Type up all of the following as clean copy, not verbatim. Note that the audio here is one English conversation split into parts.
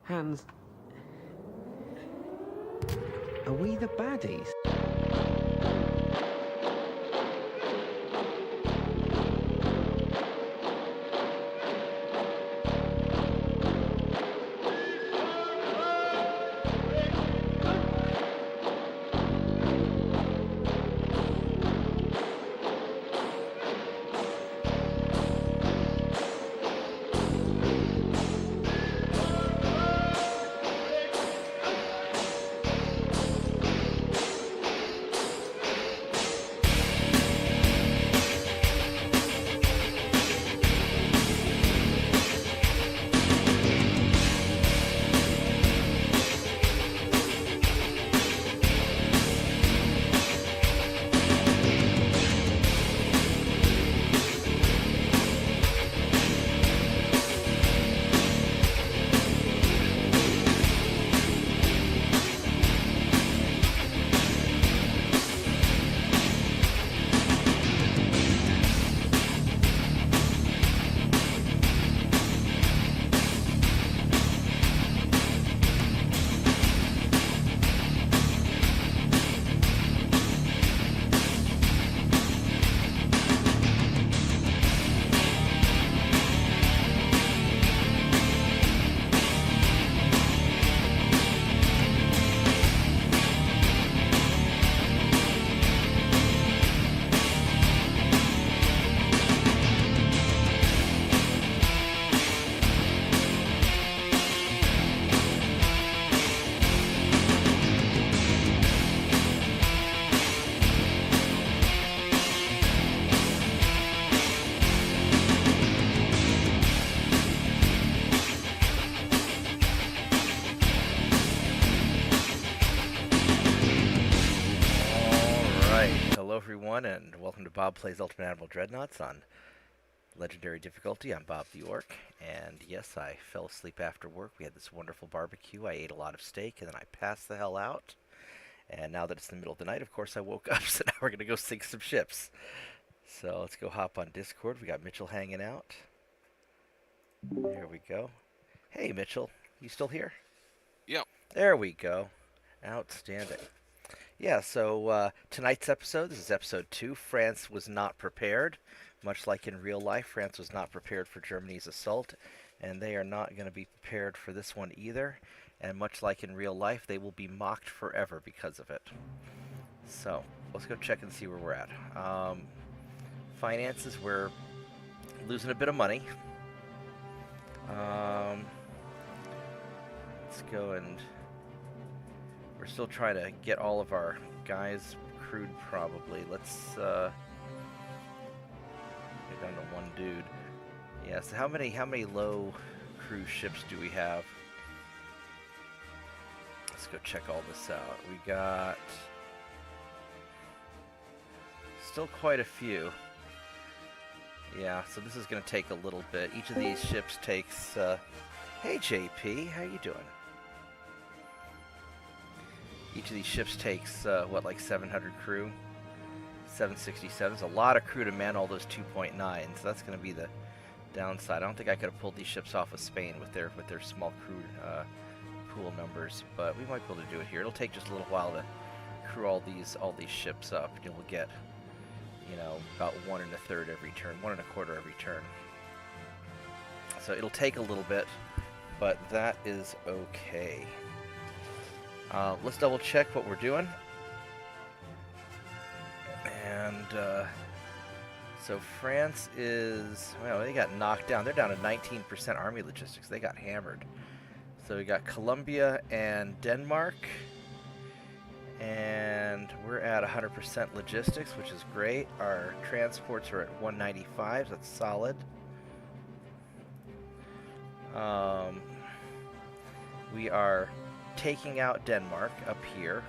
Hans, are we the baddies? Everyone, and welcome to Bob Plays Ultimate Admiral Dreadnoughts on Legendary Difficulty. I'm Bobtheorc, and yes, I fell asleep after work. We had this wonderful barbecue. I ate a lot of steak, and then I passed the hell out. And now that it's the middle of the night, of course, I woke up, so now we're going to go sink some ships. So let's go hop on Discord. We got Mitchell hanging out. There we go. Hey, Mitchell. You still here? Yep. There we go. Outstanding. Yeah, so tonight's episode, this is episode 2. France was not prepared. Much like in real life, France was not prepared for Germany's assault, and they are not going to be prepared for this one either. And much like in real life, they will be mocked forever because of it. So, let's go check and see where we're at. Finances, we're losing a bit of money. Let's go and... We're still trying to get all of our guys crewed, probably. Let's get down to one dude. Yeah, so how many low crew ships do we have? Let's go check all this out. We got still quite a few. Yeah, so this is going to take a little bit. Each of these ships takes... Hey, JP, how you doing? Each of these ships takes, what, like 700 crew? 767. It's a lot of crew to man all those 2.9s. So that's going to be the downside. I don't think I could have pulled these ships off of Spain with their small crew pool numbers, but we might be able to do it here. It'll take just a little while to crew all these ships up. You'll get, you know, about 1 1/3 every turn, 1 1/4 every turn. So it'll take a little bit, but that is okay. Let's double check what we're doing. And so France is, well, they got knocked down. They're down to 19% army logistics. They got hammered. So we got Colombia and Denmark. And we're at 100% logistics, which is great. Our transports are at 195. That's solid. We are taking out Denmark up here.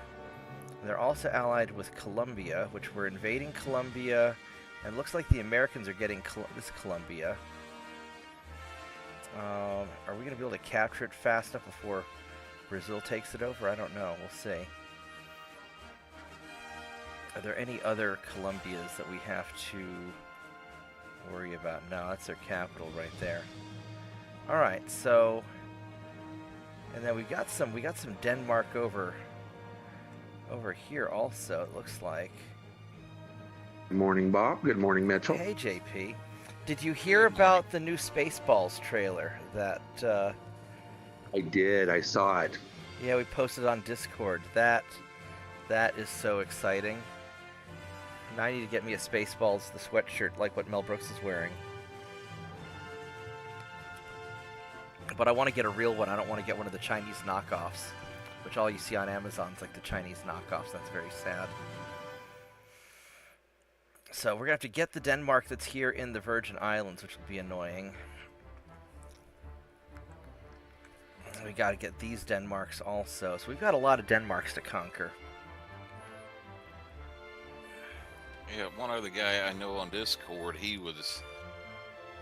They're also allied with Colombia, which we're invading Colombia, and it looks like the Americans are getting this Colombia. Are we going to be able to capture it fast enough before Brazil takes it over? I don't know. We'll see. Are there any other Colombias that we have to worry about? No, that's their capital right there. Alright, so And then we got some Denmark over here also, it looks like. Good morning, Bob. Good morning, Mitchell. Hey, JP. Did you hear about the new Spaceballs trailer that I did. I saw it. yeah, we posted on Discord? That is so exciting. Now I need to get me a Spaceballs, the sweatshirt, like what Mel Brooks is wearing. But I want to get a real one. I don't want to get one of the Chinese knockoffs, which all you see on Amazon is like the Chinese knockoffs. That's very sad. So we're going to have to get the Denmark that's here in the Virgin Islands, which will be annoying. We got to get these Denmarks also. So we've got a lot of Denmarks to conquer. Yeah, one other guy I know on Discord, he was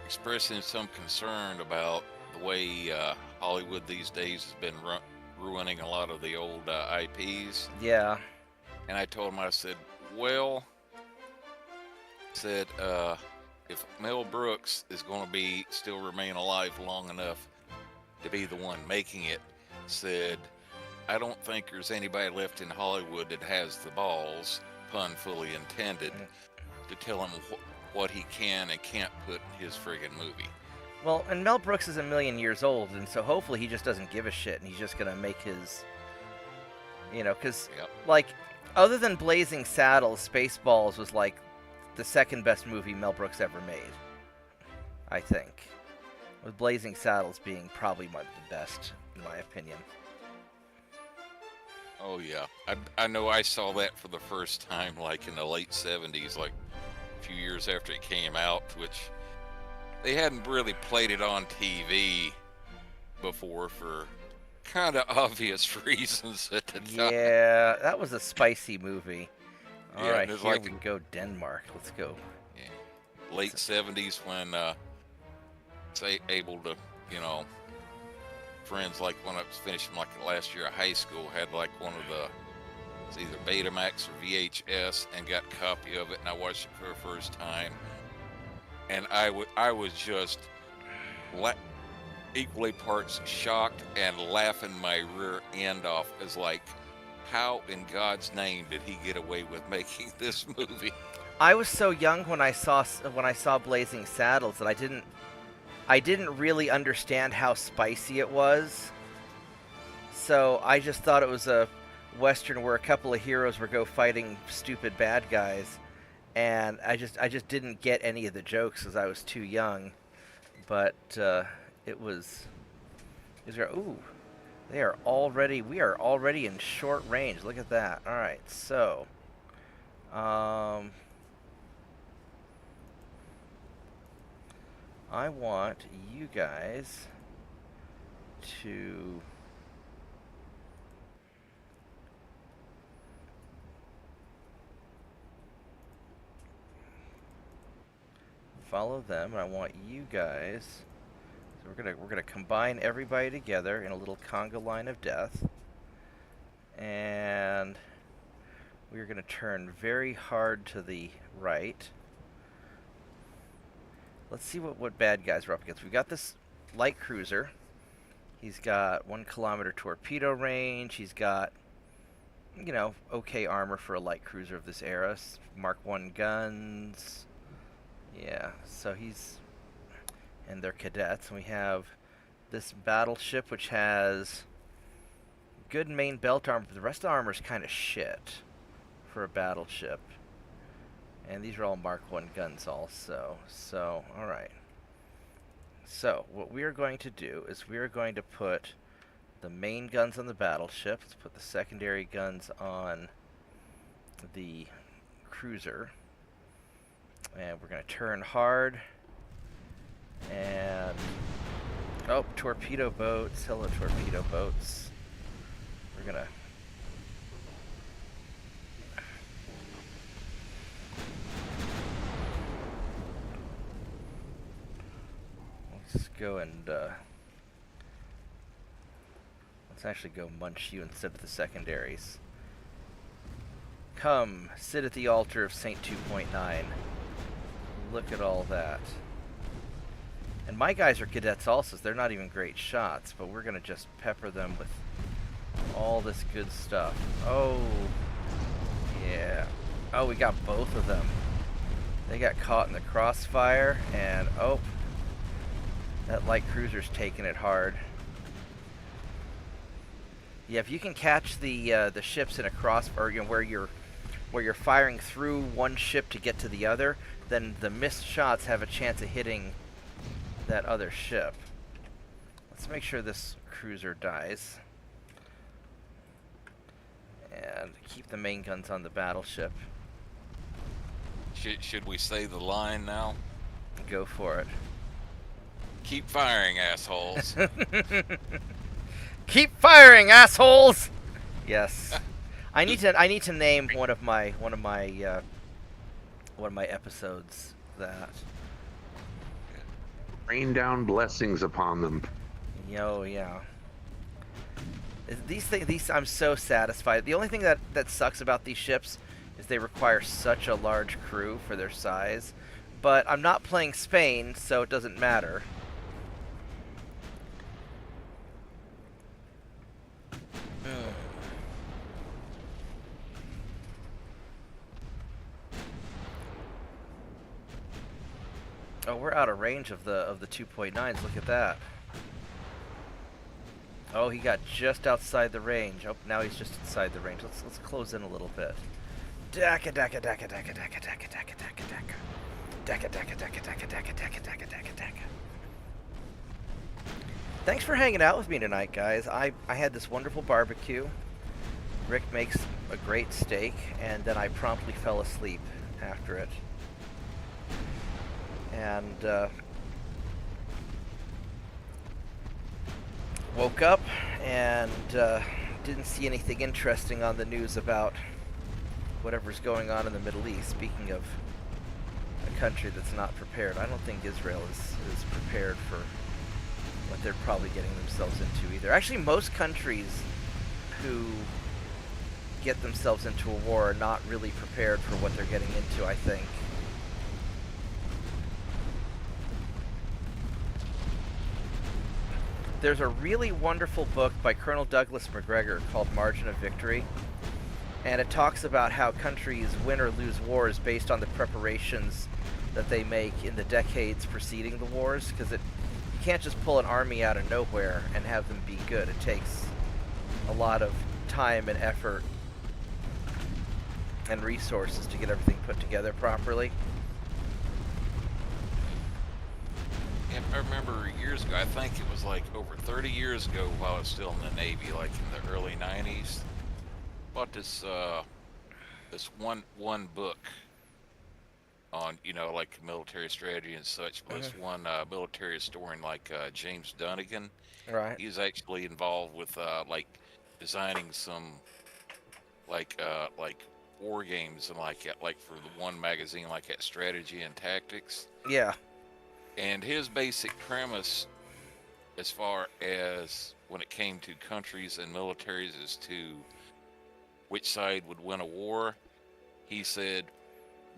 expressing some concern about the way Hollywood these days has been ruining a lot of the old IPs. Yeah. And I told him, I said, well, if Mel Brooks is going to still remain alive long enough to be the one making it, said, I don't think there's anybody left in Hollywood that has the balls, pun fully intended, to tell him what he can and can't put in his friggin' movie. Well, and Mel Brooks is a million years old, and so hopefully he just doesn't give a shit, and he's just going to make his, you know, because, like, other than Blazing Saddles, Spaceballs was, like, the second best movie Mel Brooks ever made, I think. With Blazing Saddles being probably the best, in my opinion. Oh, yeah. I know I saw that for the first time, like, in the late 70s, like, a few years after it came out, which they hadn't really played it on TV before for kind of obvious reasons at the time. Yeah, that was a spicy movie. All right, here like we go, Denmark. Let's go. Yeah. Late 70s when it's able to, you know, friends, like when I was finishing like last year of high school, had like one of the, it's either Betamax or VHS, and got a copy of it, and I watched it for the first time. And I was just equally parts shocked and laughing my rear end off, as like, how in God's name did he get away with making this movie? I was so young when I saw Blazing Saddles that I didn't really understand how spicy it was. So I just thought it was a Western where a couple of heroes were fighting stupid bad guys. And I just didn't get any of the jokes because I was too young. But we are already in short range. Look at that. All right, so I want you guys to follow them, and I want you guys, so we're gonna combine everybody together in a little conga line of death, and we're gonna turn very hard to the right. Let's see what bad guys we're up against. We've got this light cruiser. He's got 1 kilometer torpedo range. He's got, you know, okay armor for a light cruiser of this era. Mark 1 guns. Yeah, so and they're cadets. And we have this battleship, which has good main belt armor, but the rest of the armor is kind of shit for a battleship. And these are all Mark 1 guns also. So, alright. So, what we are going to do is we are going to put the main guns on the battleship. Let's put the secondary guns on the cruiser. And we're going to turn hard. And, oh, torpedo boats. Hello, torpedo boats. We're going to go and let's actually go munch you instead of the secondaries. Come, sit at the altar of Saint 2.9. Look at all that. And my guys are cadets also, so they're not even great shots, but we're going to just pepper them with all this good stuff. Oh, yeah. Oh, we got both of them. They got caught in the crossfire, and oh, that light cruiser's taking it hard. Yeah, if you can catch the ships in a cross, or you know, where you're firing through one ship to get to the other, then the missed shots have a chance of hitting that other ship. Let's make sure this cruiser dies. And keep the main guns on the battleship. Should we say the line now? Go for it. Keep firing, assholes. Keep firing, assholes! Yes. I need to name one of my episodes that. Rain down blessings upon them. Yo, yeah. These I'm so satisfied. The only thing that sucks about these ships is they require such a large crew for their size. But I'm not playing Spain, so it doesn't matter. Oh, we're out of range of the 2.9s. Look at that. Oh, he got just outside the range. Oh, now he's just inside the range. Let's close in a little bit. Daka daka daka daka daka daka daka daka daka. Daka daka daka daka daka daka daka daka daka. Thanks for hanging out with me tonight, guys. I had this wonderful barbecue. Rick makes a great steak, and then I promptly fell asleep after it. And woke up and didn't see anything interesting on the news about whatever's going on in the Middle East. Speaking of a country that's not prepared, I don't think Israel is prepared for what they're probably getting themselves into either. Actually, most countries who get themselves into a war are not really prepared for what they're getting into, I think. There's a really wonderful book by Colonel Douglas MacGregor called Margin of Victory, and it talks about how countries win or lose wars based on the preparations that they make in the decades preceding the wars, because you can't just pull an army out of nowhere and have them be good. It takes a lot of time and effort and resources to get everything put together properly. I remember years ago, I think it was like over 30 years ago while I was still in the Navy, like in the early 90s, bought this one book on, you know, like military strategy and such. But this one military historian like James Dunnigan. Right. He was actually involved with like designing some like war games and like for the one magazine like at Strategy and Tactics. Yeah. And his basic premise, as far as when it came to countries and militaries, as to which side would win a war, he said,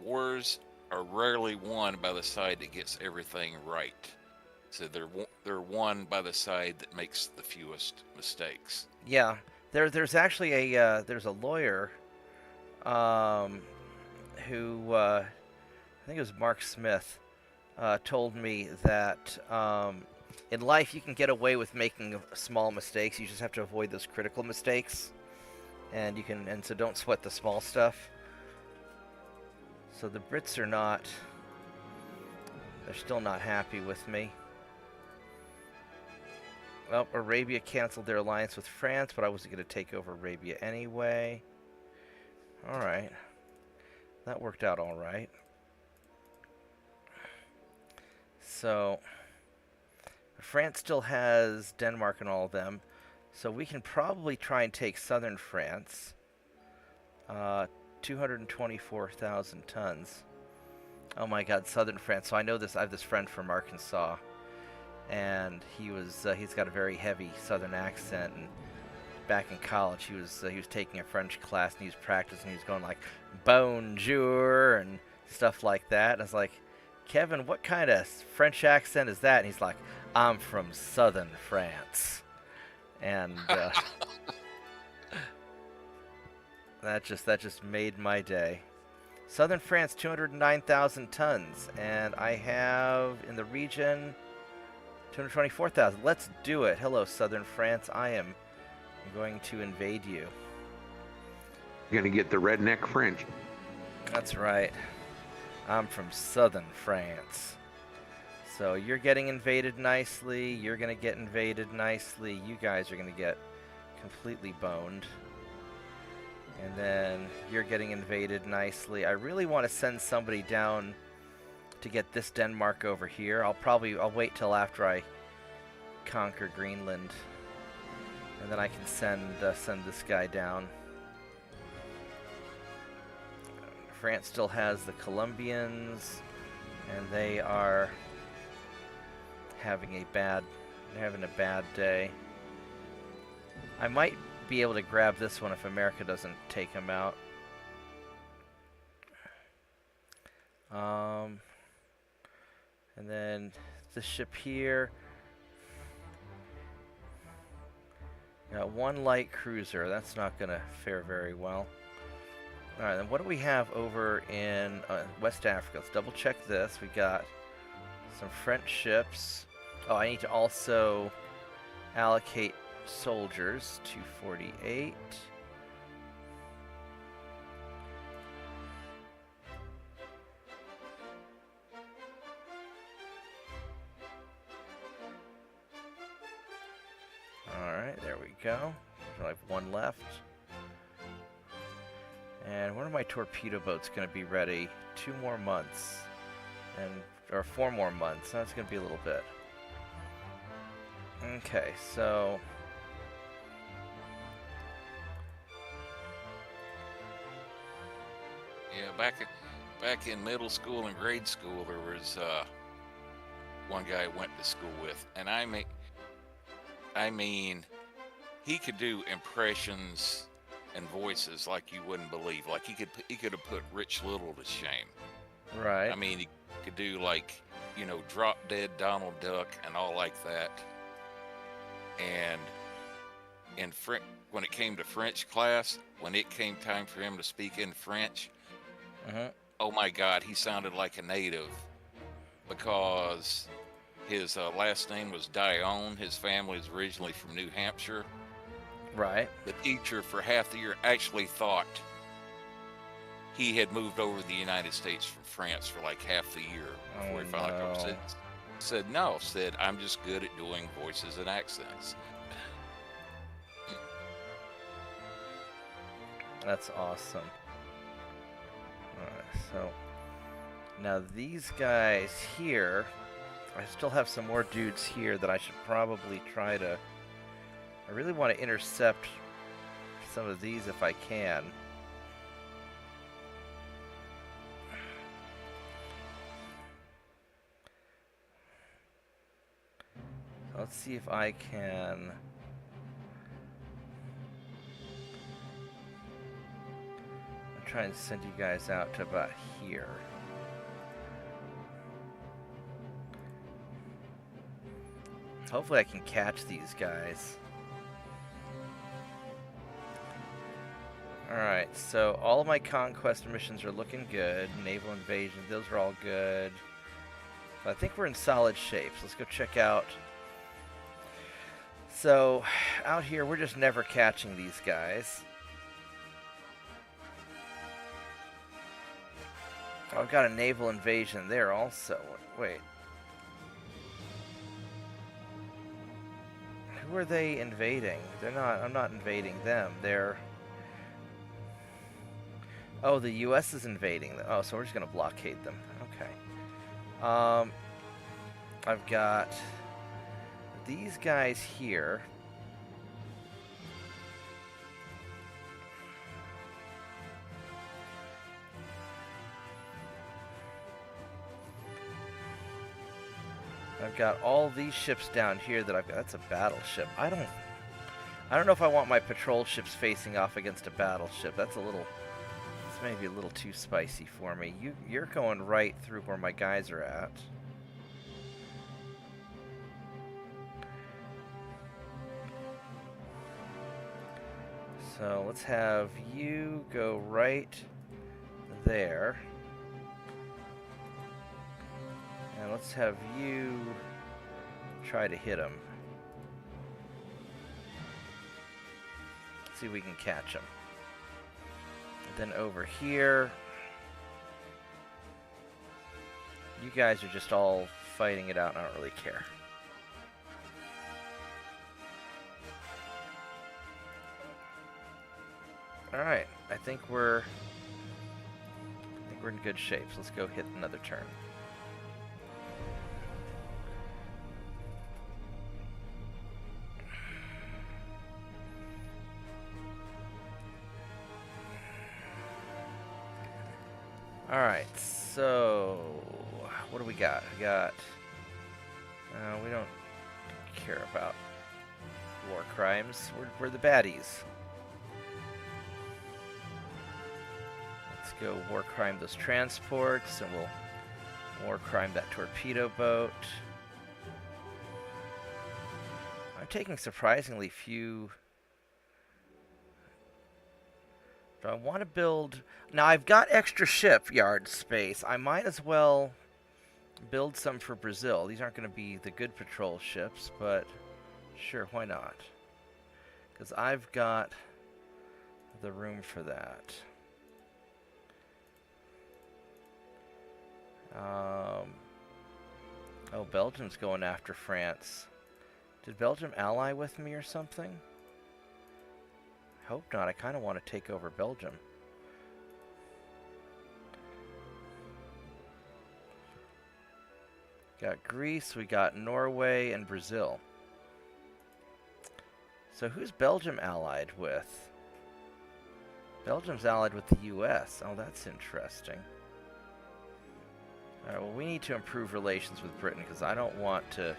wars are rarely won by the side that gets everything right. So they're won by the side that makes the fewest mistakes. Yeah. There's actually there's a lawyer who I think it was Mark Smith. Told me that in life you can get away with making small mistakes. You just have to avoid those critical mistakes, and so don't sweat the small stuff. So the Brits they're still not happy with me. Well, Arabia canceled their alliance with France, but I wasn't going to take over Arabia anyway. All right, that worked out all right. So, France still has Denmark and all of them, so we can probably try and take southern France. 224,000 tons. Oh my God, southern France. So I know this. I have this friend from Arkansas, and he's got a very heavy southern accent. And back in college, he was taking a French class, and he was practicing. He was going like bonjour and stuff like that. And I was like, Kevin, what kind of French accent is that? And he's like, I'm from southern France. And that just made my day. Southern France, 209,000 tons. And I have in the region 224,000. Let's do it. Hello, Southern France. I am going to invade you. You're going to get the redneck French. That's right. I'm from Southern France. So you're getting invaded nicely. You're going to get invaded nicely. You guys are going to get completely boned. And then you're getting invaded nicely. I really want to send somebody down to get this Denmark over here. I'll wait till after I conquer Greenland. And then I can send this guy down. France still has the Colombians, and they are having a bad day. I might be able to grab this one if America doesn't take him out. And then this ship here. Got one light cruiser. That's not going to fare very well. Alright, then what do we have over in West Africa? Let's double check this. We got some French ships. Oh, I need to also allocate soldiers. 248. Alright, there we go. I have one left. And when are my torpedo boats going to be ready? 2 more months. Or 4 more months. That's going to be a little bit. Okay, so... Yeah, back in middle school and grade school, there was one guy I went to school with, and I mean, he could do impressions and voices like you wouldn't believe. Like he could have put Rich Little to shame. Right. I mean, he could do like, you know, Drop Dead Donald Duck and all like that. And when it came to French class, when it came time for him to speak in French, oh my God, he sounded like a native, because his last name was Dion. His family is originally from New Hampshire. Right. The teacher for half the year actually thought he had moved over to the United States from France for like half the year before he finally comes. Said, I'm just good at doing voices and accents. That's awesome. Alright, so now these guys here, I still have some more dudes here that I should probably try to... I really want to intercept some of these if I can. Let's see if I can... I'm trying to send you guys out to about here. Hopefully I can catch these guys. Alright, so all of my conquest missions are looking good. Naval invasion, those are all good. I think we're in solid shape, so let's go check out. So, out here, we're just never catching these guys. Oh, I've got a naval invasion there also. Wait. Who are they invading? They're not, I'm not invading them. They're... Oh, the U.S. is invading them. Oh, so we're just going to blockade them. Okay. I've got these guys here. I've got all these ships down here that I've got. That's a battleship. I don't know if I want my patrol ships facing off against a battleship. That's a little... It's This may be a little too spicy for me. You're going right through where my guys are at. So let's have you go right there. And let's have you try to hit him. See if we can catch him. And then over here, you guys are just all fighting it out, and I don't really care. Alright, I think we're in good shape, so let's go hit another turn. Alright, so what do we got? We got we don't care about war crimes. We're the baddies. Let's go war crime those transports, and we'll war crime that torpedo boat. I'm taking surprisingly few. Do I want to build... Now, I've got extra shipyard space. I might as well build some for Brazil. These aren't going to be the good patrol ships, but sure, why not? Because I've got the room for that. Oh, Belgium's going after France. Did Belgium ally with me or something? Hope not. I kind of want to take over Belgium. Got Greece, we got Norway, and Brazil. So who's Belgium allied with? Belgium's allied with the US. Oh, that's interesting. Alright, well, we need to improve relations with Britain, because I don't want to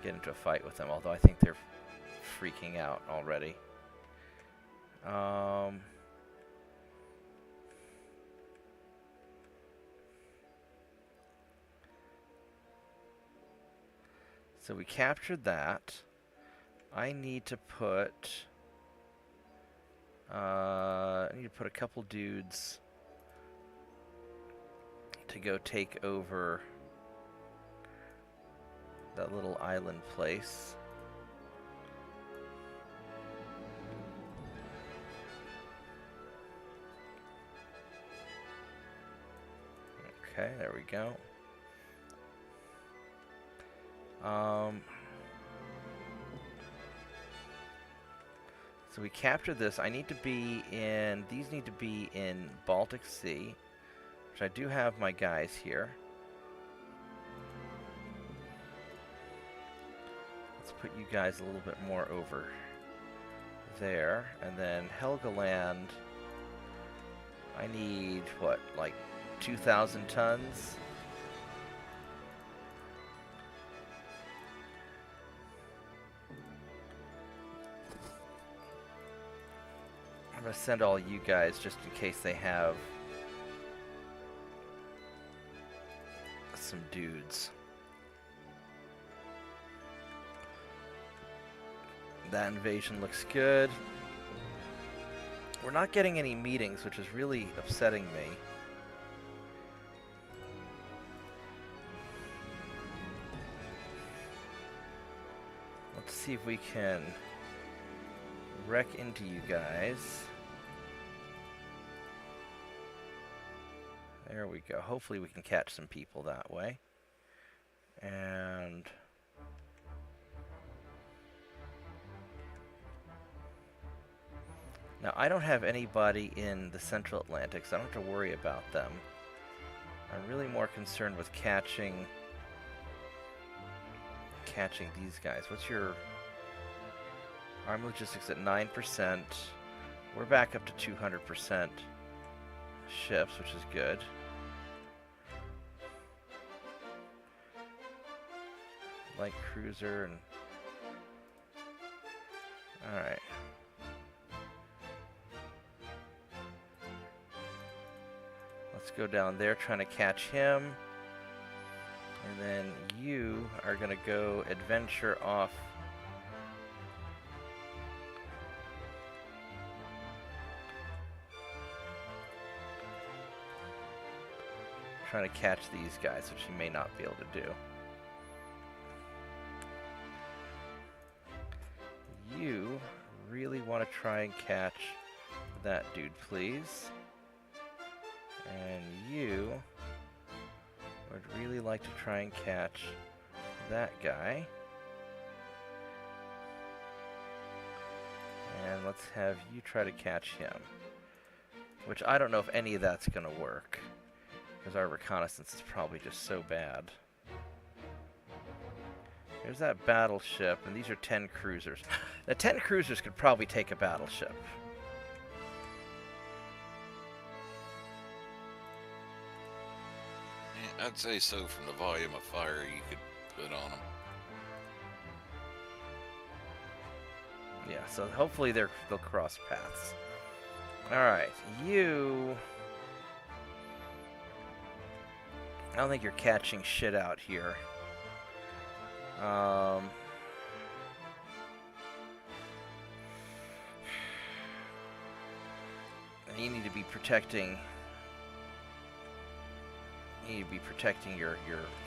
get into a fight with them, although I think they're freaking out already. So we captured that. I need to put a couple dudes to go take over that little island place. Okay, there we go. So we captured this. I need to be in... These need to be in Baltic Sea, which I do have my guys here. Let's put you guys a little bit more over there. And then Helgoland, I need, what, like 2,000 tons? I'm going to send all you guys just in case they have some dudes. That invasion looks good. We're not getting any meetings, which is really upsetting me. Let's see if we can wreck into you guys. There we go. Hopefully we can catch some people that way. And now I don't have anybody in the Central Atlantic, so I don't have to worry about them. I'm really more concerned with catching these guys. What's your armed logistics at 9%? We're back up to 200% ships, which is good. Light cruiser and alright. Let's go down there trying to catch him. And then you are going to go adventure off. Trying to catch these guys, which you may not be able to do. You really want to try and catch that dude, please. And you would really like to try and catch that guy. And let's have you try to catch him. Which I don't know if any of that's going to work, because our reconnaissance is probably just so bad. There's that battleship, and these are 10 cruisers. Now, 10 cruisers could probably take a battleship. Yeah, I'd say so from the volume of fire you could put on them. Yeah, so hopefully they'll cross paths. Alright, you... I don't think you're catching shit out here. You need to be protecting. You need to be protecting your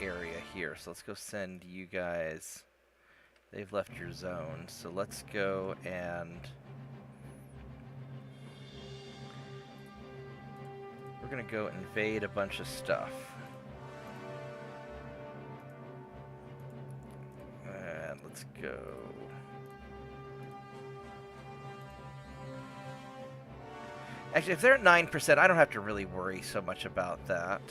area here. So let's go send you guys. They've left your zone, so let's go and we're gonna go invade a bunch of stuff. And let's go. Actually, if they're at 9%, I don't have to really worry so much about that.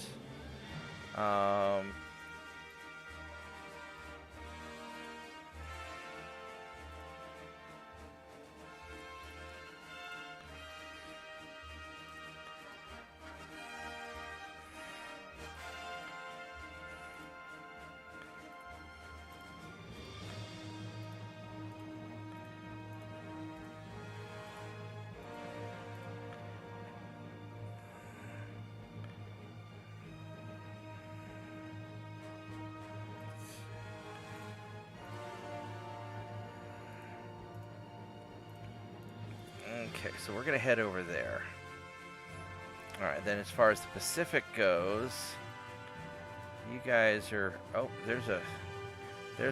Okay, so we're gonna head over there. Alright, then as far as the Pacific goes, you guys are... Oh, there's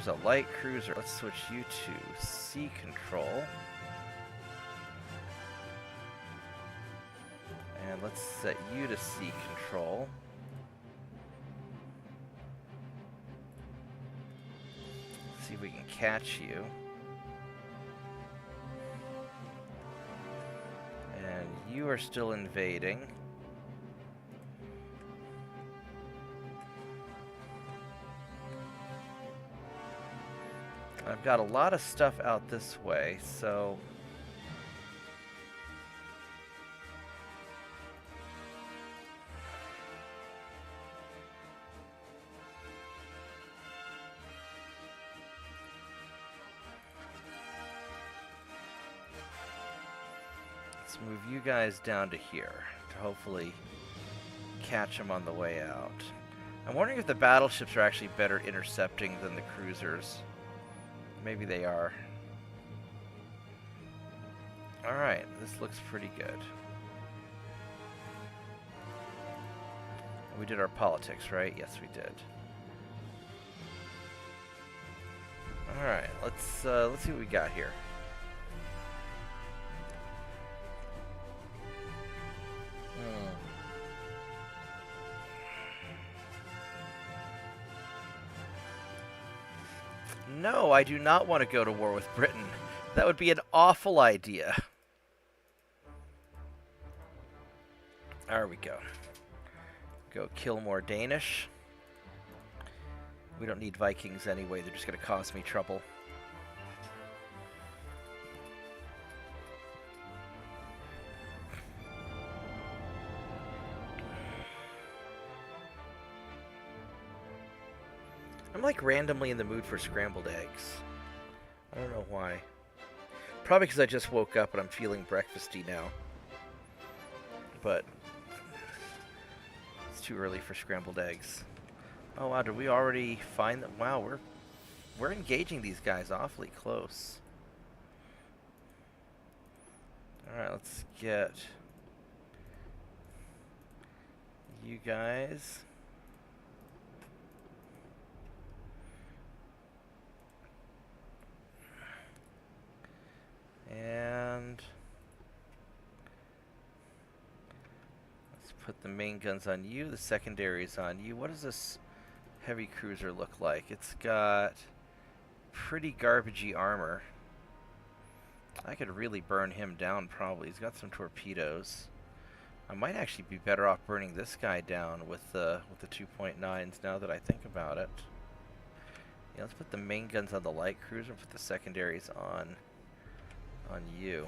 a light cruiser. Let's switch you to sea control. And let's set you to sea control. See if we can catch you. And you are still invading. I've got a lot of stuff out this way, so... Let's move you guys down to here to hopefully catch them on the way out. I'm wondering if the battleships are actually better intercepting than the cruisers. Maybe they are. Alright, this looks pretty good. We did our politics, right? Yes, we did. Alright, let's see what we got here. No, I do not want to go to war with Britain. That would be an awful idea. There we go. Go kill more Danish. We don't need Vikings anyway. They're just going to cause me trouble. I'm like randomly in the mood for scrambled eggs. I don't know why. Probably because I just woke up and I'm feeling breakfasty now. But It's too early for scrambled eggs. Oh wow, did we already find them? Wow, we're engaging these guys awfully close. Alright, let's get you guys. And let's put the main guns on you, the secondaries on you. What does this heavy cruiser look like? It's got pretty garbagey armor. I could really burn him down probably. He's got some torpedoes. I might actually be better off burning this guy down with the 2.9s now that I think about it. Yeah, let's put the main guns on the light cruiser and put the secondaries on you.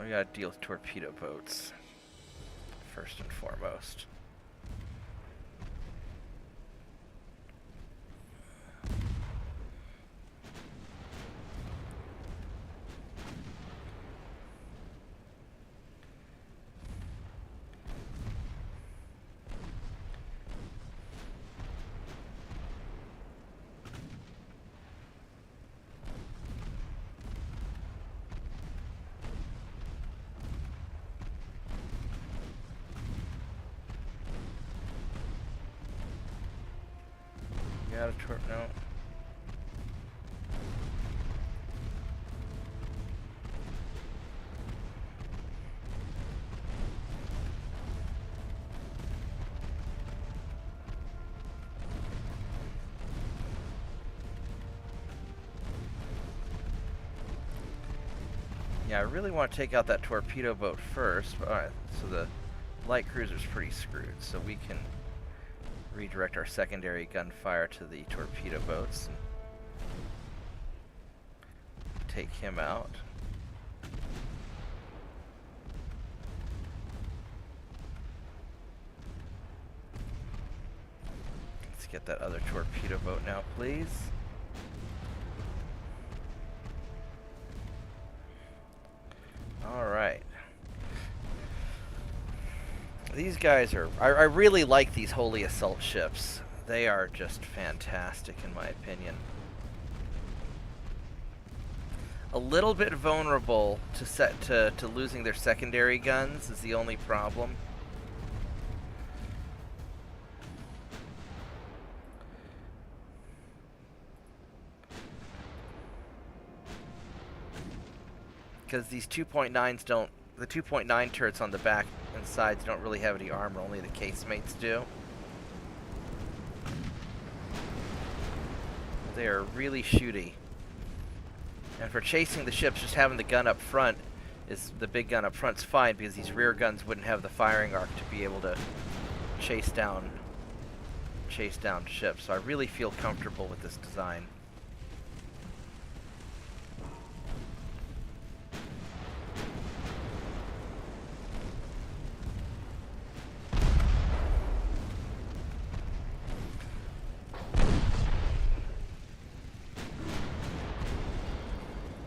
We gotta deal with torpedo boats first and foremost. Got a no. Yeah, I really want to take out that torpedo boat first. But, alright, so the light cruiser's pretty screwed, so we can redirect our secondary gunfire to the torpedo boats and take him out. Let's get that other torpedo boat now, please. Alright. These guys are... I really like these Holy Assault ships. They are just fantastic in my opinion. A little bit vulnerable to losing their secondary guns is the only problem. Because these 2.9s don't... The 2.9 turrets on the back and sides don't really have any armor, only the casemates do. They are really shooty. And for chasing the ships, just having the gun up front is the big gun up front's fine because these rear guns wouldn't have the firing arc to be able to chase down ships. So I really feel comfortable with this design.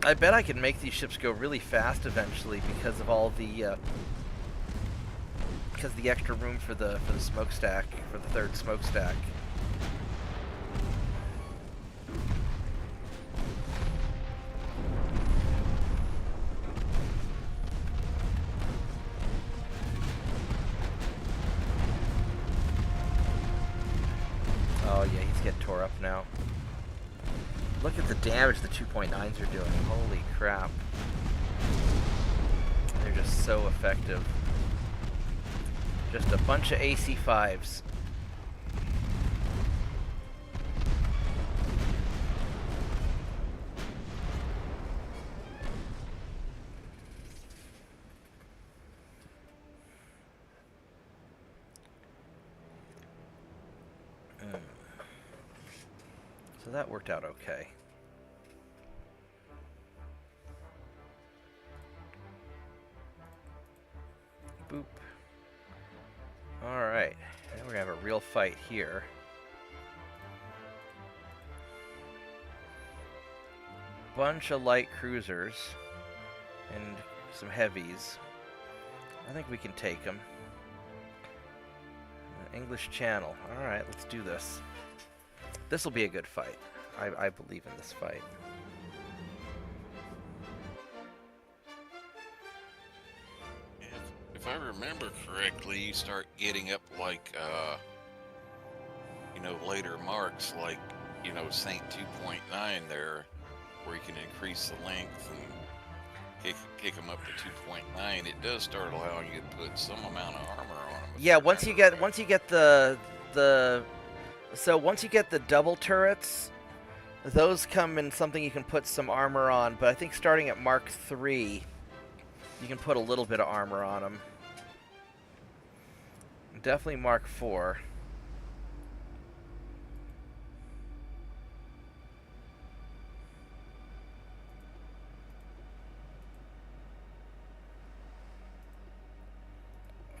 I bet I can make these ships go really fast eventually because of all the extra room for the smokestack, for the third smokestack. Oh yeah, he's getting tore up now. Look at the damage the 2.9s are doing. Holy crap. They're just so effective. Just a bunch of AC-5s. that worked out okay. Boop. Alright, now we're gonna have a real fight here. Bunch of light cruisers and some heavies. I think we can take them. English Channel. Alright, let's do this. This will be a good fight. I believe in this fight. If I remember correctly, you start getting up like, you know, later marks like, you know, Saint 2.9 there, where you can increase the length and kick them up to 2.9. It does start allowing you to put some amount of armor on them. Yeah, once you get the double turrets, those come in something you can put some armor on, but I think starting at Mark 3, you can put a little bit of armor on them. Definitely Mark 4.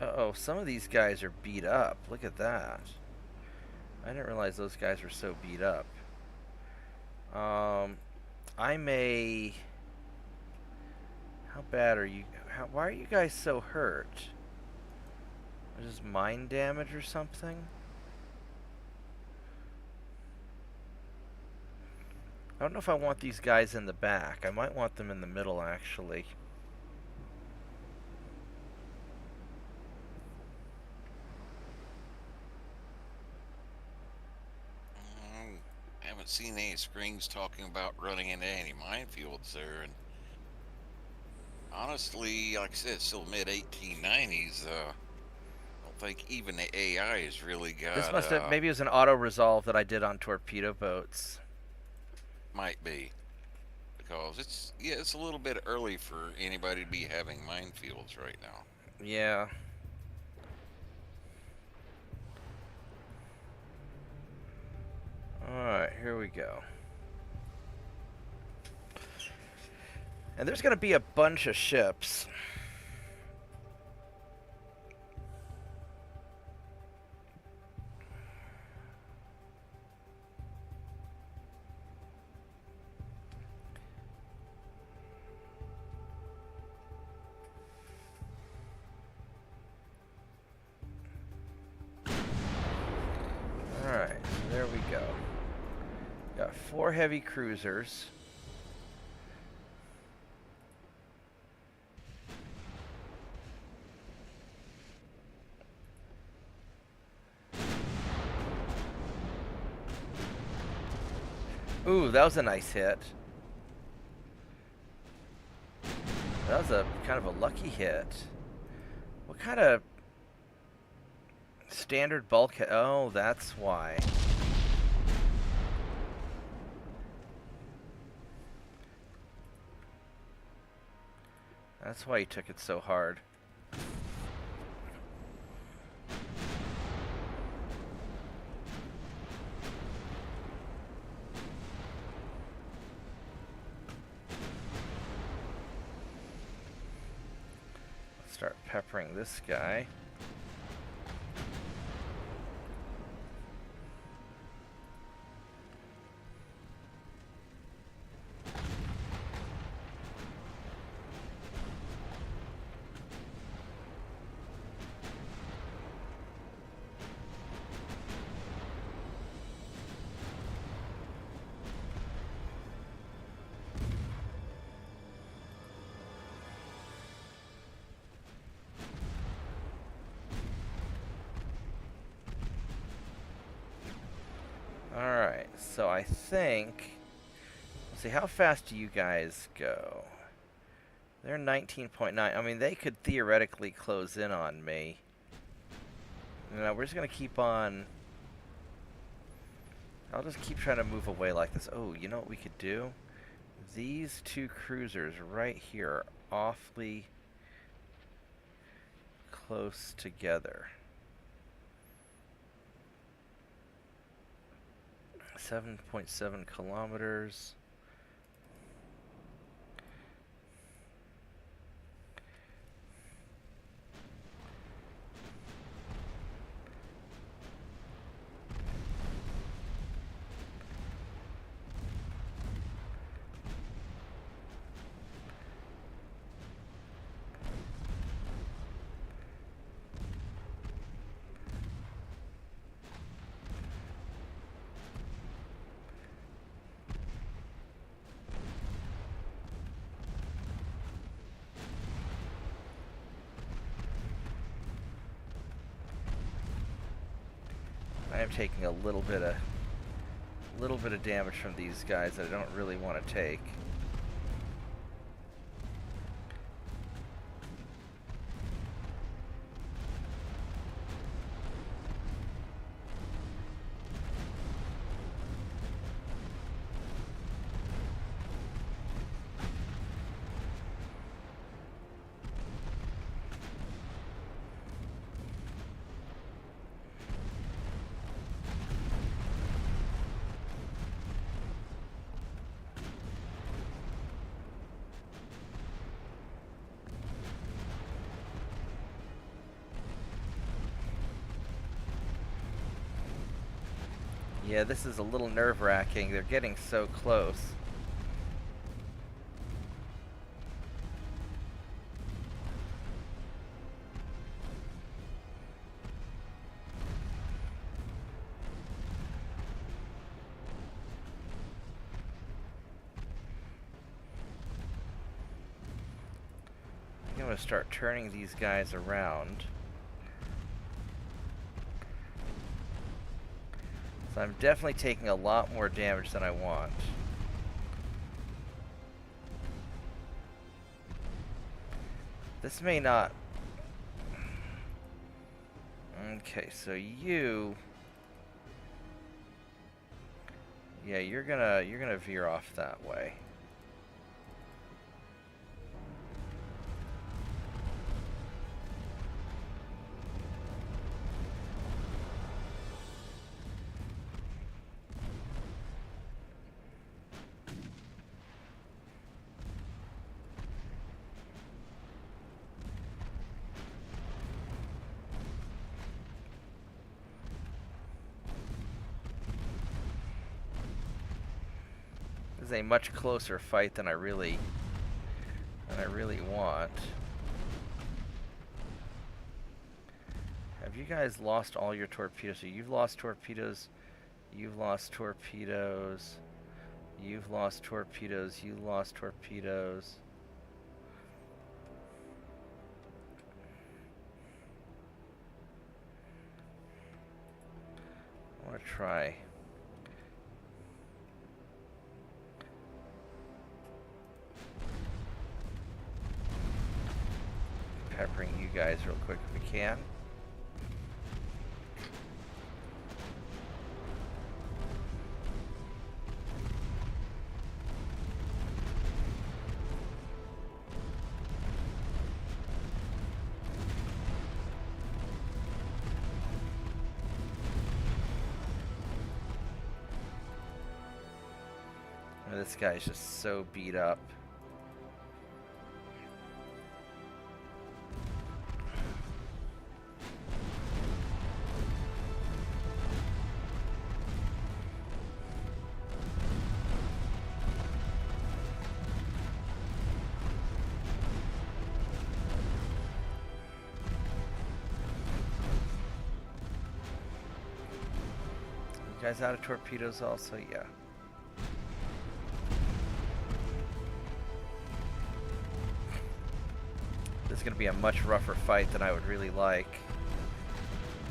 Uh-oh, some of these guys are beat up. Look at that. I didn't realize those guys were so beat up. I may... How bad are you? Why are you guys so hurt? Just mind damage or something? I don't know if I want these guys in the back. I might want them in the middle, actually. Haven't seen any screens talking about running into any minefields there, and honestly, like I said, it's still mid 1890s. I don't think even the AI has really got. This must have maybe it was an auto resolve that I did on torpedo boats. Might be, because it's a little bit early for anybody to be having minefields right now. Yeah. Alright, here we go. And there's going to be a bunch of ships. Alright, there we go. Got 4 heavy cruisers. Ooh, that was a nice hit. That was a kind of a lucky hit. What kind of standard bulkhead? Oh, that's why. That's why he took it so hard. Let's start peppering this guy. Alright, so I think... Let's see, how fast do you guys go? They're 19.9. I mean, they could theoretically close in on me. No, we're just going to keep on... I'll just keep trying to move away like this. Oh, you know what we could do? These 2 cruisers right here are awfully close together. 7.7 kilometers. I am taking a little bit of damage from these guys that I don't really want to take. Yeah, this is a little nerve-wracking. They're getting so close. I think I'm going to start turning these guys around. So I'm definitely taking a lot more damage than I want. This may not... Okay, so you... Yeah, you're gonna veer off that way. This is a much closer fight than I really want. Have you guys lost all your torpedoes? So you've lost torpedoes, you've lost torpedoes, you've lost torpedoes, you lost torpedoes. I want to try. Peppering you guys real quick if we can. Oh, this guy's just so beat up. You guys out of torpedoes also? Yeah. This is going to be a much rougher fight than I would really like.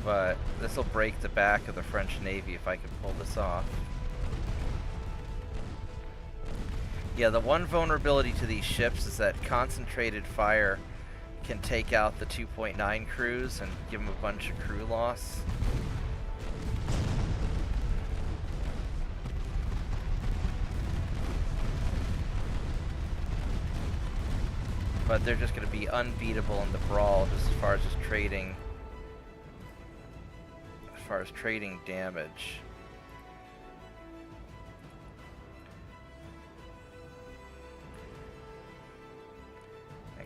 But this will break the back of the French Navy if I can pull this off. Yeah, the one vulnerability to these ships is that concentrated fire can take out the 2.9 crews and give them a bunch of crew loss. But they're just going to be unbeatable in the brawl just as far as just trading. As far as trading damage.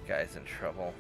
guy's in trouble.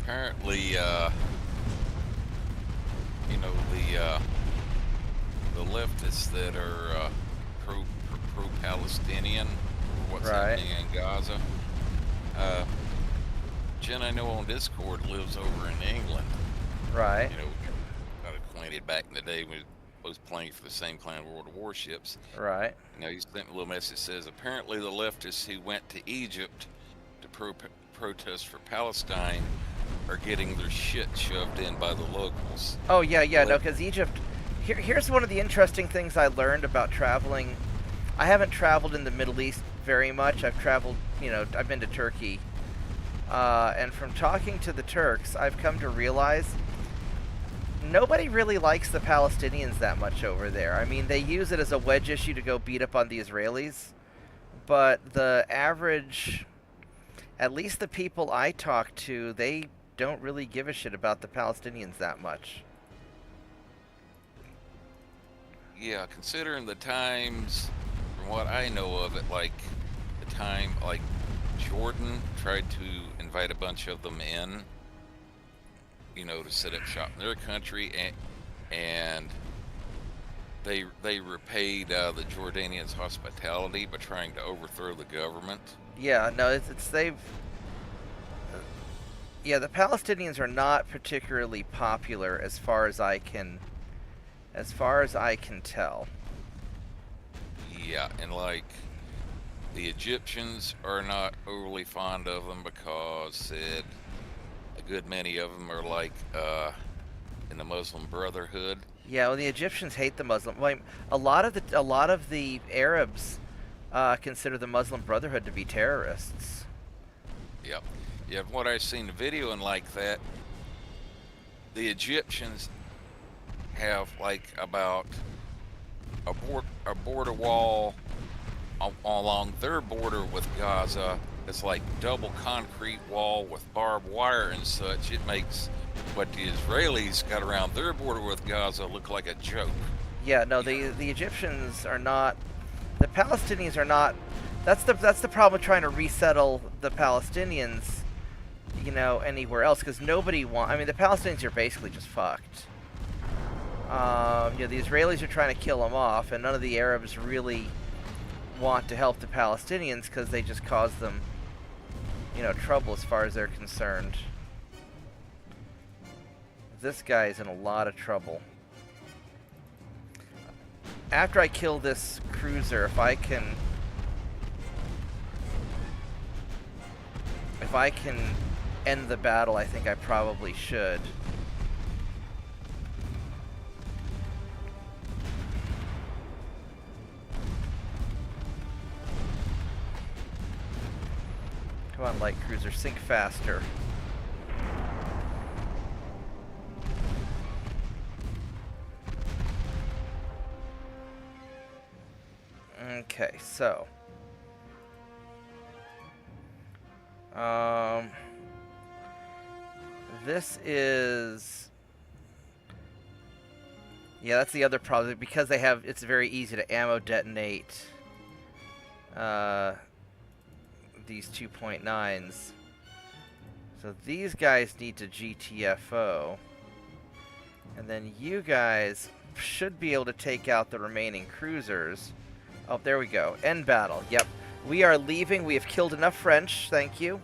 Apparently, you know, the leftists that are pro-Palestinian, what's Right. happening in Gaza. Jen, I know on Discord, lives over in England. Right. You know, got acquainted back in the day when we was playing for the same clan World of Warships. Right. You know, he sent me a little message that says, apparently the leftists who went to Egypt to protest for Palestine are getting their shit shoved in by the locals. Oh, yeah, no, because Egypt... Here's one of the interesting things I learned about traveling. I haven't traveled in the Middle East very much. I've traveled, you know, I've been to Turkey. And from talking to the Turks, I've come to realize nobody really likes the Palestinians that much over there. I mean, they use it as a wedge issue to go beat up on the Israelis. But the average... At least the people I talk to, they don't really give a shit about the Palestinians that much. Yeah, considering the times, from what I know of it, like the time, like Jordan tried to invite a bunch of them in, you know, to set up shop in their country, and they repaid the Jordanians' hospitality by trying to overthrow the government. Yeah, no, they've... Yeah, the Palestinians are not particularly popular as far as I can tell. Yeah, and like the Egyptians are not overly fond of them because a good many of them are like in the Muslim Brotherhood. Yeah, well, the Egyptians hate the Muslim. Well, a lot of the Arabs consider the Muslim Brotherhood to be terrorists. Yep. Yeah, from what I've seen the video and like that, the Egyptians have like about a border wall along their border with Gaza. It's like double concrete wall with barbed wire and such. It makes what the Israelis got around their border with Gaza look like a joke. Yeah, no, the Egyptians are not. The Palestinians are not. That's the problem with trying to resettle the Palestinians, you know, anywhere else, because nobody I mean, the Palestinians are basically just fucked. You know, the Israelis are trying to kill them off, and none of the Arabs really want to help the Palestinians because they just cause them, you know, trouble as far as they're concerned. This guy's in a lot of trouble. After I kill this cruiser, if I can end the battle, I think I probably should. Come on, light cruiser, sink faster. Okay, so this is, yeah, that's the other problem, because it's very easy to ammo detonate these 2.9s. So these guys need to GTFO, and then you guys should be able to take out the remaining cruisers. Oh, there we go. End battle. Yep. We are leaving. We have killed enough French. Thank you.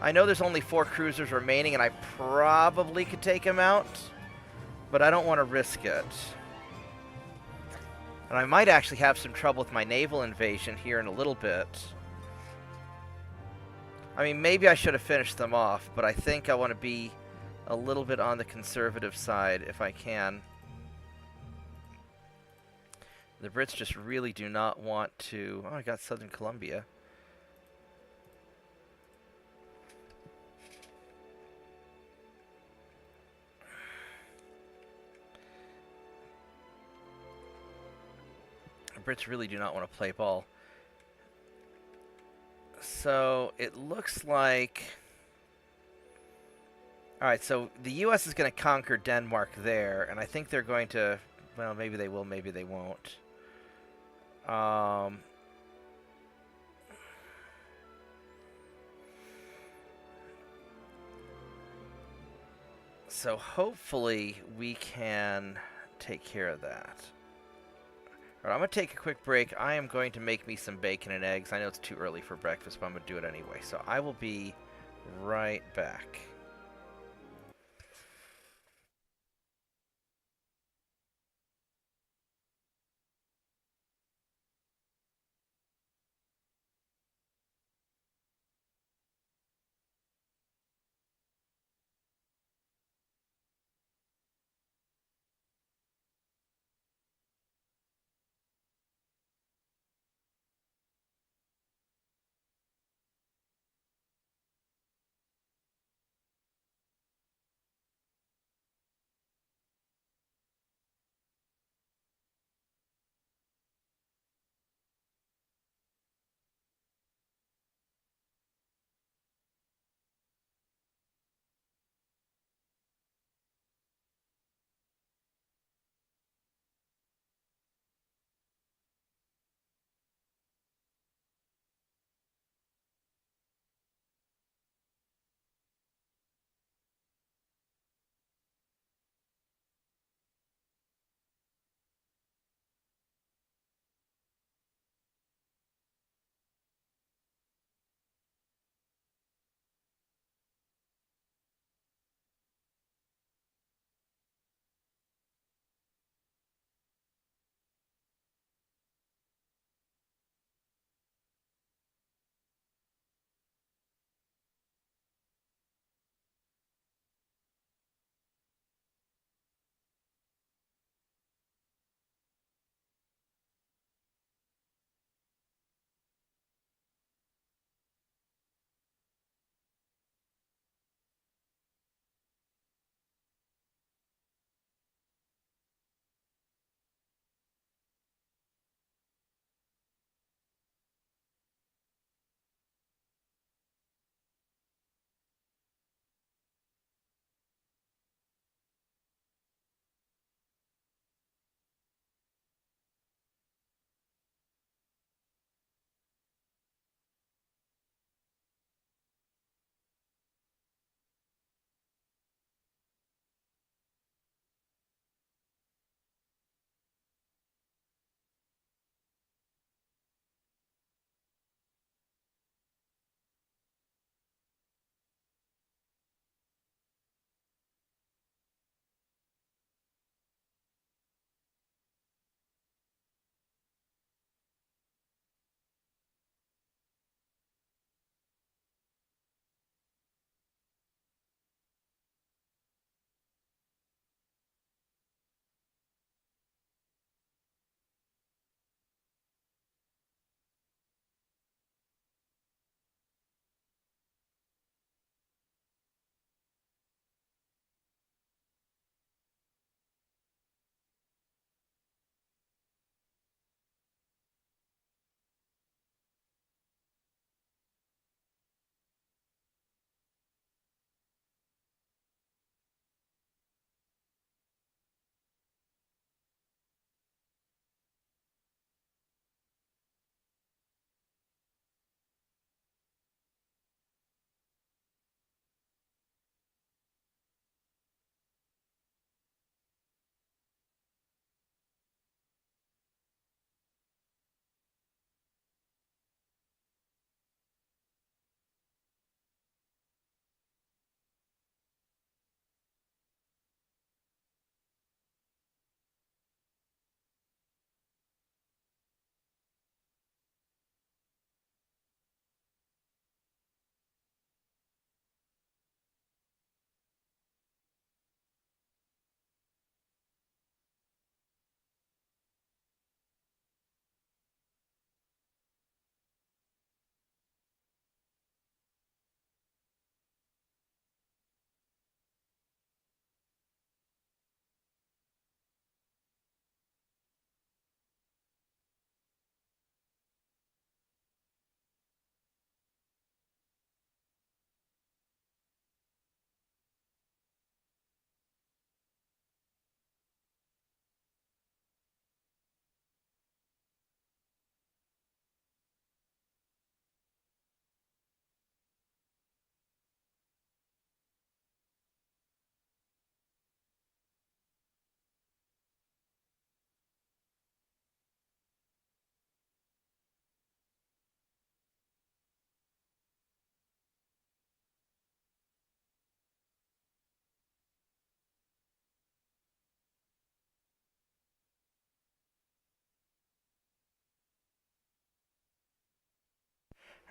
I know there's only 4 cruisers remaining, and I probably could take them out, but I don't want to risk it. And I might actually have some trouble with my naval invasion here in a little bit. I mean, maybe I should have finished them off, but I think I want to be a little bit on the conservative side if I can. The Brits just really do not want to... Oh, I got Southern Columbia. The Brits really do not want to play ball. So it looks like... Alright, so the U.S. is going to conquer Denmark there, and I think they're going to... Well, maybe they will, maybe they won't. So hopefully we can take care of that. Alright, I'm going to take a quick break. I am going to make me some bacon and eggs. I know it's too early for breakfast, but I'm going to do it anyway. So I will be right back.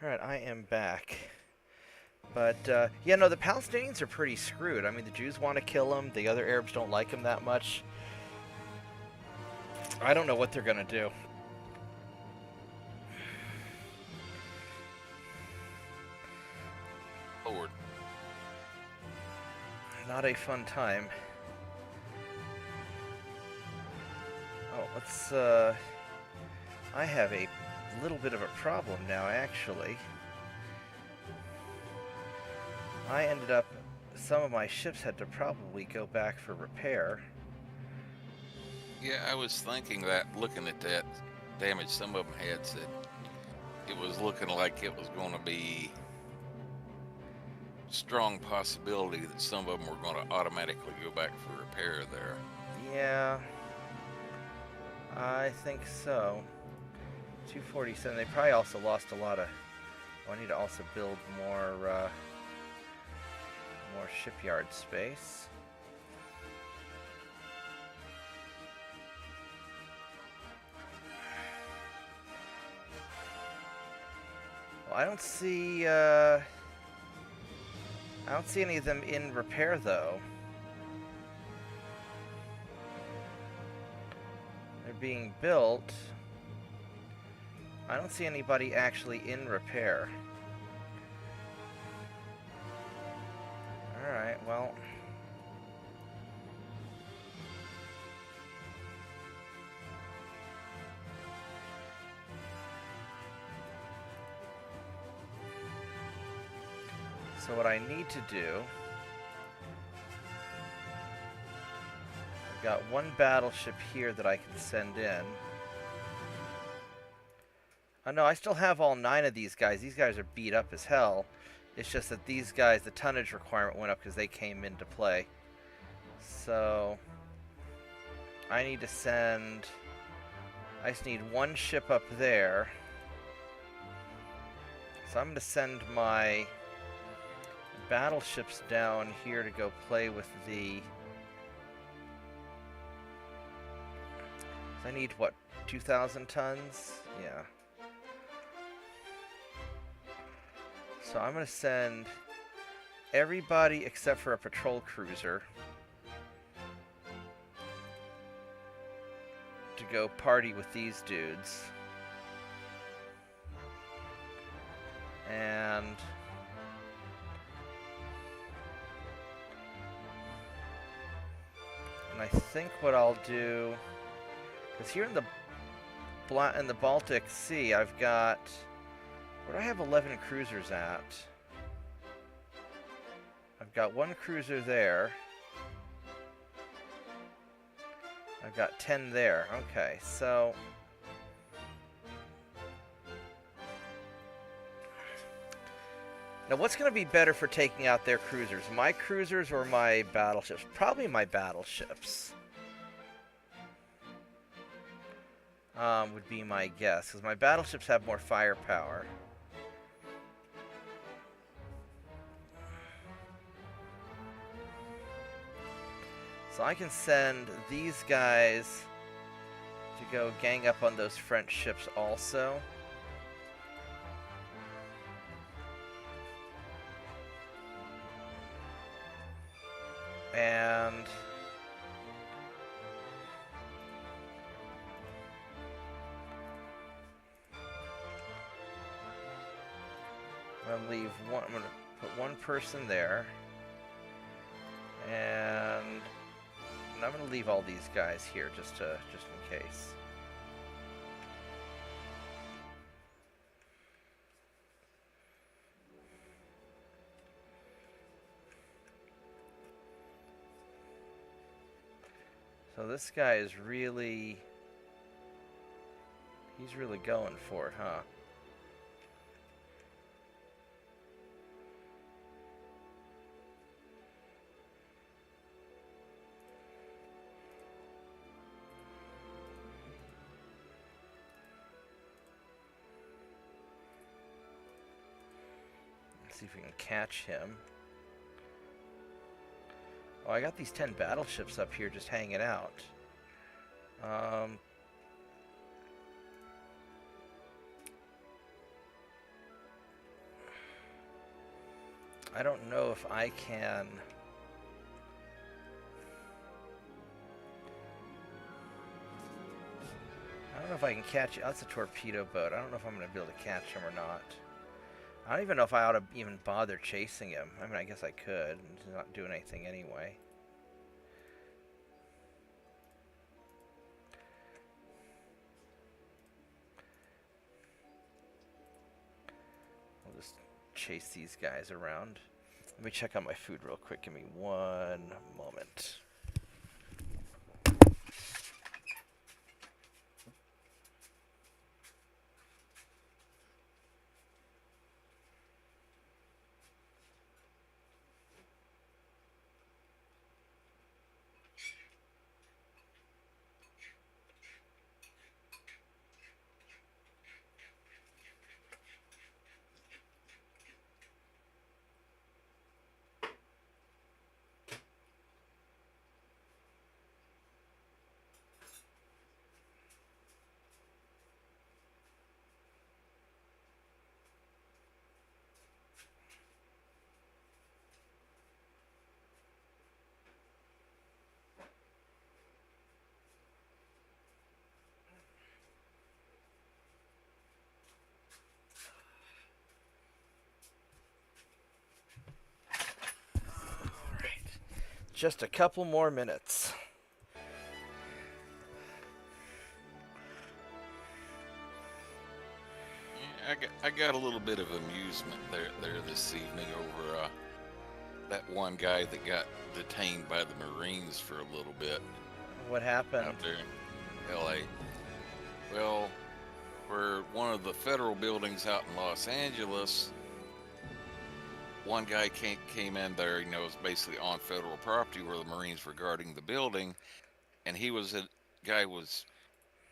Alright, I am back. But, yeah, no, the Palestinians are pretty screwed. I mean, the Jews want to kill them. The other Arabs don't like them that much. I don't know what they're going to do. Forward. Not a fun time. Oh, let's, I have a little bit of a problem now, actually. I ended up, some of my ships had to probably go back for repair. Yeah, I was thinking that, looking at that damage some of them had, said it was looking like it was going to be strong possibility that some of them were going to automatically go back for repair there. Yeah, I think so. 247, they probably also lost a lot of, oh, I need to also build more, more shipyard space. Well, I don't see any of them in repair, though. They're being built. I don't see anybody actually in repair. Alright, well. So what I need to do, I've got one battleship here that I can send in. Oh no, I still have all 9 of these guys. These guys are beat up as hell. It's just that these guys, the tonnage requirement went up because they came into play. So I need to send, I just need one ship up there. So I'm going to send my battleships down here to go play with the, I need what, 2,000 tons? Yeah. So I'm going to send everybody except for a patrol cruiser to go party with these dudes. And I think what I'll do, because here in the Baltic Sea, I've got, where do I have 11 cruisers at? I've got one cruiser there. I've got 10 there. Okay, so now what's going to be better for taking out their cruisers? My cruisers or my battleships? Probably my battleships. Would be my guess, because my battleships have more firepower. So I can send these guys to go gang up on those French ships also. And I'm gonna leave one. I'm gonna put one person there, and I'm gonna leave all these guys here just in case. So this guy is really, he's really going for it, huh? Let's see if we can catch him. Oh, I got these 10 battleships up here just hanging out. I don't know if I can. I don't know if I can catch. That's a torpedo boat. I don't know if I'm going to be able to catch him or not. I don't even know if I ought to even bother chasing him. I mean, I guess I could. He's not doing anything anyway. I'll just chase these guys around. Let me check on my food real quick. Give me one moment. Just a couple more minutes. Yeah, I got a little bit of amusement there this evening over that one guy that got detained by the Marines for a little bit What happened? out there in L.A. Well, for one of the federal buildings out in Los Angeles, one guy came in there, you know, it was basically on federal property where the Marines were guarding the building, and the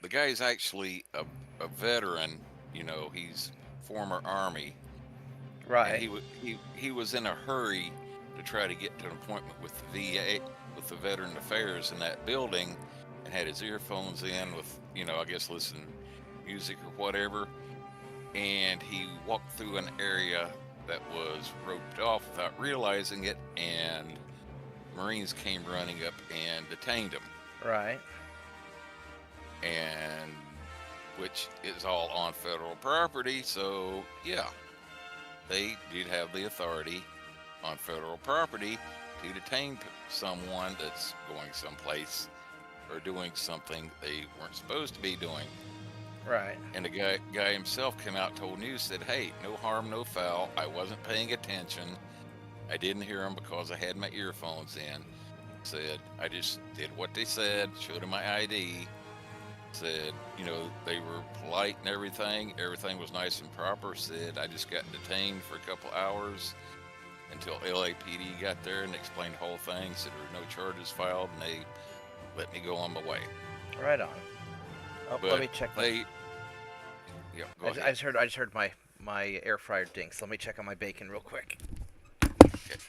guy's actually a veteran, you know, he's former Army, and Right. he was in a hurry to try to get to an appointment with the VA, with the Veteran Affairs in that building, and had his earphones in with, you know, I guess listening to music or whatever, and he walked through an area that was roped off without realizing it, and Marines came running up and detained him. Right. And which is all on federal property, so yeah, they did have the authority on federal property to detain someone that's going someplace or doing something they weren't supposed to be doing. Right. And the guy himself came out and told news, said, hey, no harm, no foul. I wasn't paying attention. I didn't hear them because I had my earphones in. Said, I just did what they said, showed him my ID. Said, you know, they were polite and everything. Everything was nice and proper. Said, I just got detained for a couple hours until LAPD got there and explained the whole thing. Said there were no charges filed, and they let me go on my way. Right on. Oh, But let me check. Yeah, go ahead. I just heard my air fryer ding. So let me check on my bacon real quick. Okay.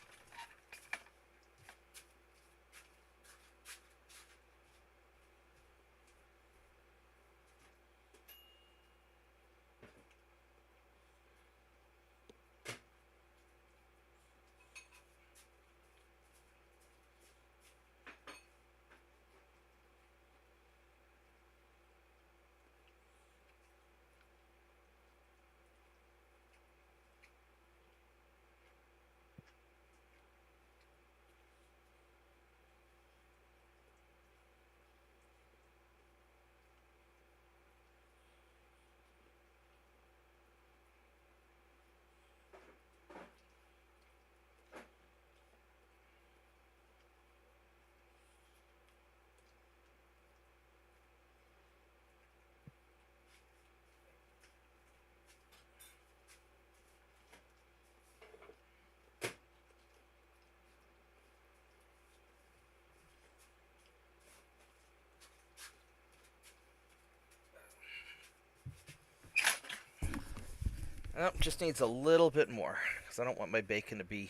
Oh, just needs a little bit more because I don't want my bacon to be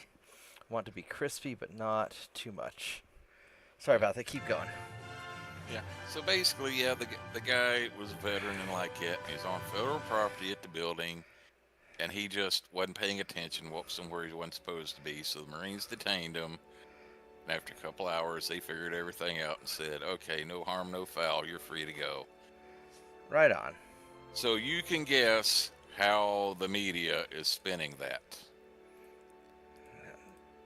crispy, but not too much. Sorry about that. Keep going. Yeah. So basically, yeah, the guy was a veteran and like it. He's on federal property at the building, and he just wasn't paying attention, whooped somewhere he wasn't supposed to be. So the Marines detained him. And after a couple hours, they figured everything out and said, okay, no harm, no foul, you're free to go. Right on. So you can guess how the media is spinning that.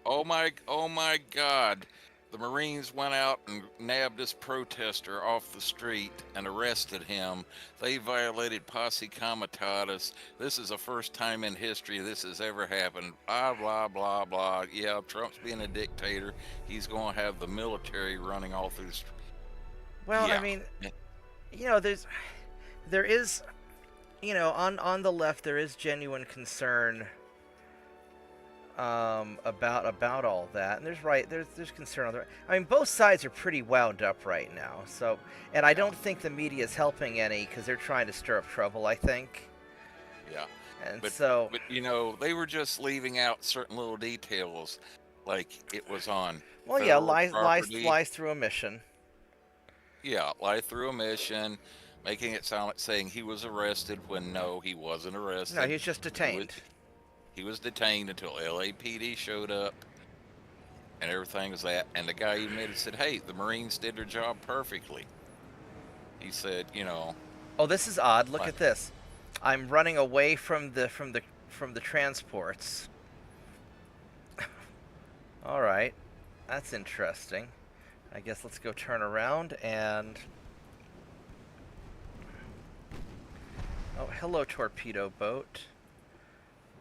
Oh my God. The Marines went out and nabbed this protester off the street and arrested him. They violated posse comitatus. This is the first time in history this has ever happened. Blah, blah, blah, blah. Yeah, Trump's being a dictator. He's going to have the military running all through the street. Well, Yeah. I mean, you know, there is, you know, on the left there is genuine concern about all that, and there's concern on the right. I mean, both sides are pretty wound up right now. So, and I don't think the media is helping any because they're trying to stir up trouble, I think. Yeah. And But you know, they were just leaving out certain little details, like it was on. Well, yeah, federal lies property. through omission. Yeah, lie through omission, making it sound like saying he was arrested when no, he wasn't arrested. No, he's just detained. He was detained until LAPD showed up, and everything was that. And the guy even made it said, "Hey, the Marines did their job perfectly." He said, you know. Oh, this is odd. Look What? at this. I'm running away from the transports. All right, that's interesting. I guess let's go turn around and. Oh, hello, torpedo boat.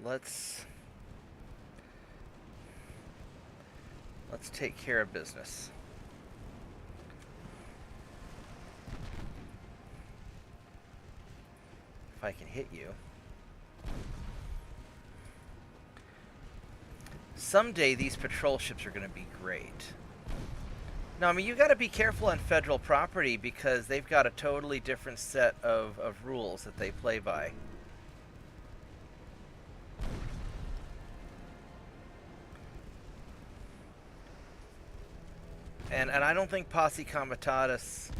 Let's take care of business. If I can hit you. Someday these patrol ships are going to be great. No, I mean, you got to be careful on federal property because they've got a totally different set of rules that they play by. And I don't think posse comitatus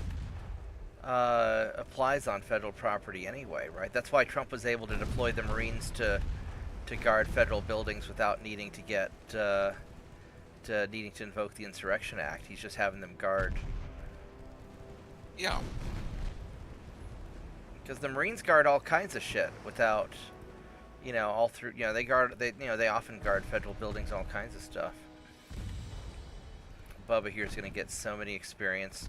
applies on federal property anyway, right? That's why Trump was able to deploy the Marines to guard federal buildings without needing to get needing to invoke the Insurrection Act. He's just having them guard. Yeah. Because the Marines guard all kinds of shit without, you know, all through. You know, they often guard federal buildings, all kinds of stuff. Bubba here is going to get so many experience.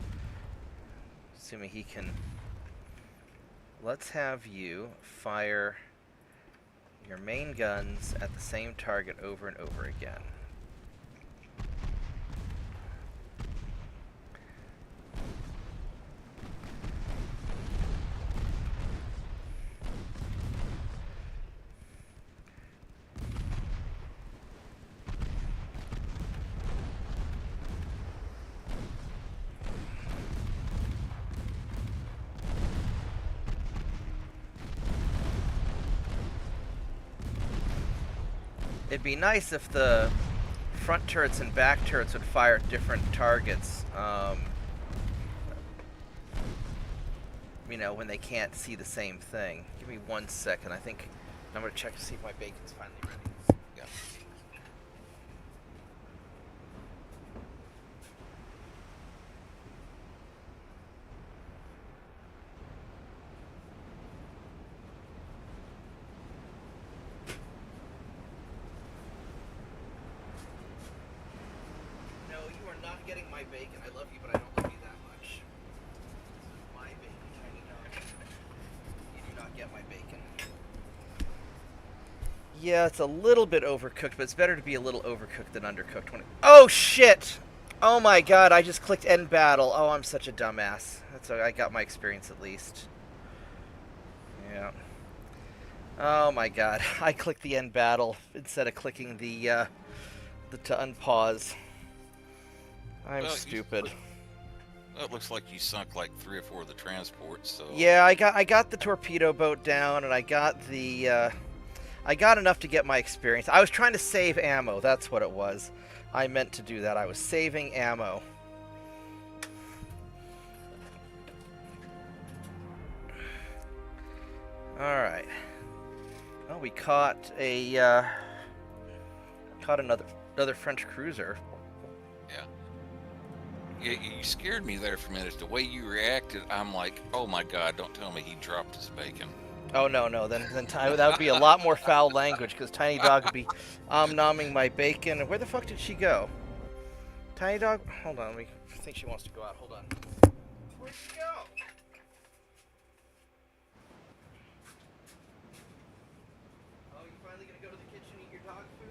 Assuming he can. Let's have you fire your main guns at the same target over and over again. It'd be nice if the front turrets and back turrets would fire at different targets, you know, when they can't see the same thing. Give me 1 second. I think I'm going to check to see if my bacon's finally ready. Yeah. Getting my bacon. I love you, but I don't love you that much. This is my bacon. You do not get my bacon. Yeah, it's a little bit overcooked, but it's better to be a little overcooked than undercooked. Oh shit! Oh my god! I just clicked end battle. Oh, I'm such a dumbass. That's okay. I got my experience at least. Yeah. Oh my god! I clicked the end battle instead of clicking the to unpause. I'm stupid. Well, it looks like you sunk like 3 or 4 of the transports. So yeah, I got the torpedo boat down, and I got the I got enough to get my experience. I was trying to save ammo. That's what it was. I meant to do that. I was saving ammo. All right. Oh, we caught another French cruiser. Yeah, you scared me there for a minute. The way you reacted, I'm like, oh my God, don't tell me he dropped his bacon. Oh no, then that would be a lot more foul language, because Tiny Dog would be nomming my bacon. Where the fuck did she go? Tiny Dog, hold on, I think she wants to go out. Hold on. Where'd she go? Oh, you finally gonna go to the kitchen and eat your dog food?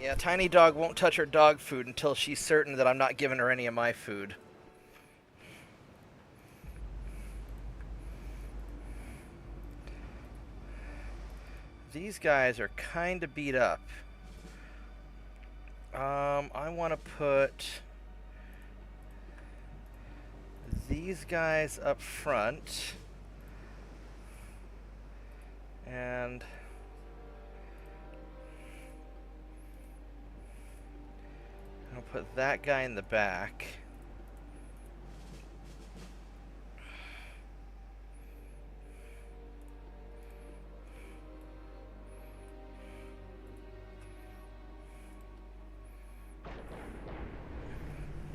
Yeah, Tiny Dog won't touch her dog food until she's certain that I'm not giving her any of my food. These guys are kind of beat up. I want to put these guys up front. And I'll put that guy in the back.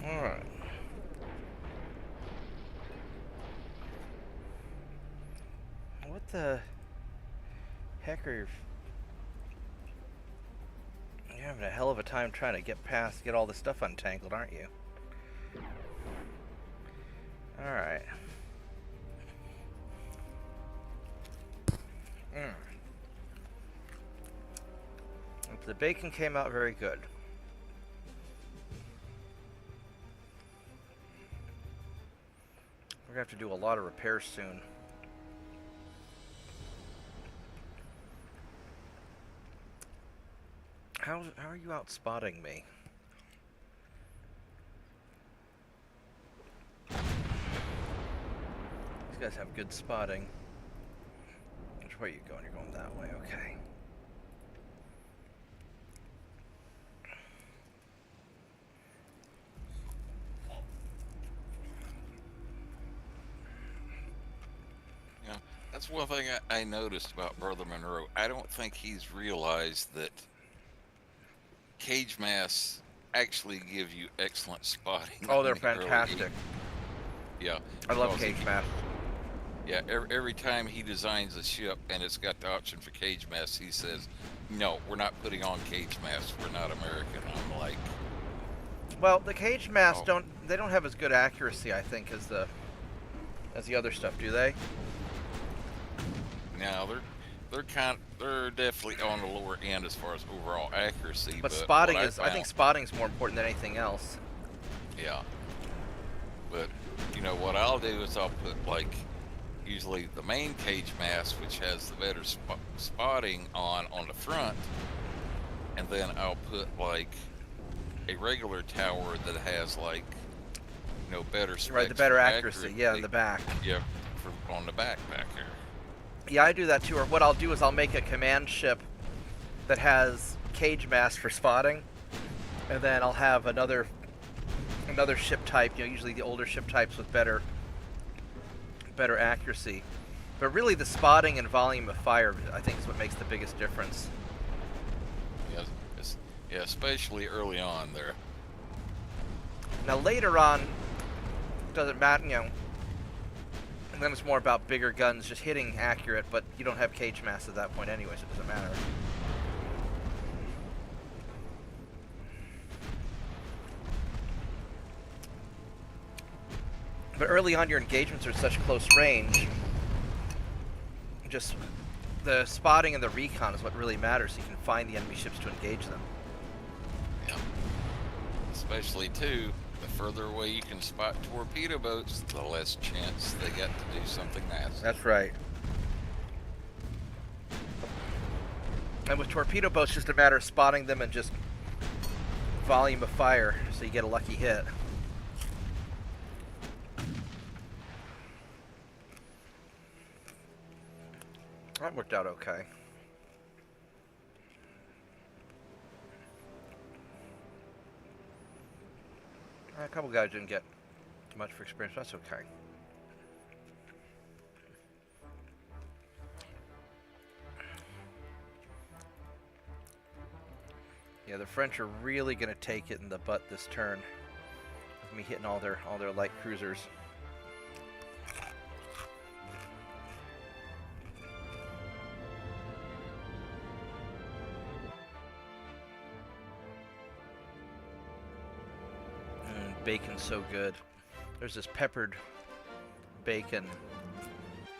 Alright. What the heck are your... You're having a hell of a time trying to get all this stuff untangled, aren't you? Alright. The bacon came out very good. We're gonna have to do a lot of repairs soon. How are you out spotting me? These guys have good spotting. Which way are you going? You're going that way, okay. Yeah, that's one thing I noticed about Brother Monroe. I don't think he's realized that cage masks actually give you excellent spotting. Oh, they're fantastic. Yeah. I love cage masks. Yeah, every time he designs a ship and it's got the option for cage masks, he says, no, we're not putting on cage masks. We're not American. I'm like... Well, the cage masks don't have as good accuracy, I think, as the other stuff, do they? No, they're definitely on the lower end as far as overall accuracy. But spotting I think spotting's more important than anything else. Yeah. But, you know, what I'll do is I'll put, like, usually the main cage mask, which has the better spotting on the front, and then I'll put, like, a regular tower that has, like, you know, better specs. Right, the better accuracy, yeah, in the back. Yeah, on the back here. Yeah, I do that too. Or what I'll do is I'll make a command ship that has cage mass for spotting, and then I'll have another ship type. You know, usually the older ship types with better accuracy. But really, the spotting and volume of fire, I think, is what makes the biggest difference. Yeah, especially early on there. Now later on, doesn't matter, you know. And then it's more about bigger guns just hitting accurate, but you don't have cage mass at that point anyway, so it doesn't matter. But early on, your engagements are such close range. Just the spotting and the recon is what really matters, so you can find the enemy ships to engage them. Yeah. Especially, too, the further away you can spot torpedo boats, the less chance they get to do something nasty. That's right. And with torpedo boats, just a matter of spotting them and just volume of fire, so you get a lucky hit. That worked out okay. A couple guys didn't get too much for experience, but that's okay. Yeah, the French are really going to take it in the butt this turn. With me hitting all their light cruisers. Bacon's so good. There's this peppered bacon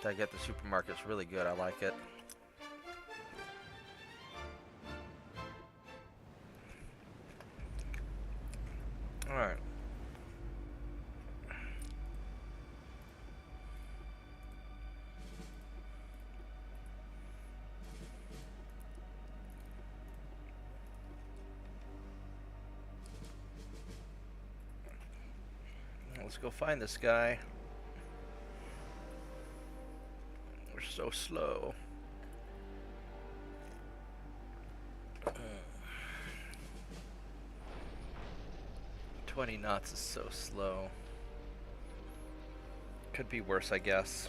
that I get at the supermarket. It's really good. I like it. Alright. Let's go find this guy. We're so slow. 20 knots is so slow. Could be worse, I guess.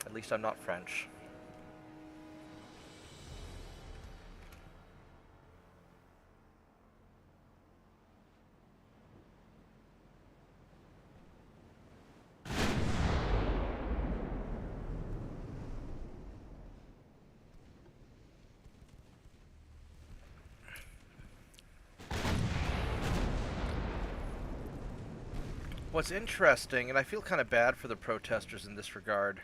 At least I'm not French. What's interesting, and I feel kind of bad for the protesters in this regard,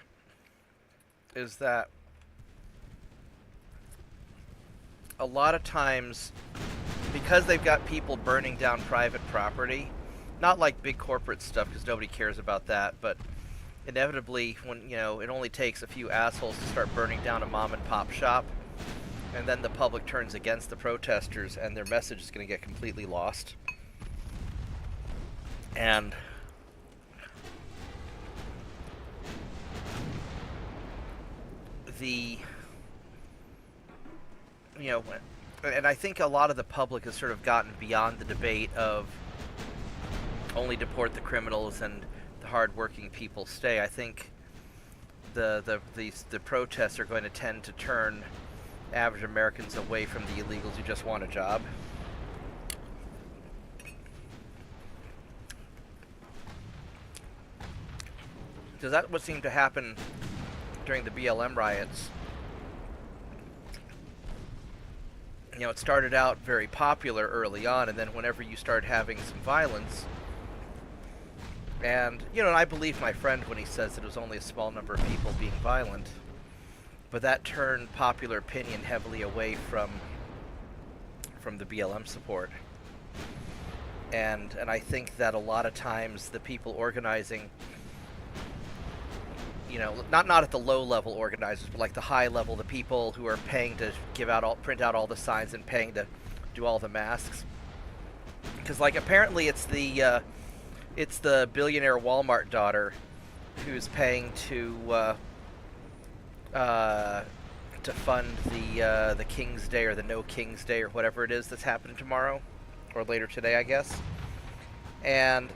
is that a lot of times, because they've got people burning down private property, not like big corporate stuff because nobody cares about that, but inevitably when, you know, it only takes a few assholes to start burning down a mom and pop shop, and then the public turns against the protesters and their message is going to get completely lost. And and I think a lot of the public has sort of gotten beyond the debate of only deport the criminals and the hard-working people stay. I think the protests are going to tend to turn average Americans away from the illegals who just want a job. Because that's what seemed to happen during the BLM riots. You know, it started out very popular early on, and then whenever you start having some violence, and, you know, and I believe my friend when he says that it was only a small number of people being violent, but that turned popular opinion heavily away from the BLM support. And I think that a lot of times the people organizing, you know, not at the low level organizers, but like the high level, the people who are paying to print out all the signs and paying to do all the masks. Because like apparently it's the billionaire Walmart daughter who's paying to fund the King's Day or the No King's Day or whatever it is that's happening tomorrow or later today, I guess. And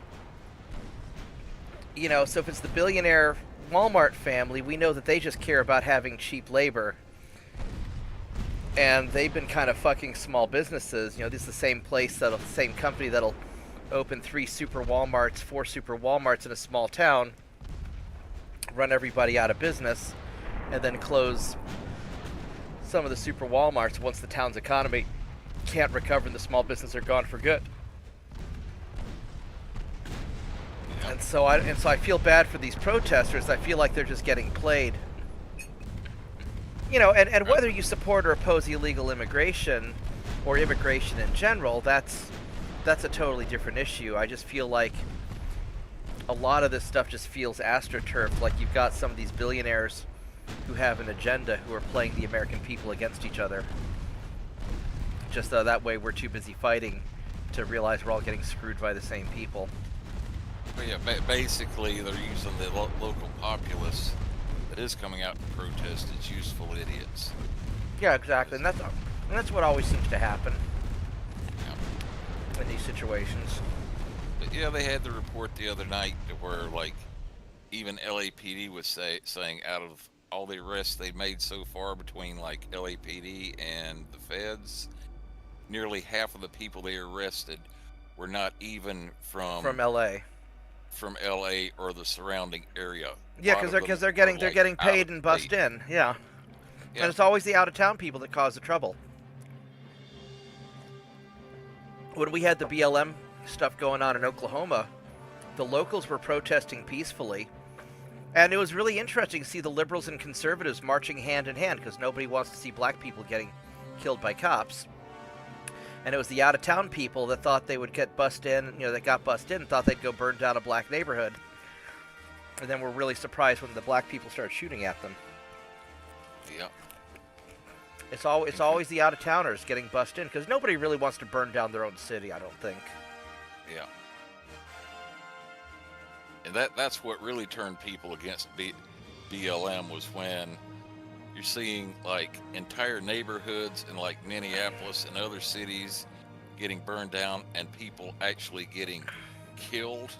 you know, so if it's the billionaire Walmart family, we know that they just care about having cheap labor, and they've been kind of fucking small businesses. You know, this is the same same company that'll open 3 super Walmarts, 4 super Walmarts in a small town, run everybody out of business, and then close some of the super Walmarts once the town's economy can't recover and the small businesses are gone for good. And so I feel bad for these protesters. I feel like they're just getting played. You know, and whether you support or oppose illegal immigration or immigration in general, that's a totally different issue. I just feel like a lot of this stuff just feels astroturf. Like you've got some of these billionaires who have an agenda who are playing the American people against each other. Just that way we're too busy fighting to realize we're all getting screwed by the same people. Well, yeah, basically they're using the local populace that is coming out to protest as useful idiots. Yeah, exactly, and that's what always seems to happen Yeah. in these situations. But yeah, they had the report the other night where like even LAPD was saying out of all the arrests they made so far between like LAPD and the feds, nearly half of the people they arrested were not even from LA. From LA or the surrounding area. Yeah, because they're getting paid and bussed in. Yeah. Yeah. And it's always the out of town people that cause the trouble. When we had the BLM stuff going on in Oklahoma, the locals were protesting peacefully. And it was really interesting to see the liberals and conservatives marching hand in hand because nobody wants to see black people getting killed by cops. And it was the out-of-town people that thought they would get bussed in, that got bussed in and thought they'd go burn down a black neighborhood. And then were really surprised when the black people started shooting at them. Yeah. It's always the out-of-towners getting bussed in because nobody really wants to burn down their own city, I don't think. Yeah. And that's what really turned people against BLM was when you're seeing like entire neighborhoods in like Minneapolis and other cities getting burned down and people actually getting killed.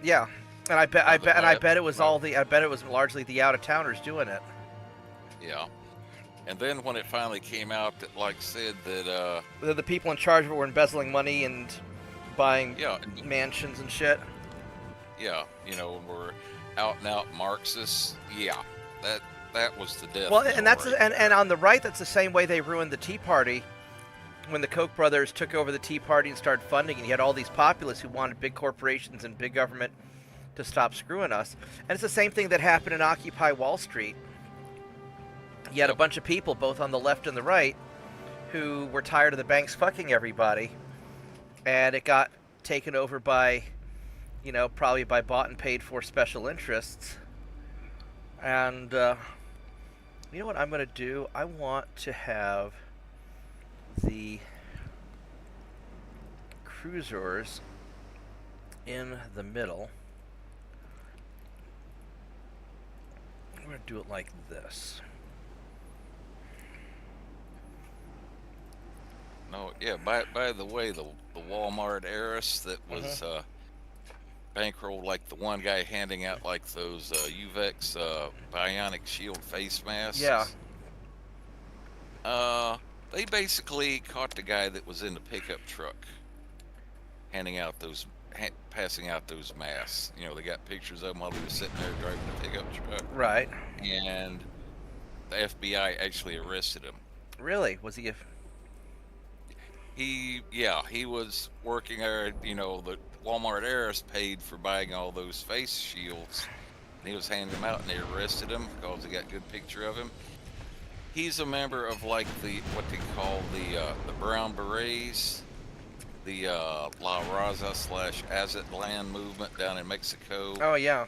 Yeah, and I bet it was largely the out-of-towners doing it. Yeah. And then when it finally came out that, like said that the people in charge of it were embezzling money and buying mansions and shit. Yeah, we're out and out Marxists. Yeah, that was the death. Well, and that's and on the right, that's the same way they ruined the Tea Party when the Koch brothers took over the Tea Party and started funding, and you had all these populists who wanted big corporations and big government to stop screwing us. And it's the same thing that happened in Occupy Wall Street. You had a bunch of people, both on the left and the right, who were tired of the banks fucking everybody, and it got taken over by, probably by bought and paid for special interests. And, you know what I'm going to do? I want to have the cruisers in the middle. I'm going to do it like this. No, yeah. By the way, the Walmart heiress that was bankrolled, like the one guy handing out like those Uvex bionic shield face masks. Yeah. They basically caught the guy that was in the pickup truck, handing out those, passing out those masks. They got pictures of him while he was sitting there driving the pickup truck. Right. And the FBI actually arrested him. Really? Was he? He was working there. The Walmart heiress paid for buying all those face shields, and he was handing them out, and they arrested him because they got a good picture of him. He's a member of like what they call the Brown Berets, the La Raza / Aztlan movement down in Mexico. Oh yeah.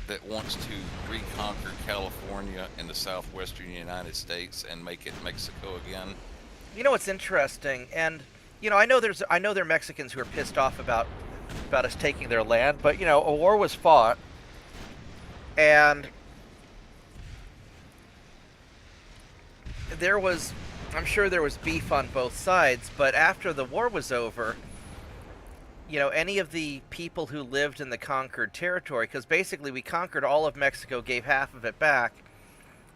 That wants to reconquer California in the southwestern United States and make it Mexico again. You know what's interesting, and I know there are Mexicans who are pissed off about us taking their land, but a war was fought, and I'm sure there was beef on both sides, but after the war was over, any of the people who lived in the conquered territory, because basically we conquered all of Mexico, gave half of it back,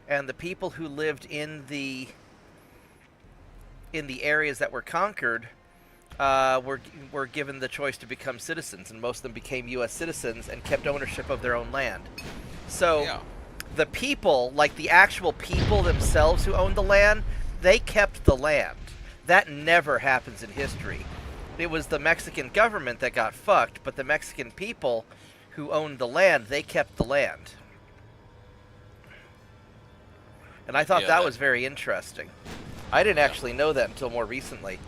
and the people who lived in the areas that were conquered were given the choice to become citizens, and most of them became U.S. citizens and kept ownership of their own land. So the people, like the actual people themselves who owned the land, they kept the land. That never happens in history. It was the Mexican government that got fucked, but the Mexican people who owned the land, they kept the land. And I thought that was very interesting. I didn't actually know that until more recently.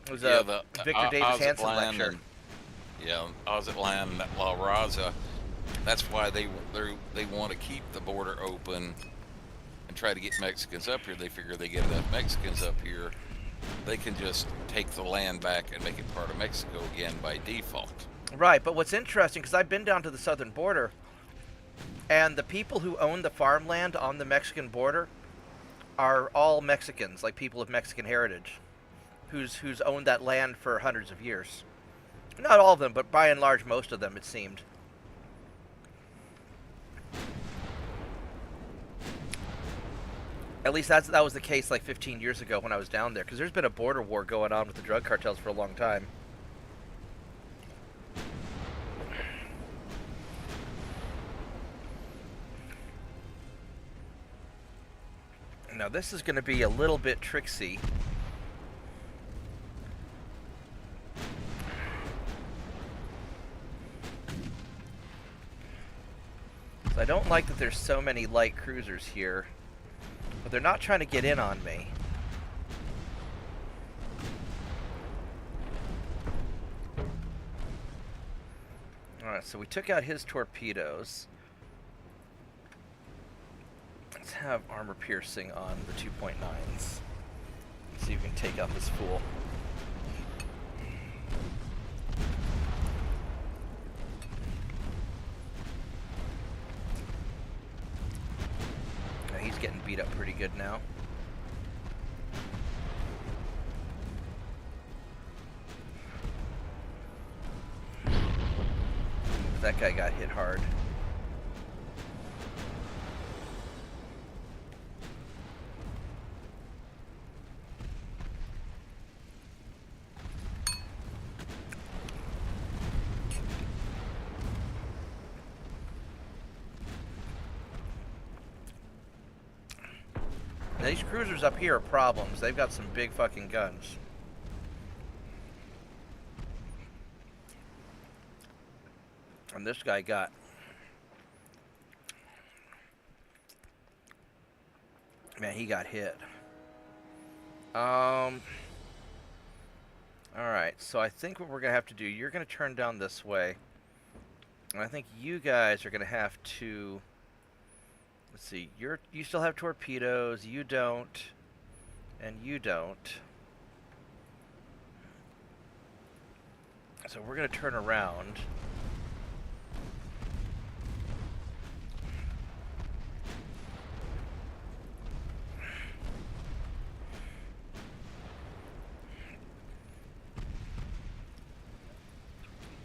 It was a Victor Davis Hanson lecture. Aztlan, La Raza. That's why they want to keep the border open and try to get Mexicans up here. They figure they get enough Mexicans up here, they can just take the land back and make it part of Mexico again by default. Right, but what's interesting, because I've been down to the southern border, and the people who own the farmland on the Mexican border are all Mexicans, like people of Mexican heritage, who's owned that land for hundreds of years. Not all of them, but by and large, most of them, it seemed. At least that was the case like 15 years ago when I was down there, because there's been a border war going on with the drug cartels for a long time. Now this is going to be a little bit tricksy. So I don't like that there's so many light cruisers here, but they're not trying to get in on me. Alright, so we took out his torpedoes. Let's have armor piercing on the 2.9s. Let's see if we can take out this fool. Yeah, he's getting beat up pretty good now. That guy got hit hard. Now, these cruisers up here are problems. They've got some big fucking guns. And this guy got... Man, he got hit. Alright, so I think what we're going to have to do, you're going to turn down this way. And I think you guys are going to have to... Let's see, you still have torpedoes, you don't, and you don't. So we're going to turn around.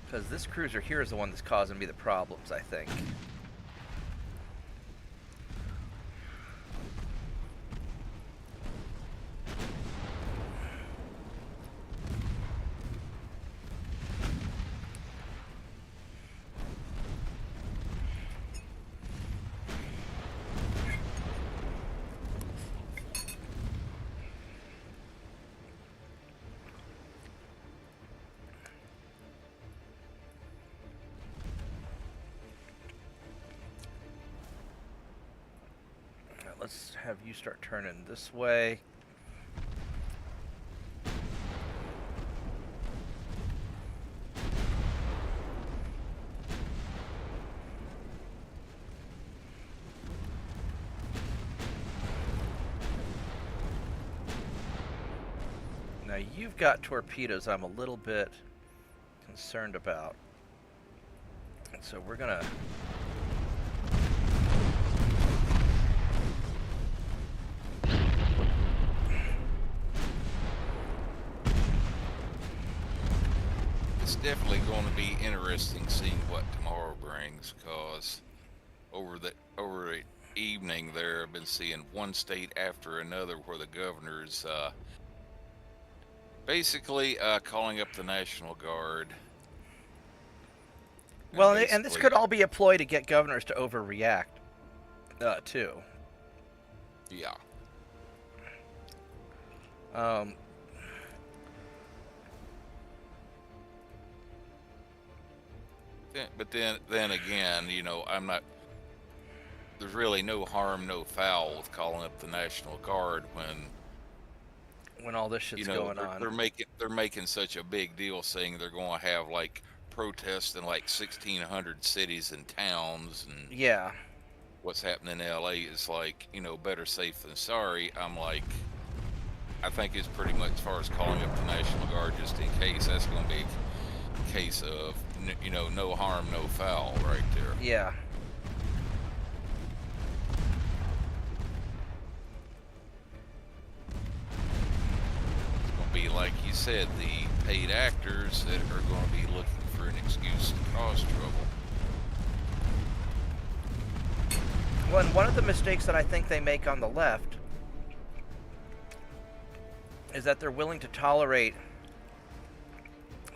Because this cruiser here is the one that's causing me the problems, I think. Let's have you start turning this way. Now you've got torpedoes I'm a little bit concerned about. And so we're gonna... Definitely going to be interesting seeing what tomorrow brings, because over the evening there I've been seeing one state after another where the governor's basically calling up the National Guard. Well, and this could all be a ploy to get governors to overreact too. Yeah. But then again, you know, I'm not. There's really no harm, no foul with calling up the National Guard when all this shit's going on. They're making such a big deal, saying they're going to have like protests in like 1,600 cities and towns, and yeah, what's happening in LA is like, you know, better safe than sorry. I'm like, I think it's pretty much as far as calling up the National Guard just in case. That's going to be a case of you know, no harm, no foul, right there. Yeah. It's going to be like you said, the paid actors that are going to be looking for an excuse to cause trouble. Well, and one of the mistakes that I think they make on the left is that they're willing to tolerate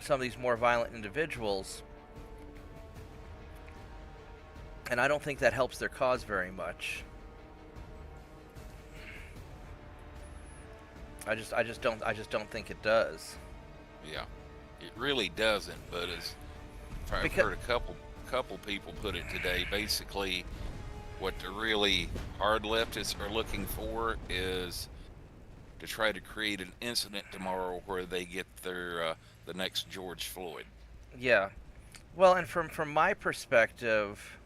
some of these more violent individuals, and I don't think that helps their cause very much. I just don't think it does. Yeah, it really doesn't. But as I've heard a couple people put it today, basically, what the really hard leftists are looking for is to try to create an incident tomorrow where they get their the next George Floyd. Yeah. Well, and from my perspective,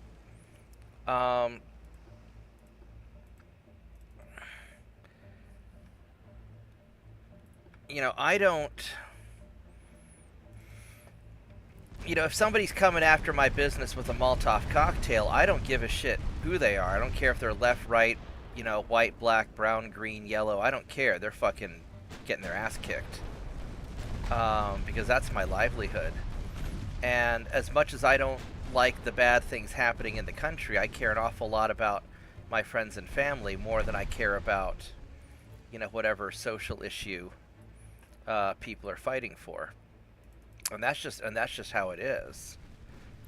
you know, I don't. You know, if somebody's coming after my business with a Molotov cocktail, I don't give a shit who they are. I don't care if they're left, right, you know, white, black, brown, green, yellow. I don't care. They're fucking getting their ass kicked. Because that's my livelihood. And as much as I don't like the bad things happening in the country, I care an awful lot about my friends and family more than I care about, you know, whatever social issue people are fighting for. And that's just how it is.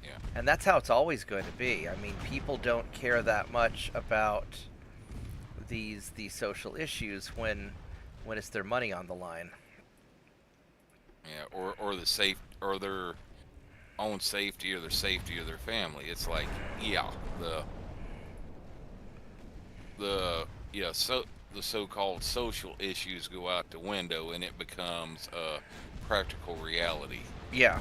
Yeah. And that's how it's always going to be. I mean, people don't care that much about these social issues when it's their money on the line. Yeah, or the safe, or their own safety, or the safety of their family. It's like, yeah, the so-called social issues go out the window, and it becomes a practical reality. Yeah.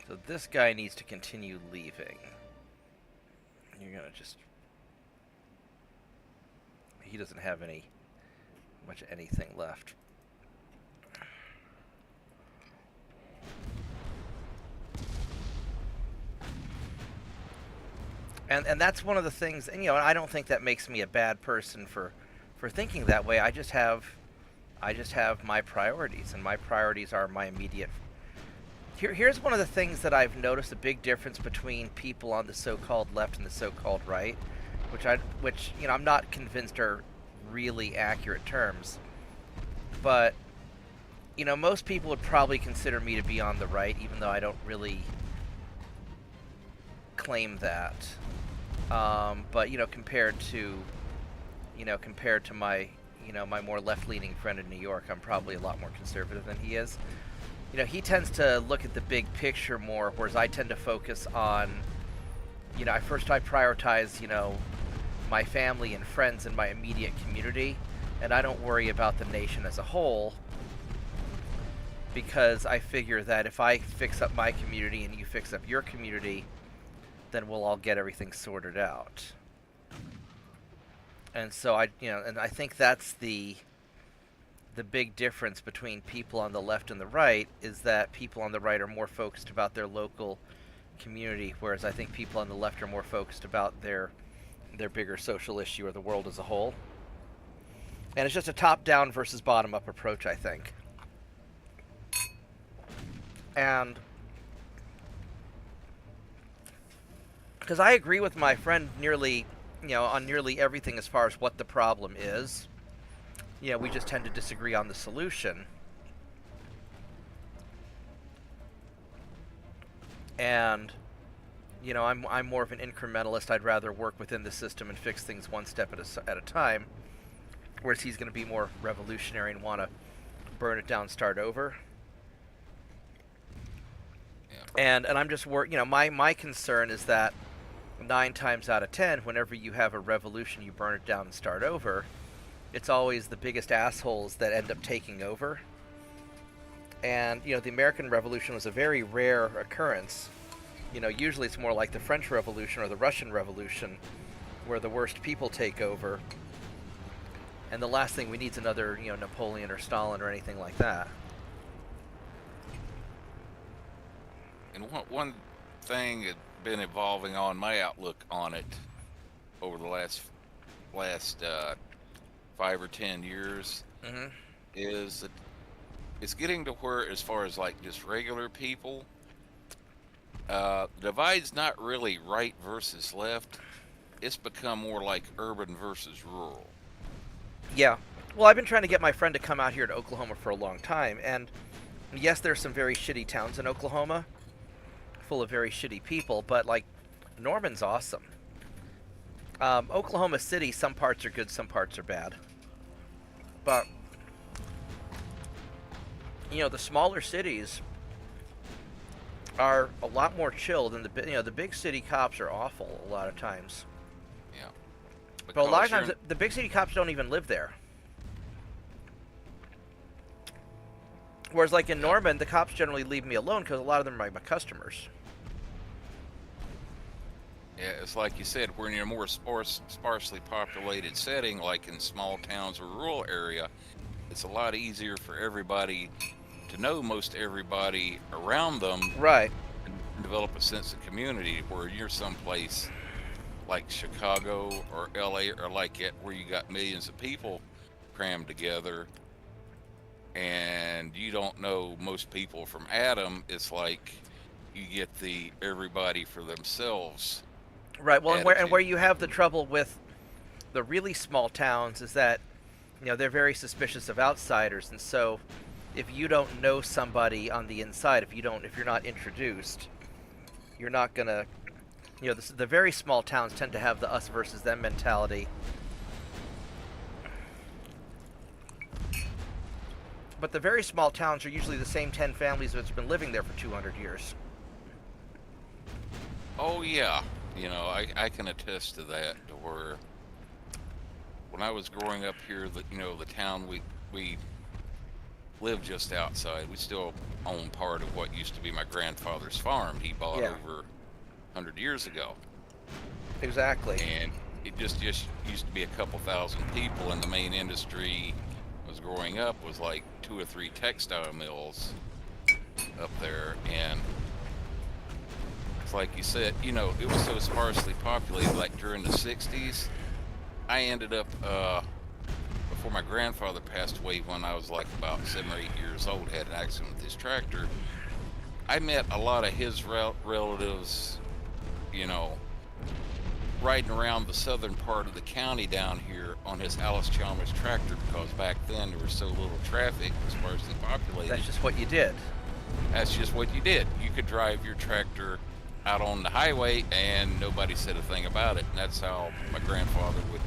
So this guy needs to continue leaving. You're gonna just... He doesn't have much of anything left. And that's one of the things, and you know, I don't think that makes me a bad person for thinking that way. I just have my priorities, and my priorities are my immediate. Here's one of the things that I've noticed a big difference between people on the so-called left and the so-called right, which you know, I'm not convinced are really accurate terms, but you know, most people would probably consider me to be on the right, even though I don't really claim that. But you know, compared to my my more left-leaning friend in New York, I'm probably a lot more conservative than he is. You know, he tends to look at the big picture more, whereas I tend to focus on, you know, I prioritize, you know, my family and friends in my immediate community, and I don't worry about the nation as a whole, because I figure that if I fix up my community and you fix up your community, then we'll all get everything sorted out. And so I think that's the big difference between people on the left and the right, is that people on the right are more focused about their local community, whereas I think people on the left are more focused about their bigger social issue or the world as a whole. And it's just a top-down versus bottom-up approach, I think. And because I agree with my friend on nearly everything as far as what the problem is. You know, we just tend to disagree on the solution. And you know, I'm more of an incrementalist. I'd rather work within the system and fix things one step at a time, whereas he's going to be more revolutionary and want to burn it down, start over. Yeah. And I'm just my concern is that 9 times out of 10, whenever you have a revolution, you burn it down and start over, it's always the biggest assholes that end up taking over. And, you know, the American Revolution was a very rare occurrence. You know, usually it's more like the French Revolution or the Russian Revolution, where the worst people take over. And the last thing we need is another, Napoleon or Stalin or anything like that. And one thing that's been evolving on my outlook on it over the last 5 or 10 years is that it's getting to where, as far as like just regular people, the divide's not really right versus left. It's become more like urban versus rural. Yeah. Well, I've been trying to get my friend to come out here to Oklahoma for a long time, and yes, there's some very shitty towns in Oklahoma, full of very shitty people, but like Norman's awesome. Oklahoma City, some parts are good, some parts are bad. But the smaller cities are a lot more chill than the big city cops are awful a lot of times. Yeah. But a lot of times the big city cops don't even live there. Whereas like in Norman, the cops generally leave me alone because a lot of them are my customers. Yeah, it's like you said, we're in a more sparsely populated setting, like in small towns or rural area. It's a lot easier for everybody to know most everybody around them. Right. And develop a sense of community, where you're someplace like Chicago or LA or like it, where you got millions of people crammed together and you don't know most people from Adam. It's like you get the everybody for themselves. Right. Well, and where you have the trouble with the really small towns is that they're very suspicious of outsiders, and so if you don't know somebody on the inside, if you're not introduced, you're not gonna. The very small towns tend to have the us versus them mentality. But the very small towns are usually the same 10 families that's been living there for 200 years. Oh yeah, I can attest to that. To where when I was growing up here, the town we lived just outside, we still own part of what used to be my grandfather's farm. He bought over 100 years ago. Exactly. And it just used to be a couple thousand people, and the main industry was growing up was like 2 or 3 textile mills up there. And it's like you said, it was so sparsely populated. Like during the 60s, I ended up before my grandfather passed away, when I was like about 7 or 8 years old, had an accident with his tractor. I met a lot of his relatives, riding around the southern part of the county down here on his Alice Chalmers tractor, because back then there was so little traffic, sparsely populated. That's just what you did. That's just what you did. You could drive your tractor out on the highway and nobody said a thing about it. And that's how my grandfather would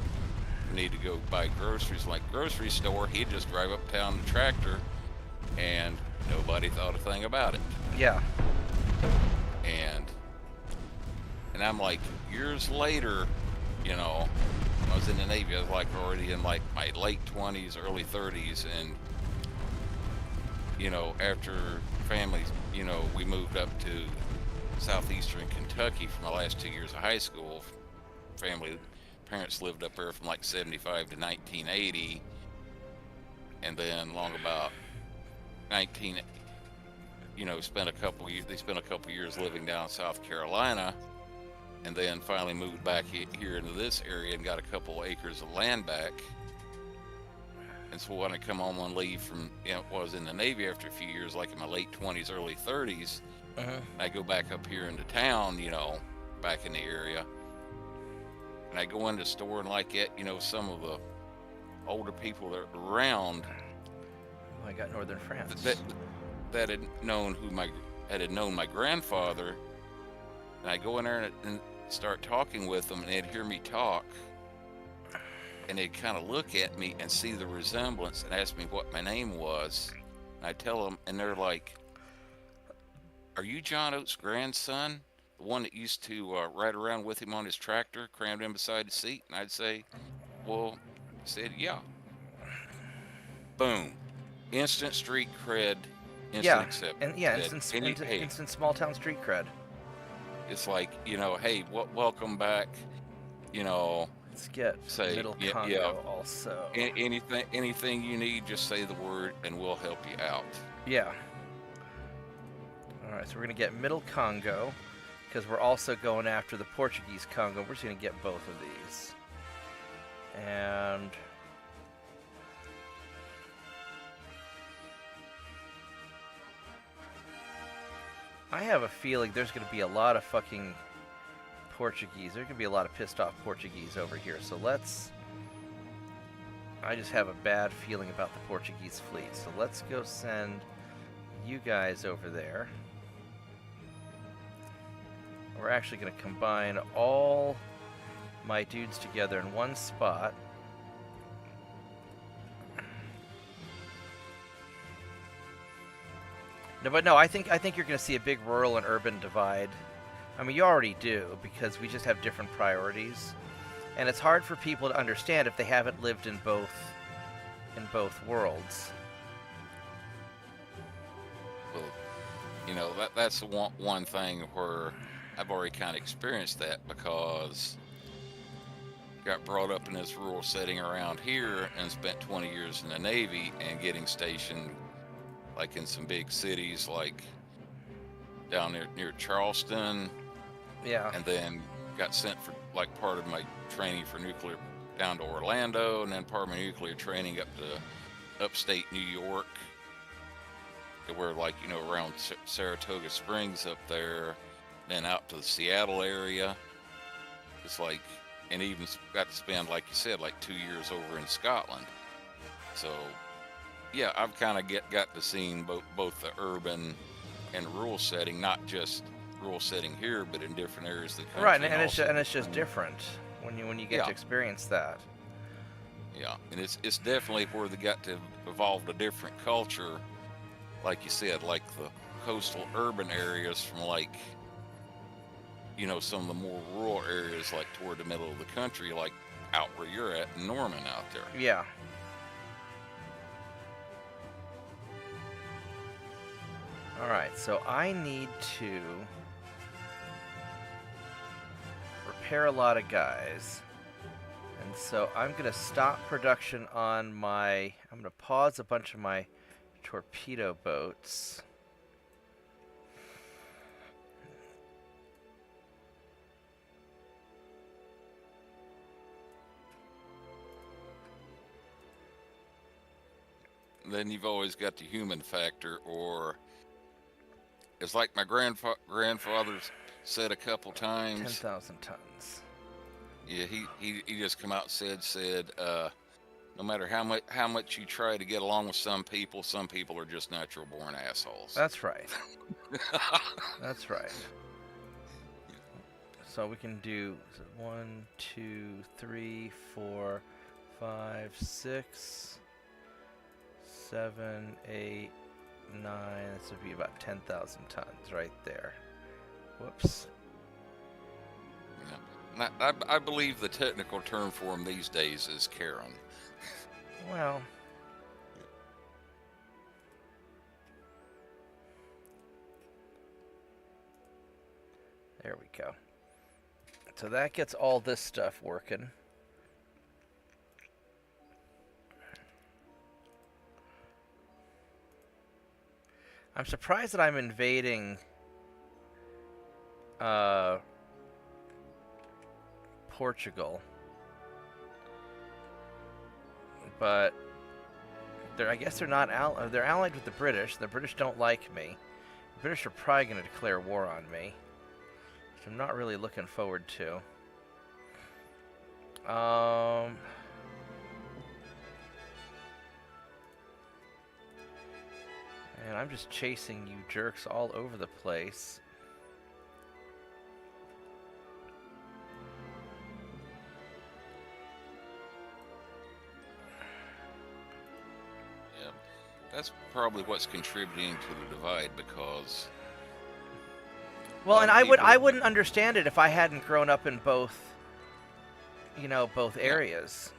need to go buy groceries, like grocery store. He'd just drive uptown the tractor and nobody thought a thing about it. Yeah. And I'm like, years later, when I was in the Navy, I was like already in like my late 20s, early 30s, and after families, we moved up to southeastern Kentucky for my last 2 years of high school. Parents lived up there from like 75 to 1980, and then long about 19, spent a couple years living down in South Carolina, and then finally moved back here into this area and got a couple acres of land back. And so when I come home on leave from, was in the Navy after a few years, like in my late 20s, early 30s, I go back up here into town, back in the area, and I go into the store and like it, some of the older people that are around. Oh, I got Northern France. That had known my grandfather, and I go in there and start talking with them, and they'd hear me talk, and they'd kind of look at me and see the resemblance and ask me what my name was. And I tell them, and they're like, "Are you John Oates' grandson? The one that used to ride around with him on his tractor, crammed in beside the seat?" And I'd say, "Well," I said, "yeah." Boom. Instant street cred. Instant acceptance. Instant small town street cred. It's like, hey, welcome back, Let's get Say, Middle yeah, Congo also. anything you need, just say the word and we'll help you out. Yeah. Alright, so we're going to get Middle Congo, because we're also going after the Portuguese Congo. We're just going to get both of these. And... I have a feeling there's going to be a lot of fucking Portuguese. There's going to be a lot of pissed off Portuguese over here. So let's... I just have a bad feeling about the Portuguese fleet. So let's go send you guys over there. We're actually going to combine all my dudes together in one spot. No, I think you're going to see a big rural and urban divide. I mean, you already do, because we just have different priorities, and it's hard for people to understand if they haven't lived in both worlds. Well, you know, that's the one thing where I've already kind of experienced that, because got brought up in this rural setting around here and spent 20 years in the Navy and getting stationed like in some big cities, like down near Charleston. Yeah. And then got sent for like part of my training for nuclear down to Orlando, and then part of my nuclear training up to upstate New York, to where, like, you know, around Saratoga Springs up there, then out to the Seattle area. It's like, and even got to spend, like you said, like 2 years over in Scotland. So yeah, I've kind of got to seeing both the urban and rural setting, not just rural setting here, but in different areas of the country. Right, and it's just different when you get to experience that. Yeah, and it's definitely where they got to evolve a different culture, like you said, like the coastal urban areas from, like, you know, some of the more rural areas, like toward the middle of the country, like out where you're at in Norman out there. Yeah. Alright, so I need to repair a lot of guys. And so I'm going to stop production on my... I'm going to pause a bunch of my torpedo boats. Then you've always got the human factor, or it's like my grandfather said a couple times. 10,000 tons. Yeah, he just come out and said, no matter how much you try to get along with some people are just natural born assholes. That's right. That's right. So we can do 1, 2, 3, 4, 5, 6, 7, 8, 9. This would be about 10,000 tons right there. Whoops. Yeah. I believe the technical term for them these days is Karen. Well, there we go. So that gets all this stuff working. I'm surprised that I'm invading Portugal, but I guess they're not they're allied with the British. The British don't like me. The British are probably going to declare war on me, which I'm not really looking forward to. And I'm just chasing you jerks all over the place. Yeah, that's probably what's contributing to the divide, because... Well, and I wouldn't understand it if I hadn't grown up in both, you know, both areas.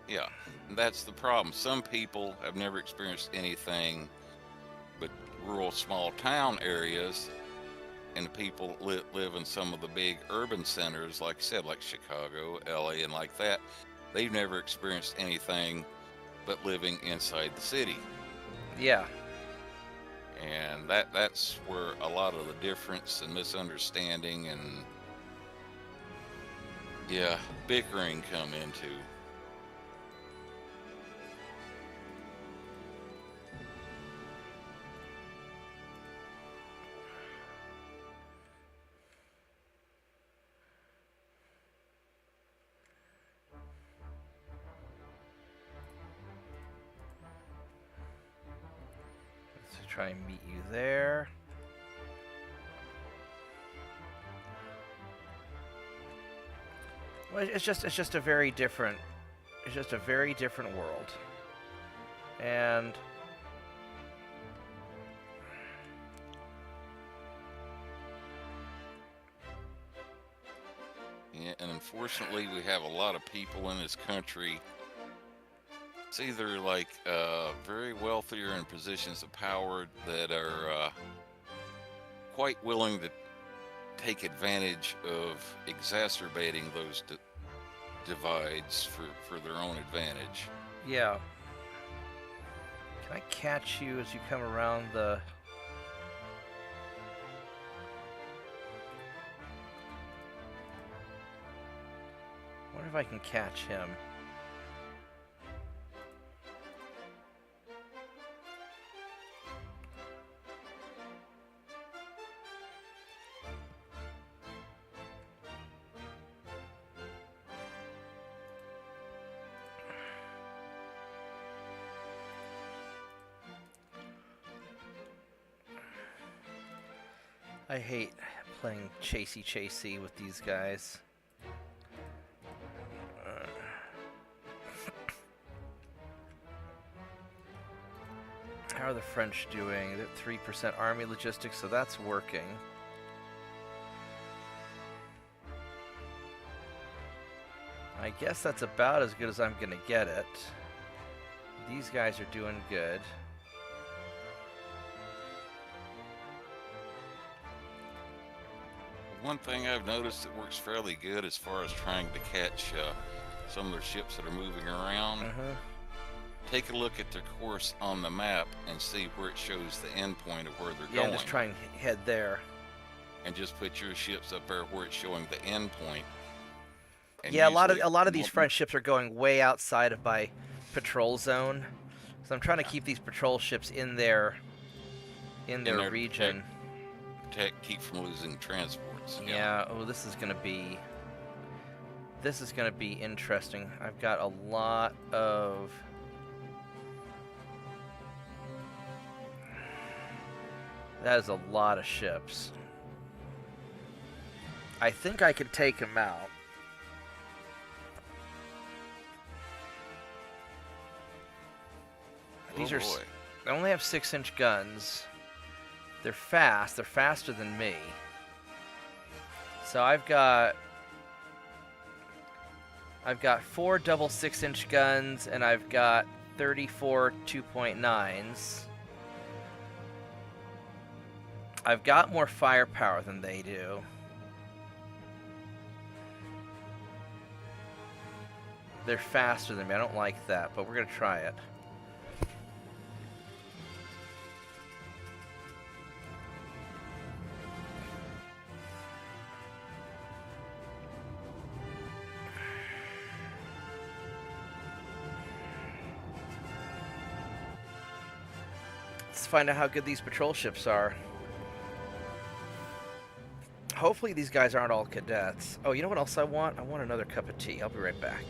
Yeah, that's the problem. Some people have never experienced anything but rural small town areas, and the people that live in some of the big urban centers, like I said, like Chicago, LA, and like that, they've never experienced anything but living inside the city. Yeah. And that's where a lot of the difference and misunderstanding and, yeah, bickering come into. Let's try and meet you there. Well, it's just a very different world. And Yeah, and unfortunately, we have a lot of people in this country. It's either like very wealthy or in positions of power that are quite willing to take advantage of exacerbating those divides for their own advantage. yeah. Can I catch you as you come around the... I wonder if I can catch him. I hate playing chasey with these guys. How are the French doing? They're at 3% army logistics, so that's working. I guess that's about as good as I'm gonna get it. These guys are doing good. One thing I've noticed that works fairly good as far as trying to catch some of their ships that are moving around. Take a look at their course on the map and see where it shows the end point of where they're going. Yeah, just try and head there. And just put your ships up there where it's showing the end point. And yeah, a lot of these French ships are going way outside of my patrol zone, so I'm trying to keep these patrol ships in their region. Keep from losing transports. Yeah. Oh, this is gonna be interesting. I've got a lot of. That is a lot of ships. I think I could take them out. These are. I only have 6-inch guns. They're fast. They're faster than me. So I've got 4 double 6-inch guns, and I've got 34 2.9s. I've got more firepower than they do. They're faster than me. I don't like that, but we're gonna try it. Let's find out how good these patrol ships are. Hopefully these guys aren't all cadets. Oh, you know what else I want? I want another cup of tea. I'll be right back.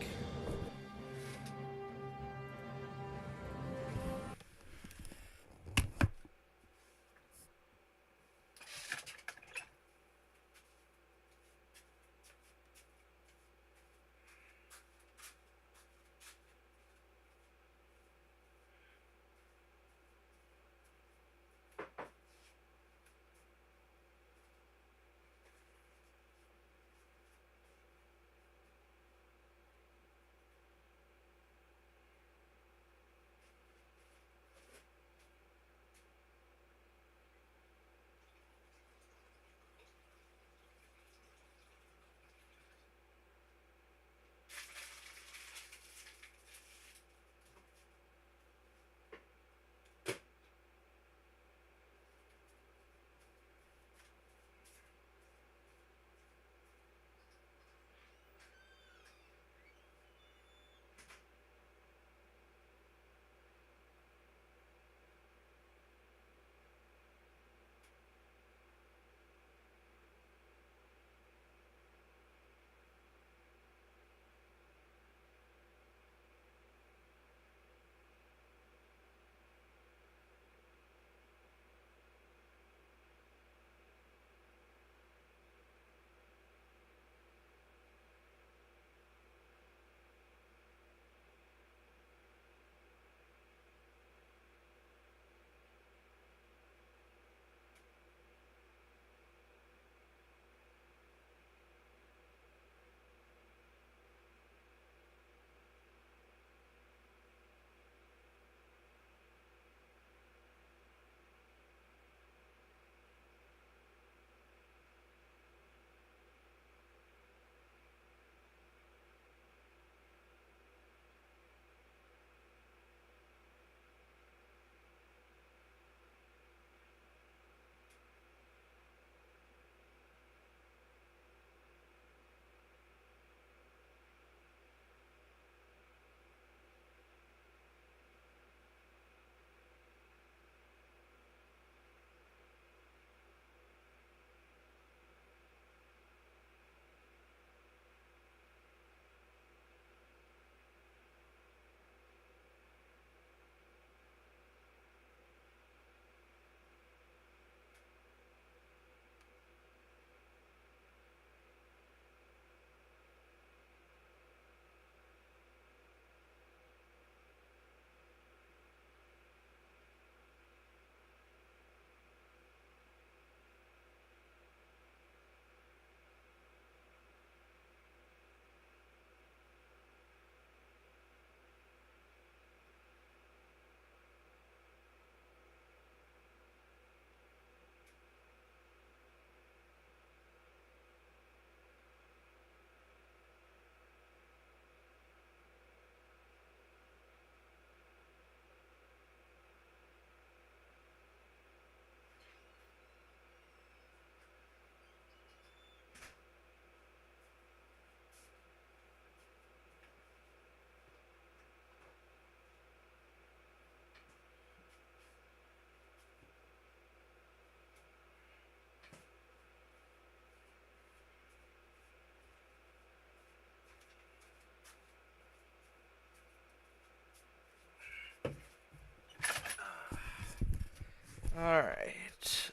Alright.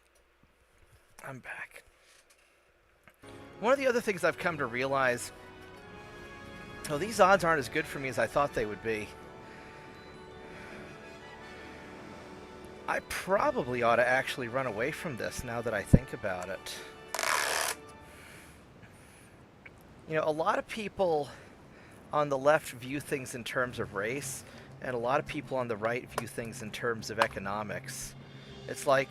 I'm back. One of the other things I've come to realize, oh, these odds aren't as good for me as I thought they would be. I probably ought to actually run away from this now that I think about it. You know, a lot of people on the left view things in terms of race, and a lot of people on the right view things in terms of economics. It's like,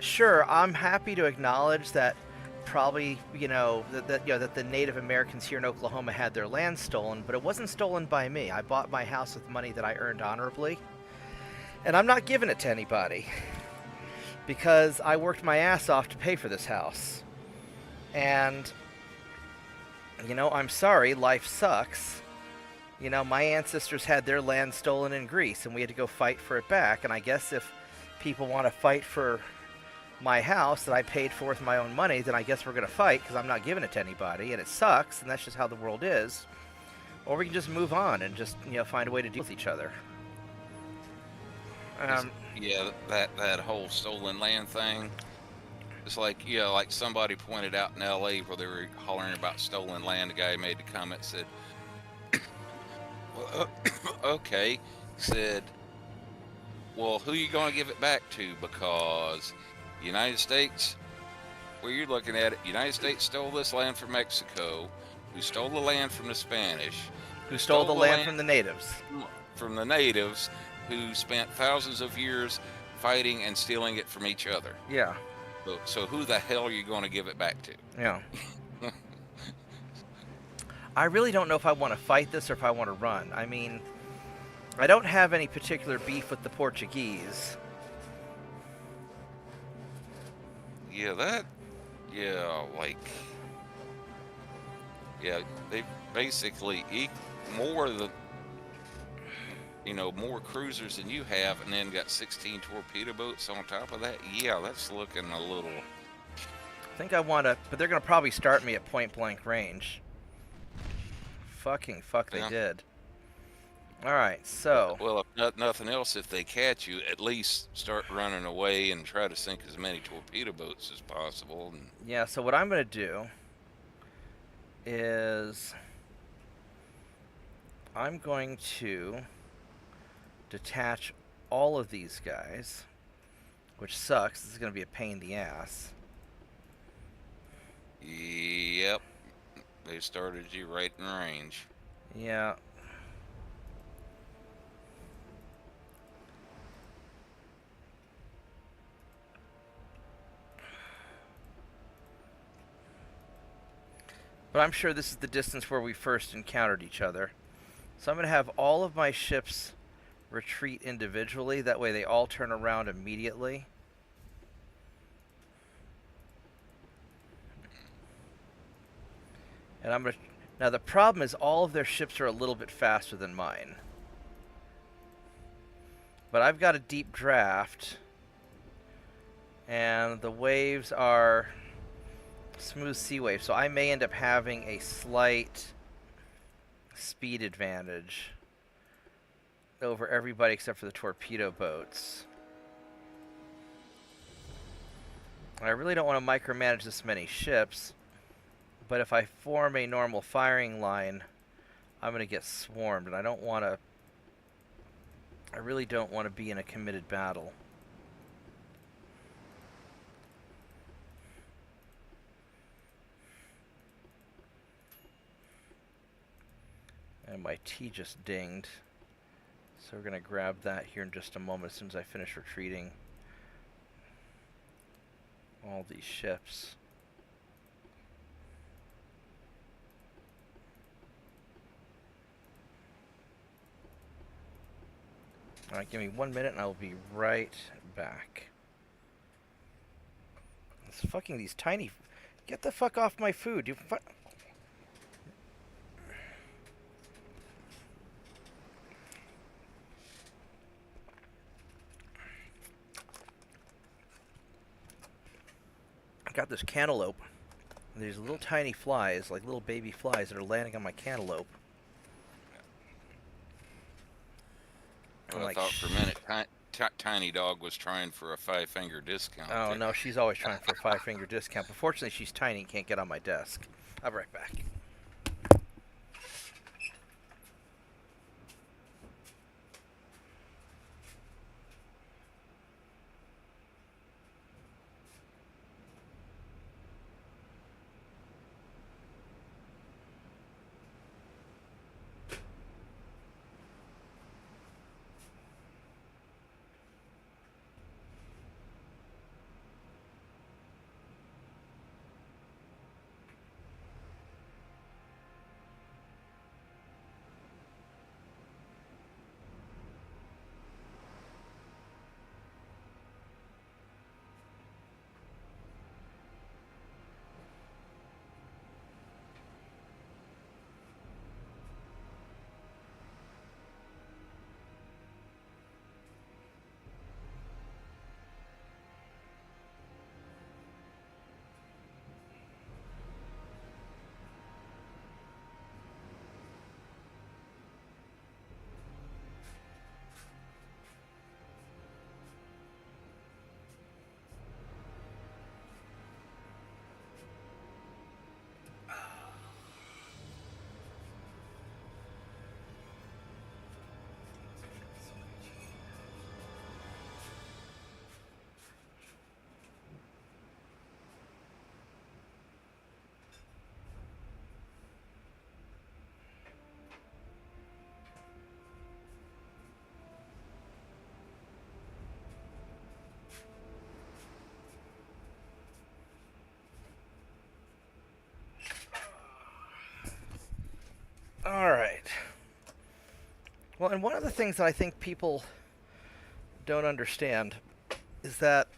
sure, I'm happy to acknowledge that probably, that the Native Americans here in Oklahoma had their land stolen, but it wasn't stolen by me. I bought my house with money that I earned honorably, and I'm not giving it to anybody because I worked my ass off to pay for this house. And, I'm sorry, life sucks. My ancestors had their land stolen in Greece, and we had to go fight for it back, and I guess if people want to fight for my house that I paid for with my own money, then I guess we're going to fight because I'm not giving it to anybody, and it sucks, and that's just how the world is. Or we can just move on and just, find a way to deal with each other. Yeah, that whole stolen land thing. It's like, like somebody pointed out in LA where they were hollering about stolen land. The guy made the comment, said, well, okay, said, well, who are you going to give it back to? Because the United States, where you're looking at it, United States stole this land from Mexico, who stole the land from the Spanish, who stole the land from the natives. From the natives, who spent thousands of years fighting and stealing it from each other. Yeah. So who the hell are you going to give it back to? Yeah. I really don't know if I want to fight this or if I want to run. I mean, I don't have any particular beef with the Portuguese. Yeah, they basically more cruisers than you have, and then got 16 torpedo boats on top of that. Yeah, that's looking a little. I think I want to, but they're going to probably start me at point blank range. Fucking fuck, they did. All right, so. Well, if nothing else, if they catch you, at least start running away and try to sink as many torpedo boats as possible. And yeah, so what I'm going to do is I'm going to detach all of these guys, which sucks. This is going to be a pain in the ass. Yep, they started you right in range. Yeah. But I'm sure this is the distance where we first encountered each other. So I'm going to have all of my ships retreat individually. That way they all turn around immediately. And I'm going to... Now the problem is all of their ships are a little bit faster than mine. But I've got a deep draft. And the waves are smooth sea waves. So I may end up having a slight speed advantage over everybody except for the torpedo boats. I really don't want to micromanage this many ships, but if I form a normal firing line, I'm going to get swarmed, and I really don't want to be in a committed battle. And my T just dinged. So we're going to grab that here in just a moment as soon as I finish retreating all these ships. Alright, give me 1 minute and I'll be right back. It's fucking these tiny... Get the fuck off my food, you I got this cantaloupe. There's little tiny flies, like little baby flies, that are landing on my cantaloupe. Well, I thought for a minute Tiny Dog was trying for a 5-finger discount. Oh there. no, she's always trying for a 5-finger discount. But fortunately, she's tiny and can't get on my desk. I'll be right back. All right. Well, and one of the things that I think people don't understand is that,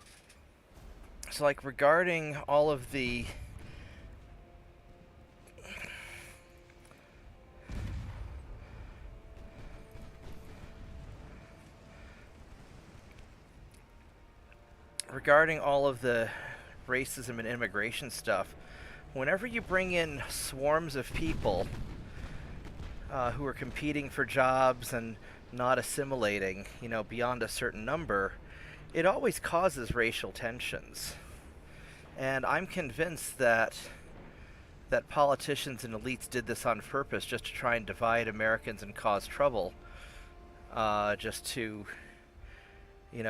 so like regarding all of the racism and immigration stuff, whenever you bring in swarms of people who are competing for jobs and not assimilating, beyond a certain number, it always causes racial tensions. And I'm convinced that politicians and elites did this on purpose, just to try and divide Americans and cause trouble, just to,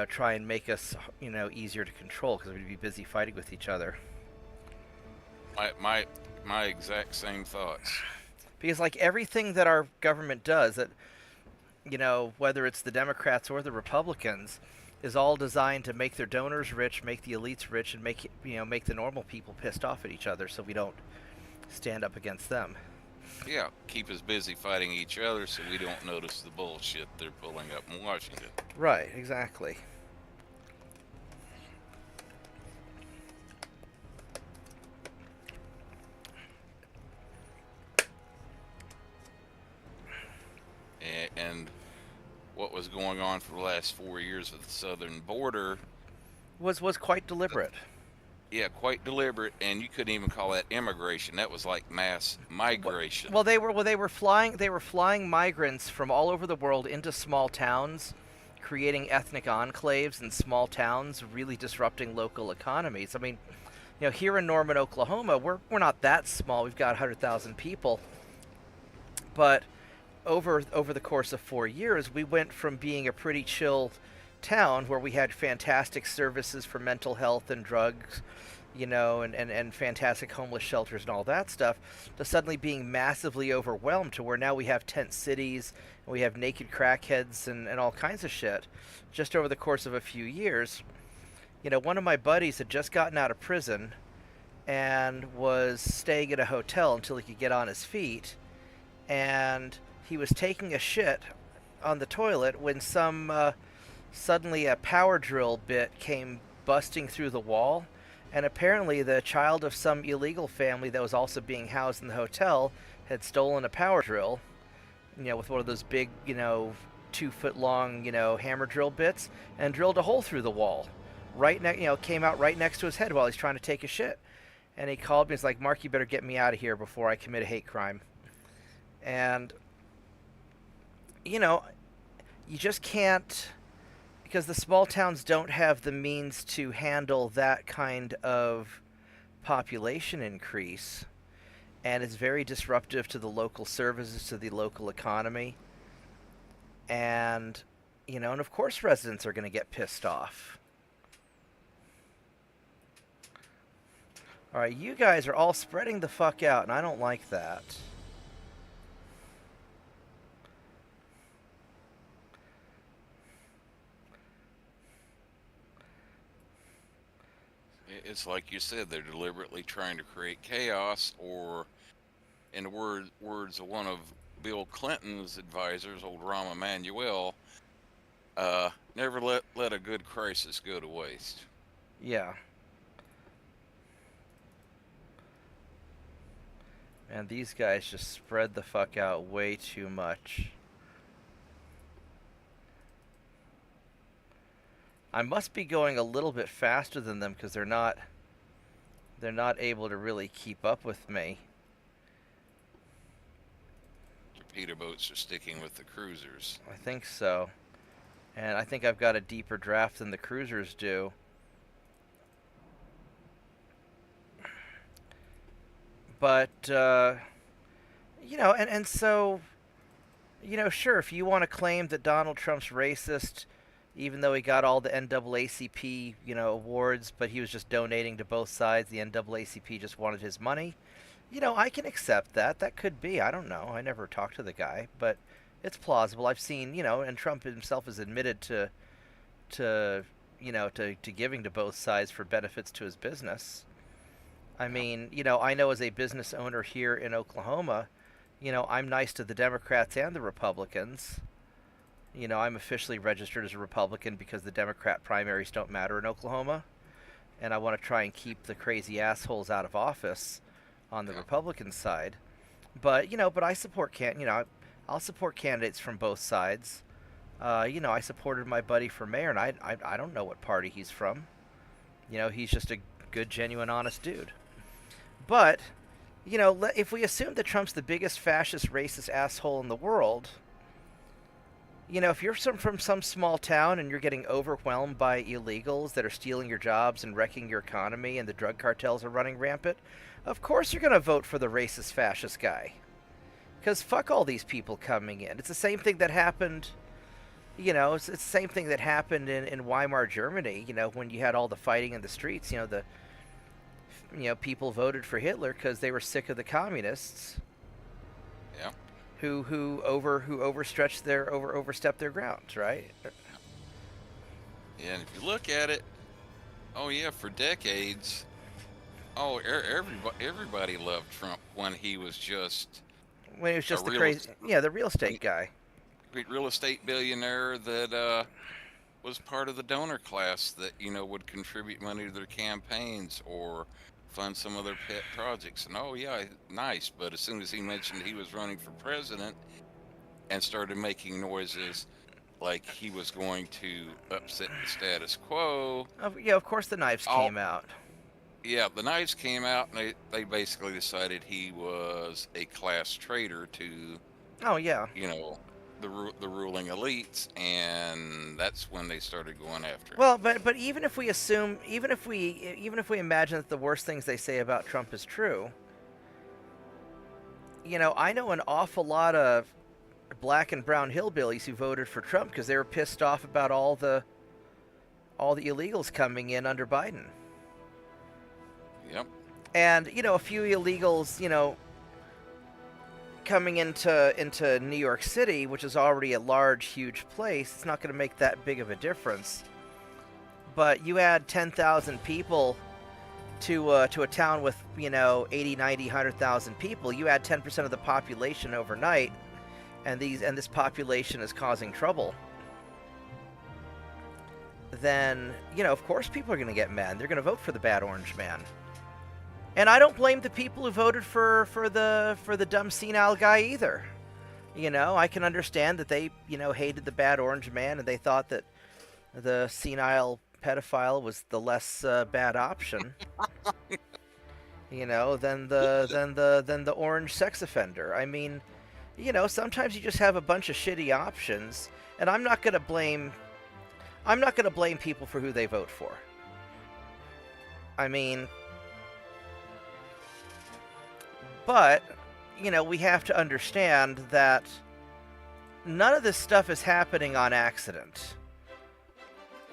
try and make us, easier to control, because we'd be busy fighting with each other. My exact same thoughts. Because like everything that our government does, that whether it's the Democrats or the Republicans, is all designed to make their donors rich, make the elites rich, and make the normal people pissed off at each other, so we don't stand up against them. Yeah, keep us busy fighting each other so we don't notice the bullshit they're pulling up in Washington. Right, exactly. And what was going on for the last 4 years with the southern border was quite deliberate. Yeah, quite deliberate, and you couldn't even call that immigration. That was like mass migration. Well, they were flying migrants from all over the world into small towns, creating ethnic enclaves in small towns, really disrupting local economies. I mean, here in Norman, Oklahoma, we're not that small. We've got 100,000 people, but over the course of 4 years, we went from being a pretty chill town where we had fantastic services for mental health and drugs, and fantastic homeless shelters and all that stuff, to suddenly being massively overwhelmed to where now we have tent cities, and we have naked crackheads and all kinds of shit just over the course of a few years. One of my buddies had just gotten out of prison and was staying at a hotel until he could get on his feet, and he was taking a shit on the toilet when suddenly a power drill bit came busting through the wall, and apparently the child of some illegal family that was also being housed in the hotel had stolen a power drill, with one of those big, 2-foot long, hammer drill bits, and drilled a hole through the wall. Came out right next to his head while he's trying to take a shit. And he called me, he's like, "Mark, you better get me out of here before I commit a hate crime." And, you just can't because the small towns don't have the means to handle that kind of population increase, and it's very disruptive to the local services, to the local economy, and and of course residents are going to get pissed off. All right, you guys are all spreading the fuck out, and I don't like that. It's like you said, they're deliberately trying to create chaos, or, in the words of one of Bill Clinton's advisors, old Rahm Emanuel, never let a good crisis go to waste. Yeah. And these guys just spread the fuck out way too much. I must be going a little bit faster than them because they're not able to really keep up with me. Torpedo boats are sticking with the cruisers. I think so. And I think I've got a deeper draft than the cruisers do. But, and so, sure, if you want to claim that Donald Trump's racist, even though he got all the NAACP, awards, but he was just donating to both sides, the NAACP just wanted his money, I can accept that. That could be. I don't know. I never talked to the guy, but it's plausible. I've seen, and Trump himself has admitted to giving to both sides for benefits to his business. I mean, I know as a business owner here in Oklahoma, I'm nice to the Democrats and the Republicans. I'm officially registered as a Republican because the Democrat primaries don't matter in Oklahoma. And I want to try and keep the crazy assholes out of office on the Republican side. But, but I support I'll support candidates from both sides. I supported my buddy for mayor, and I don't know what party he's from. He's just a good, genuine, honest dude. But, if we assume that Trump's the biggest fascist, racist asshole in the world, if you're from some small town and you're getting overwhelmed by illegals that are stealing your jobs and wrecking your economy and the drug cartels are running rampant, of course you're going to vote for the racist, fascist guy. Because fuck all these people coming in. It's the same thing that happened, it's the same thing that happened in Weimar, Germany, when you had all the fighting in the streets, people voted for Hitler because they were sick of the communists. Yeah. Who overstepped their grounds, right? Yeah, and if you look at it, for decades, everybody loved Trump when he was just the real estate guy, real estate billionaire that was part of the donor class that would contribute money to their campaigns or fund some of their pet projects. And nice, but as soon as he mentioned he was running for president and started making noises like he was going to upset the status quo, of course the knives came out. Yeah, the knives came out, and they basically decided he was a class traitor to the ruling elites, and that's when they started going after him. Well, but even if we imagine that the worst things they say about Trump is true, I know an awful lot of black and brown hillbillies who voted for Trump because they were pissed off about all the illegals coming in under Biden. Yep. And a few illegals, coming into New York City, which is already a large, huge place, it's not going to make that big of a difference. But you add 10,000 people to a town with 80, 90, 100,000 people, you add 10% of the population overnight, and this population is causing trouble. Then of course people are going to get mad. They're going to vote for the bad orange man. And I don't blame the people who voted for the dumb senile guy either. I can understand that they, hated the bad orange man and they thought that the senile pedophile was the less bad option. Than the orange sex offender. I mean, sometimes you just have a bunch of shitty options, and I'm not gonna blame I'm not going to blame people for who they vote for. I mean, but, you know, we have to understand that none of this stuff is happening on accident.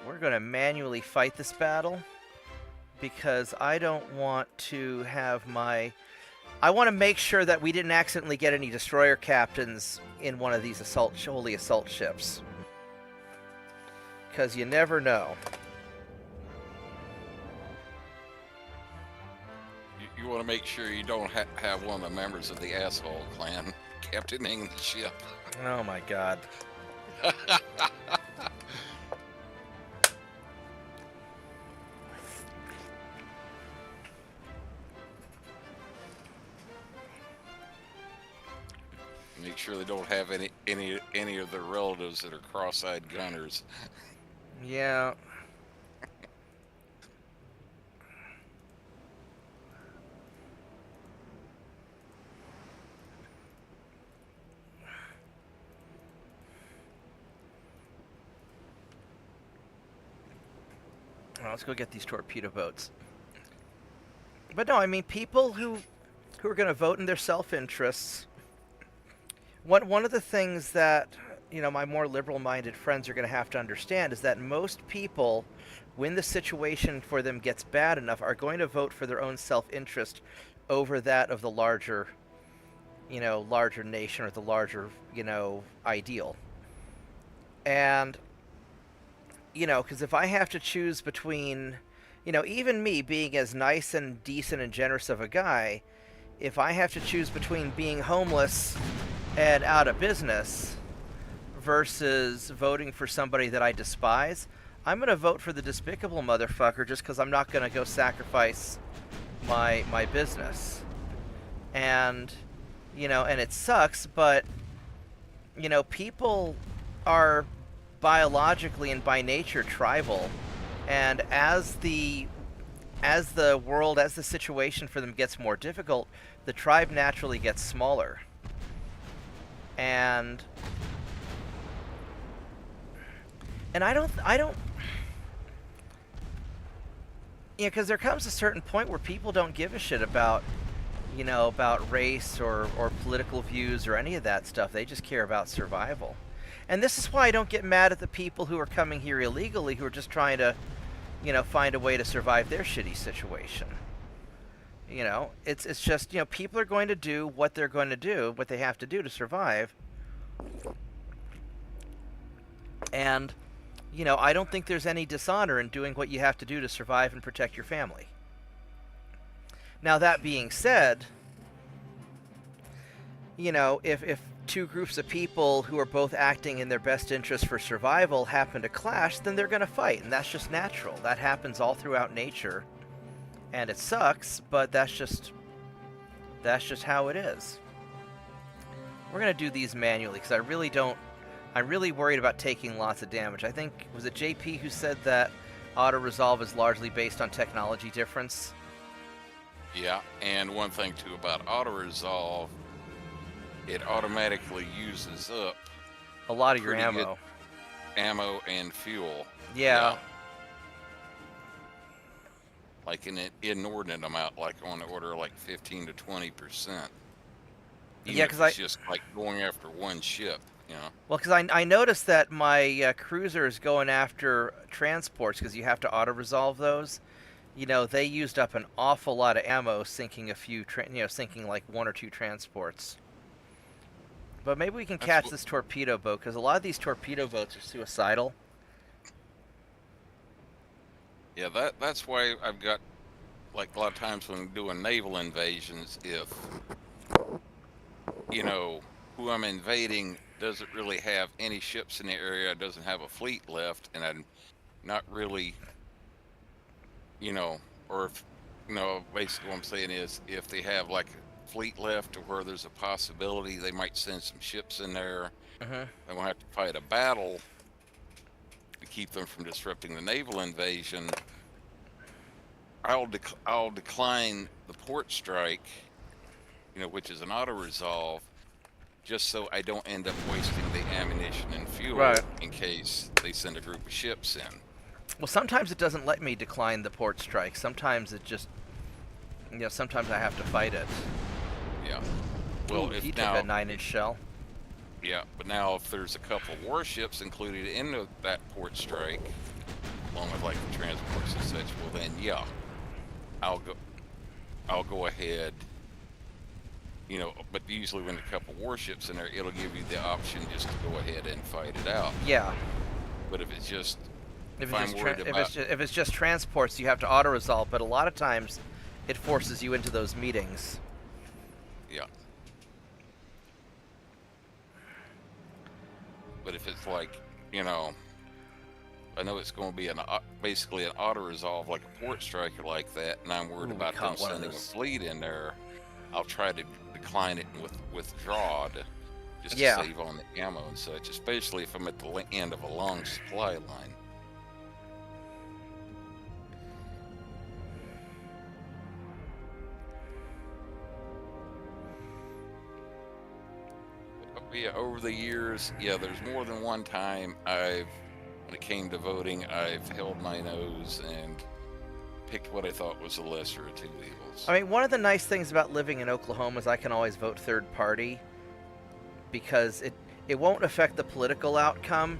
We're going to manually fight this battle because I don't want to have my... I want to make sure that we didn't accidentally get any destroyer captains in one of these holy assault ships. Because you never know. You want to make sure you don't have one of the members of the asshole clan captaining the ship. Oh my god. Make sure they don't have any of their relatives that are cross-eyed gunners. Yeah. Well, let's go get these torpedo boats. But no, I mean, people who are going to vote in their self-interests. One of the things that, you know, my more liberal-minded friends are going to have to understand is that most people, when the situation for them gets bad enough, are going to vote for their own self-interest over that of the larger, you know, larger nation or the larger, you know, ideal. And, you know, because if I have to choose between, you know, even me being as nice and decent and generous of a guy, if I have to choose between being homeless and out of business versus voting for somebody that I despise, I'm going to vote for the despicable motherfucker just because I'm not going to go sacrifice my business. And, you know, and it sucks, but, you know, people are biologically and by nature tribal, and as the situation for them gets more difficult, the tribe naturally gets smaller. And I don't, you know, because there comes a certain point where people don't give a shit about, you know, about race or political views or any of that stuff. They just care about survival. And this is why I don't get mad at the people who are coming here illegally, who are just trying to, you know, find a way to survive their shitty situation. You know, it's just, you know, people are going to do what they're going to do, what they have to do to survive. And, you know, I don't think there's any dishonor in doing what you have to do to survive and protect your family. Now, that being said, you know, if two groups of people who are both acting in their best interest for survival happen to clash, then they're going to fight, and that's just natural. That happens all throughout nature, and it sucks, but that's just how it is. We're going to do these manually, because I'm really worried about taking lots of damage. I think, was it JP who said that auto-resolve is largely based on technology difference? Yeah, and one thing too about auto-resolve, it automatically uses up a lot of your pretty ammo. good ammo and fuel. Yeah. Like an inordinate amount, like on the order of like 15 to 20%. Yeah, because it's just like going after one ship, you know. Well, because I noticed that my cruiser is going after transports, because you have to auto-resolve those. You know, they used up an awful lot of ammo sinking a few, sinking like one or two transports. But maybe we can catch this torpedo boat, because a lot of these torpedo boats are suicidal. Yeah, that's why I've got, like, a lot of times when doing naval invasions, if, you know, who I'm invading doesn't really have any ships in the area, doesn't have a fleet left, and I'm not really, you know, or if, you know, basically what I'm saying is, if they have, like, fleet left to where there's a possibility they might send some ships in there, they won't have to fight a battle to keep them from disrupting the naval invasion. I'll decline the port strike, you know, which is an auto resolve, just so I don't end up wasting the ammunition and fuel Right. in case they send a group of ships in. Well, sometimes it doesn't let me decline the port strike. Sometimes it just, sometimes I have to fight it. Yeah. Well, Ooh, if he now, took a 9-inch shell. yeah, but now if there's a couple warships included in that port strike, along with like the transports and such, well then yeah, I'll go ahead. But usually when a couple warships in there, it'll give you the option just to go ahead and fight it out. Yeah. But if it's just If I'm worried about it's just transports, you have to auto resolve. But a lot of times, it forces you into those meetings. yeah. But if it's like, I know it's going to be basically an auto resolve like a port striker like that, and I'm worried Ooh, we about them caught one of sending a those. fleet in there. I'll try to decline it and withdraw just to Yeah. save on the ammo and such, especially if I'm at the end of a long supply line. But yeah, over the years, yeah, there's more than one time when it came to voting, I've held my nose and picked what I thought was the lesser of two evils. I mean, one of the nice things about living in Oklahoma is I can always vote third party because it won't affect the political outcome.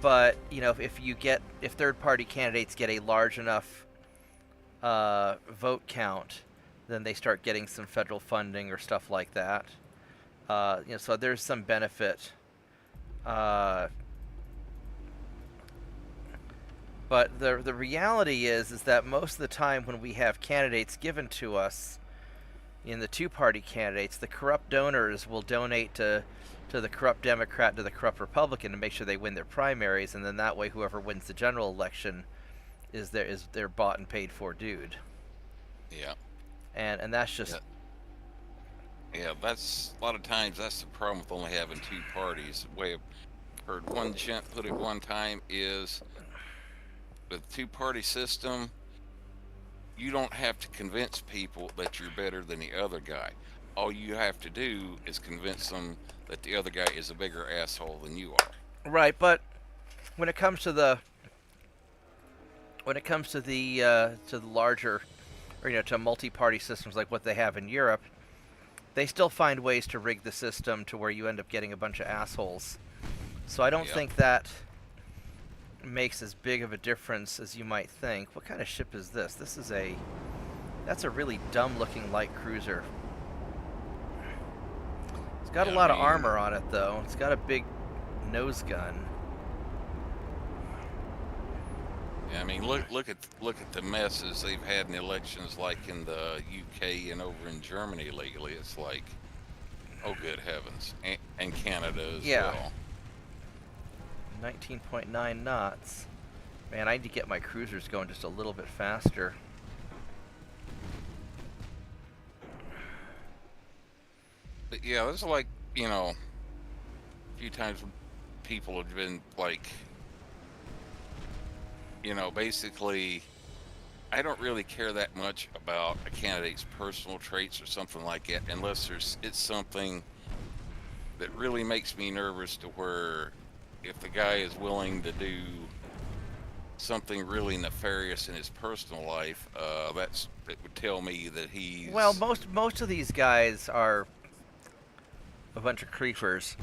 But if third party candidates get a large enough vote count, then they start getting some federal funding or stuff like that. So there's some benefit. But the reality is that most of the time when we have candidates given to us, in the two-party candidates, the corrupt donors will donate to the corrupt Democrat, to the corrupt Republican, to make sure they win their primaries, and then that way whoever wins the general election is their bought and paid for dude. Yeah. And that's just Yeah, that's a lot of times that's the problem with only having two parties. The way I've heard one gent put it one time is with the two-party system, you don't have to convince people that you're better than the other guy. All you have to do is convince them that the other guy is a bigger asshole than you are. right. But when it comes to the larger, or to multi-party systems like what they have in Europe, they still find ways to rig the system to where you end up getting a bunch of assholes. So I don't think that makes as big of a difference as you might think. What kind of ship is this? That's a really dumb-looking light cruiser. It's got a lot of armor on it, though. It's got a big nose gun. Yeah, I mean, look at the messes they've had in elections, like in the UK and over in Germany lately. It's like, oh good heavens, and Canada as well. 19.9 knots. Man, I need to get my cruisers going just a little bit faster. But yeah, there's like, a few times when people have been like, basically, I don't really care that much about a candidate's personal traits or something like that, unless it's something that really makes me nervous to where if the guy is willing to do something really nefarious in his personal life, it would tell me that he's... Well, most of these guys are a bunch of creepers.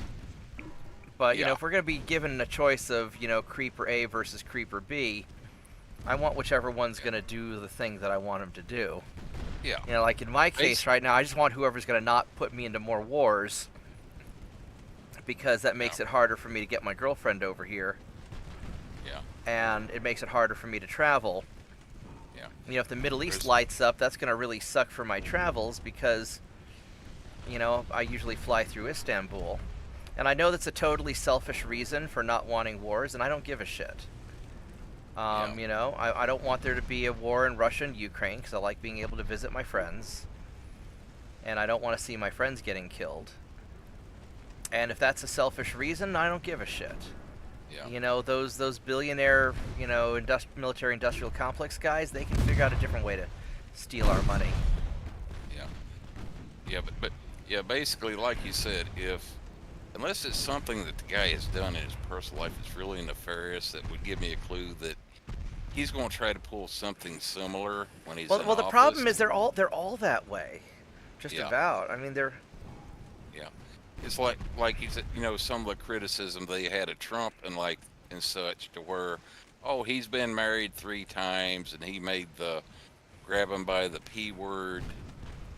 But, if we're going to be given a choice of, creeper A versus creeper B, I want whichever one's going to do the thing that I want him to do. Yeah. Like in my case right now, I just want whoever's going to not put me into more wars, because that makes it harder for me to get my girlfriend over here. Yeah. And it makes it harder for me to travel. Yeah. If the Middle East lights up, that's going to really suck for my travels because, I usually fly through Istanbul. And I know that's a totally selfish reason for not wanting wars, and I don't give a shit. I don't want there to be a war in Russia and Ukraine because I like being able to visit my friends. And I don't want to see my friends getting killed. And if that's a selfish reason, I don't give a shit. Yeah. Those billionaire, military industrial complex guys, they can figure out a different way to steal our money. Yeah. Yeah, but basically, like you said, if unless it's something that the guy has done in his personal life that's really nefarious, that would give me a clue that he's going to try to pull something similar when he's in Well, the office. problem is they're all that way, just Yeah. about. I mean, they're Yeah, it's like you said, you know, some of the criticism they had of Trump and such, to where, oh, he's been married 3 times and he made the grab him by the P word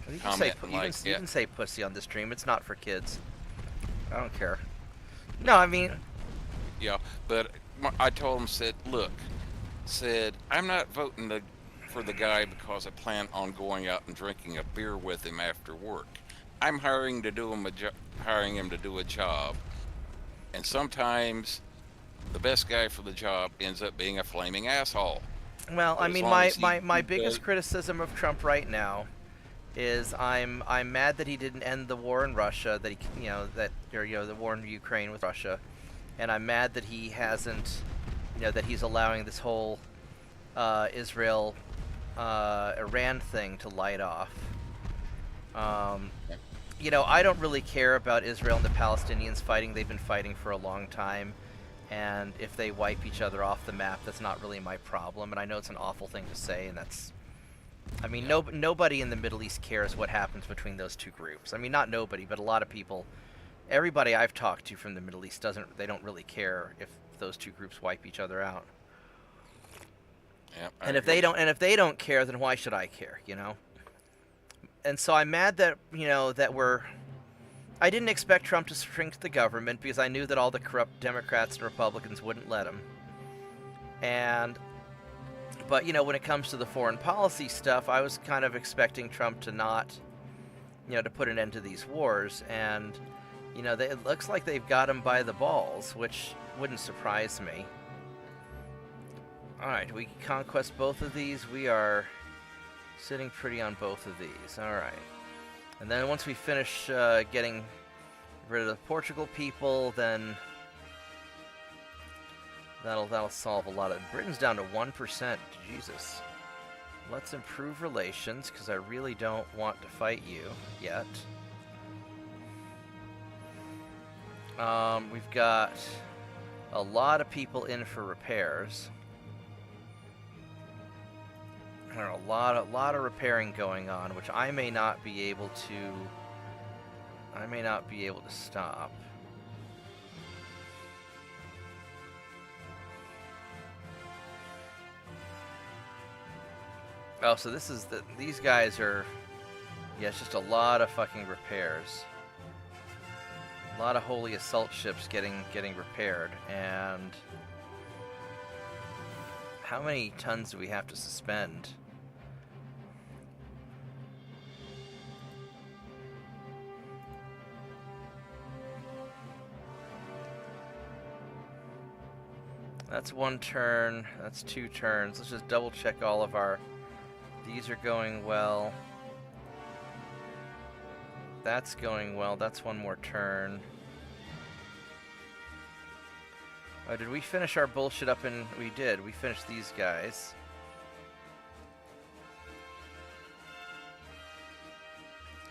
you can comment, say and like, you yeah, can say pussy on this stream. It's not for kids. I don't care. No, I mean, yeah. But I told him, said I'm not voting for the guy because I plan on going out and drinking a beer with him after work. I'm hiring him to do a job, and sometimes the best guy for the job ends up being a flaming asshole. well, But I as mean, long my as he my does- biggest criticism of Trump right now is I'm mad that he didn't end the war in Russia, that the war in Ukraine with Russia, and I'm mad that he hasn't, that he's allowing this whole Israel Iran thing to light off. I don't really care about Israel and the Palestinians fighting. They've been fighting for a long time, and if they wipe each other off the map, that's not really my problem. And I know it's an awful thing to say, and I mean, nobody in the Middle East cares what happens between those two groups. I mean, not nobody, but a lot of people. Everybody I've talked to from the Middle East they don't really care if those two groups wipe each other out. Yeah, And if they don't care, then why should I care, And so I'm mad that, I didn't expect Trump to shrink the government because I knew that all the corrupt Democrats and Republicans wouldn't let him. But, when it comes to the foreign policy stuff, I was kind of expecting Trump to not, to put an end to these wars. And, it looks like they've got him by the balls, which wouldn't surprise me. Alright, we can conquest both of these. We are sitting pretty on both of these. Alright. And then once we finish getting rid of the Portugal people, then that'll solve a lot of... Britain's down to 1%. Jesus. Let's improve relations, because I really don't want to fight you yet. We've got a lot of people in for repairs. There are a lot of repairing going on, which I may not be able to stop. Oh, so these guys are, yeah, it's just a lot of fucking repairs. A lot of holy assault ships getting repaired, and how many tons do we have to suspend? That's 1 turn, that's 2 turns. Let's just double check all of our... These are going well. That's going well, that's 1 more turn. Oh, did we finish our bullshit up in... We did, we finished these guys.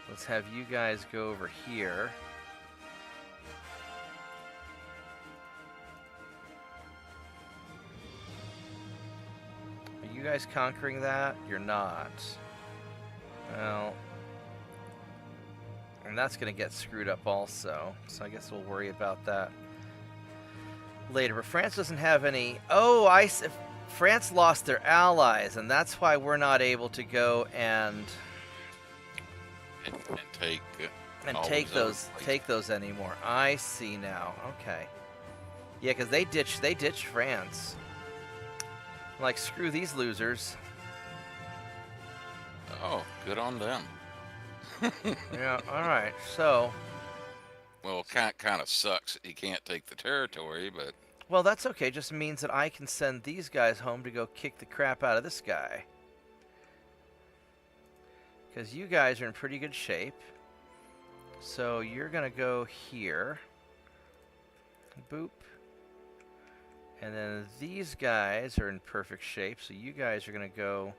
Let's have you guys go over here. Are you guys conquering that? You're not. Well... And that's going to get screwed up also. So I guess we'll worry about that later. But France doesn't have any... Oh, France lost their allies, and that's why we're not able to go and take those anymore. I see now. Okay. Yeah, because they ditched France. Like, screw these losers. Oh, good on them. Yeah, alright, so... Well, it kind of sucks that he can't take the territory, but... Well, that's okay. Just means that I can send these guys home to go kick the crap out of this guy. Because you guys are in pretty good shape. So you're going to go here. Boop. And then these guys are in perfect shape, so you guys are going to go...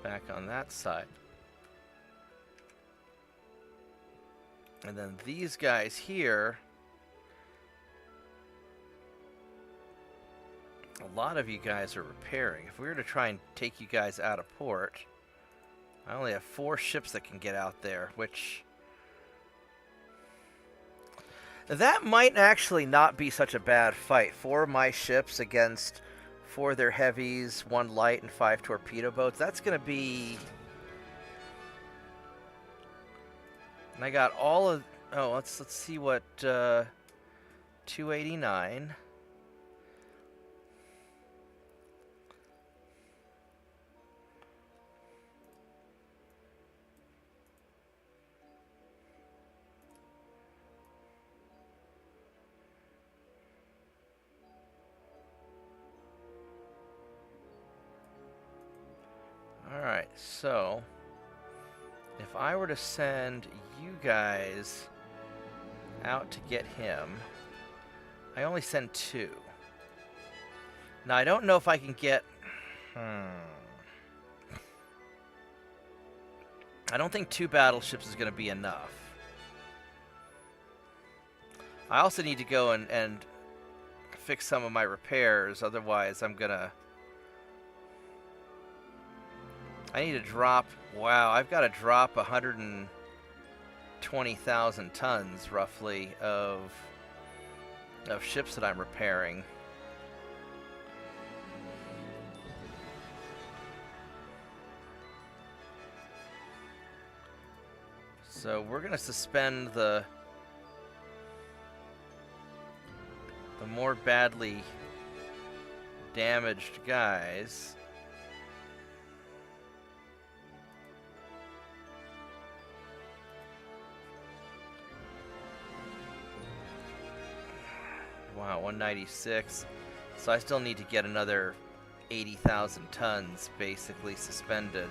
back on that side. And then these guys here, a lot of you guys are repairing. If we were to try and take you guys out of port, I only have 4 ships that can get out there, which... that might actually not be such a bad fight. 4 of my ships against 4 of their heavies, 1 light, and 5 torpedo boats. That's going to be... And I got all of... Oh, let's see what... 289... Alright, so if I were to send you guys out to get him, I only send 2. Now, I don't know if I can get... I don't think 2 battleships is going to be enough. I also need to go and fix some of my repairs, otherwise I'm going to... I need to drop, wow, I've got to drop 120,000 tons, roughly, of ships that I'm repairing. So we're going to suspend the more badly damaged guys. Wow, 196. So I still need to get another 80,000 tons basically suspended.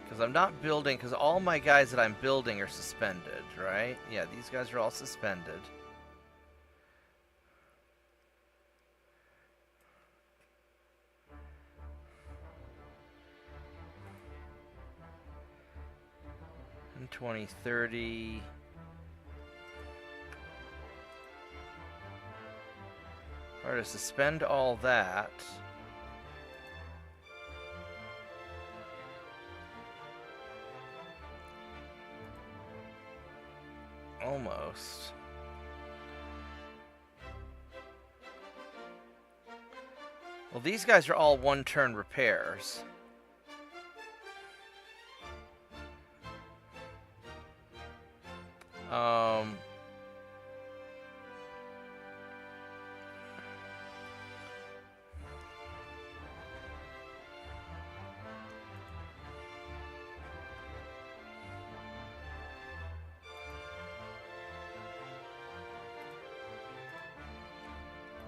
Because I'm not building, because all my guys that I'm building are suspended, right? Yeah, these guys are all suspended. And 2030. If I were to suspend all that. Almost. Well, these guys are all one-turn repairs.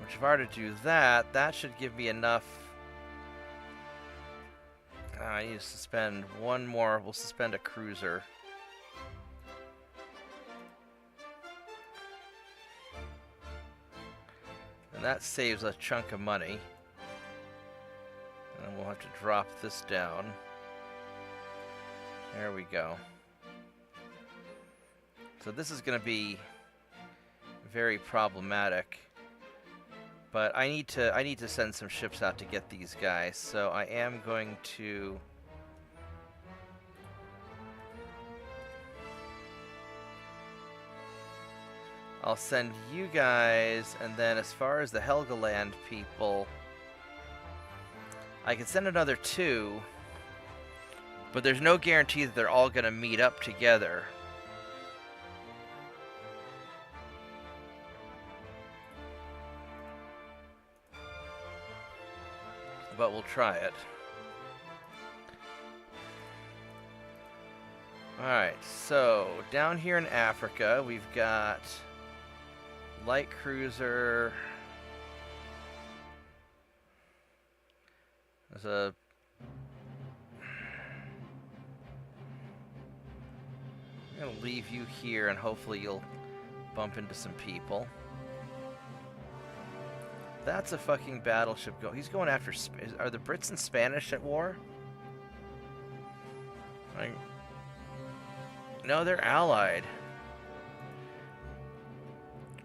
Which if I were to do that, that should give me enough. I need to suspend one more. We'll suspend a cruiser. And that saves a chunk of money. And we'll have to drop this down. There we go. So this is going to be very problematic. But I need to send some ships out to get these guys. So I am going to I'll send you guys, and then as far as the Helgoland people, I can send another 2, but there's no guarantee that they're all going to meet up together. But we'll try it. Alright, so down here in Africa, we've got light cruiser. There's a... I'm going to leave you here and hopefully you'll bump into some people. That's a fucking battleship. He's going after... Are the Brits and Spanish at war? No, they're allied.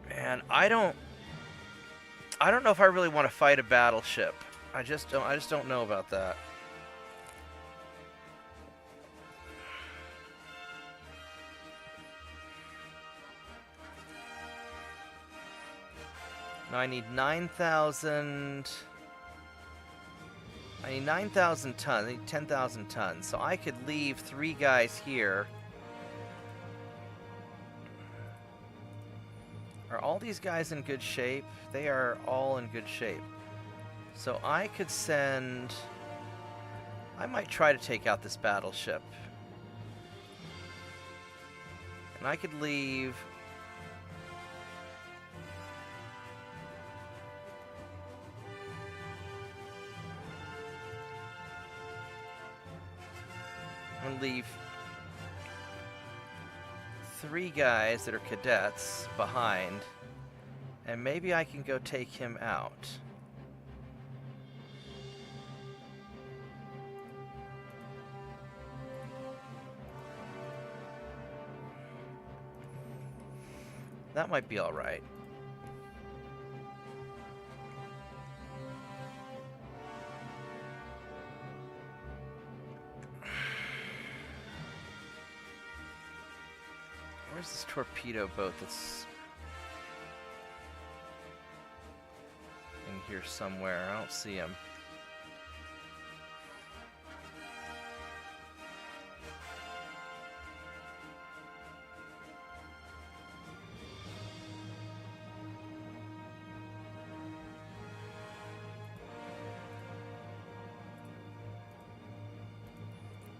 Man, I don't know if I really want to fight a battleship. I just don't know about that. Now I need 9,000. I need 9,000 tons. I need 10,000 tons. So I could leave 3 guys here. Are all these guys in good shape? They are all in good shape. So I could send... I might try to take out this battleship. And I could leave... I'm gonna leave 3 guys that are cadets behind, and maybe I can go take him out. That might be all right. Where's this torpedo boat that's in here somewhere? I don't see him.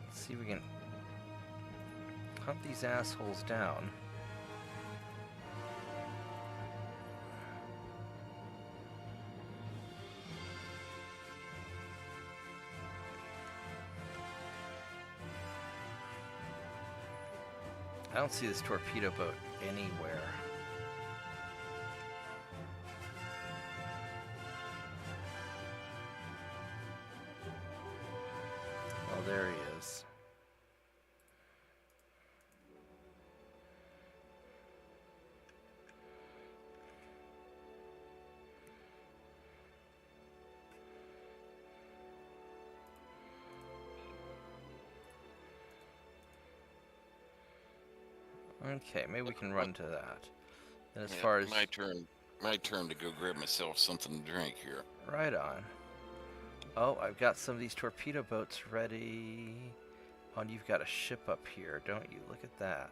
Let's see if we can hunt these assholes down. I don't see this torpedo boat anywhere. Oh, there he is. Okay, maybe we can run to that. And as far as my turn to go grab myself something to drink here. right on. Oh, I've got some of these torpedo boats ready. Oh, and you've got a ship up here, don't you? Look at that.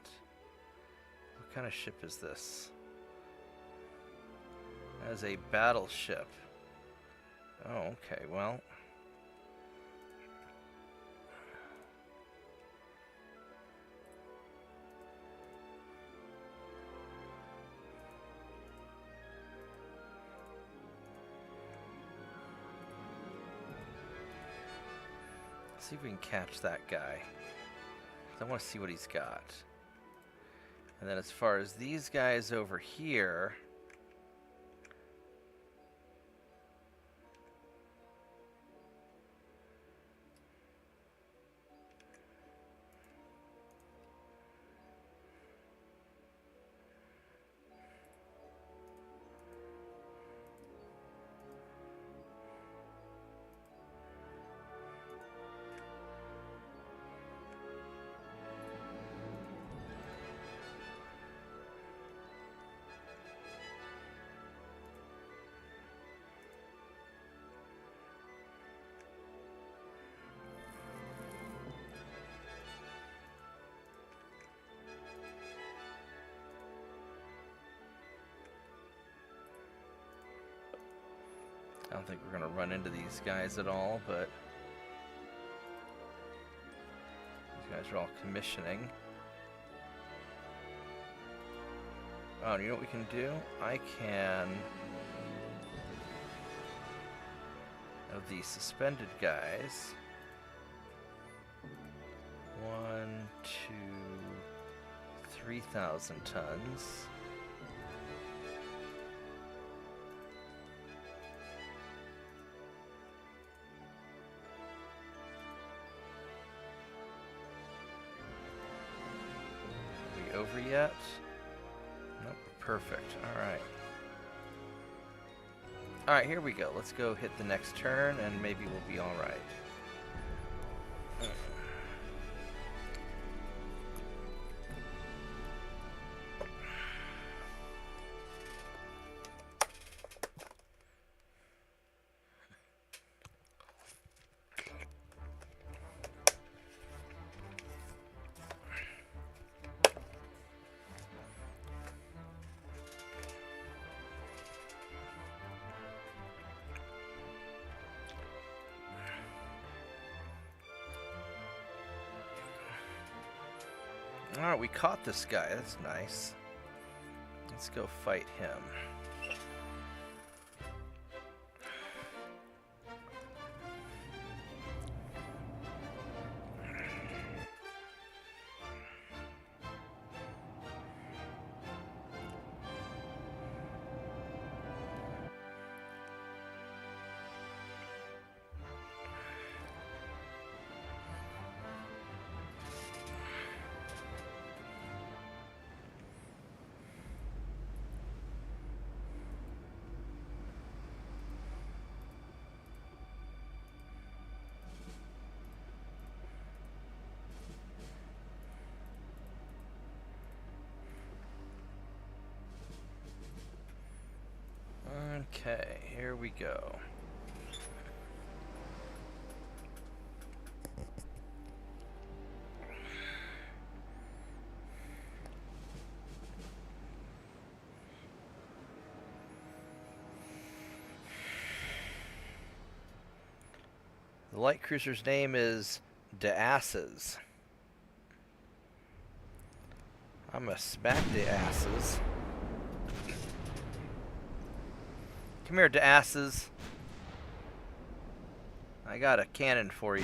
What kind of ship is this? That is a battleship. Oh, okay, well. See if we can catch that guy. I want to see what he's got. And then as far as these guys over here, I don't think we're going to run into these guys at all, but these guys are all commissioning. Oh, and you know what we can do? I can of these suspended guys. 1, 2, 3,000 tons. over yet? Nope. Perfect. Alright. Alright, here we go. Let's go hit the next turn and maybe we'll be alright. Alright, we caught this guy. That's nice. Let's go fight him. Okay, here we go. The light cruiser's name is the Asses. I'm gonna smack the asses. Come here, the asses. I got a cannon for you.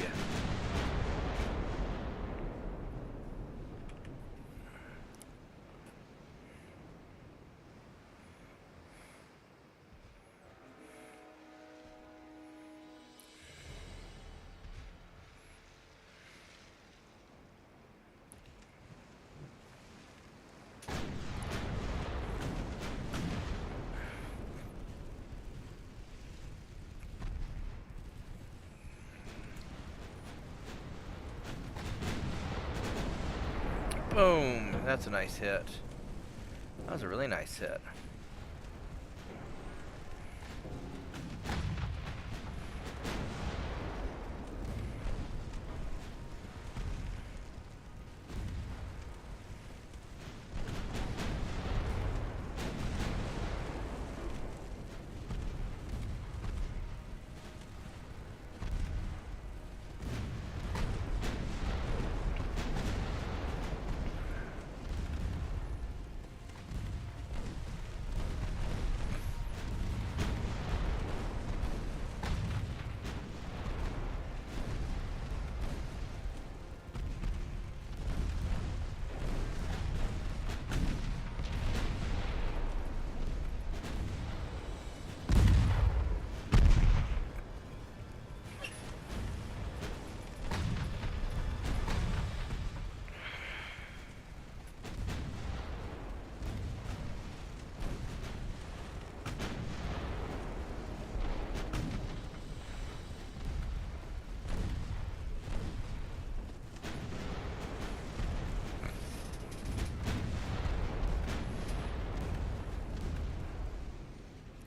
Boom! That's a nice hit. That was a really nice hit.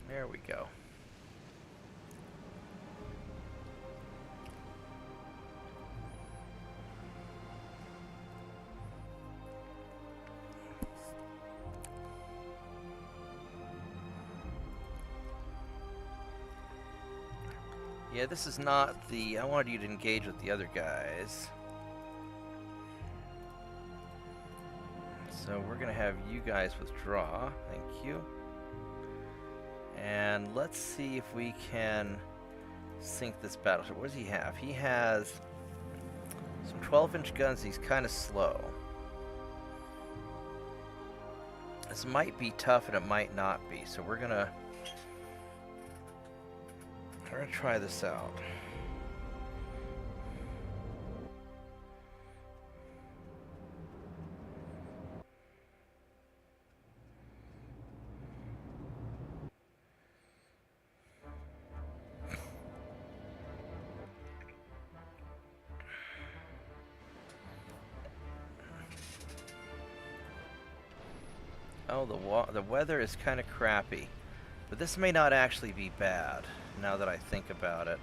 There we go. Yeah, this is not the... I wanted you to engage with the other guys. So we're going to have you guys withdraw. Thank you. And let's see if we can sink this battleship. What does he have? He has some 12-inch guns. He's kind of slow. This might be tough and it might not be. So we're gonna try this out. Oh, the weather is kind of crappy. But this may not actually be bad, now that I think about it.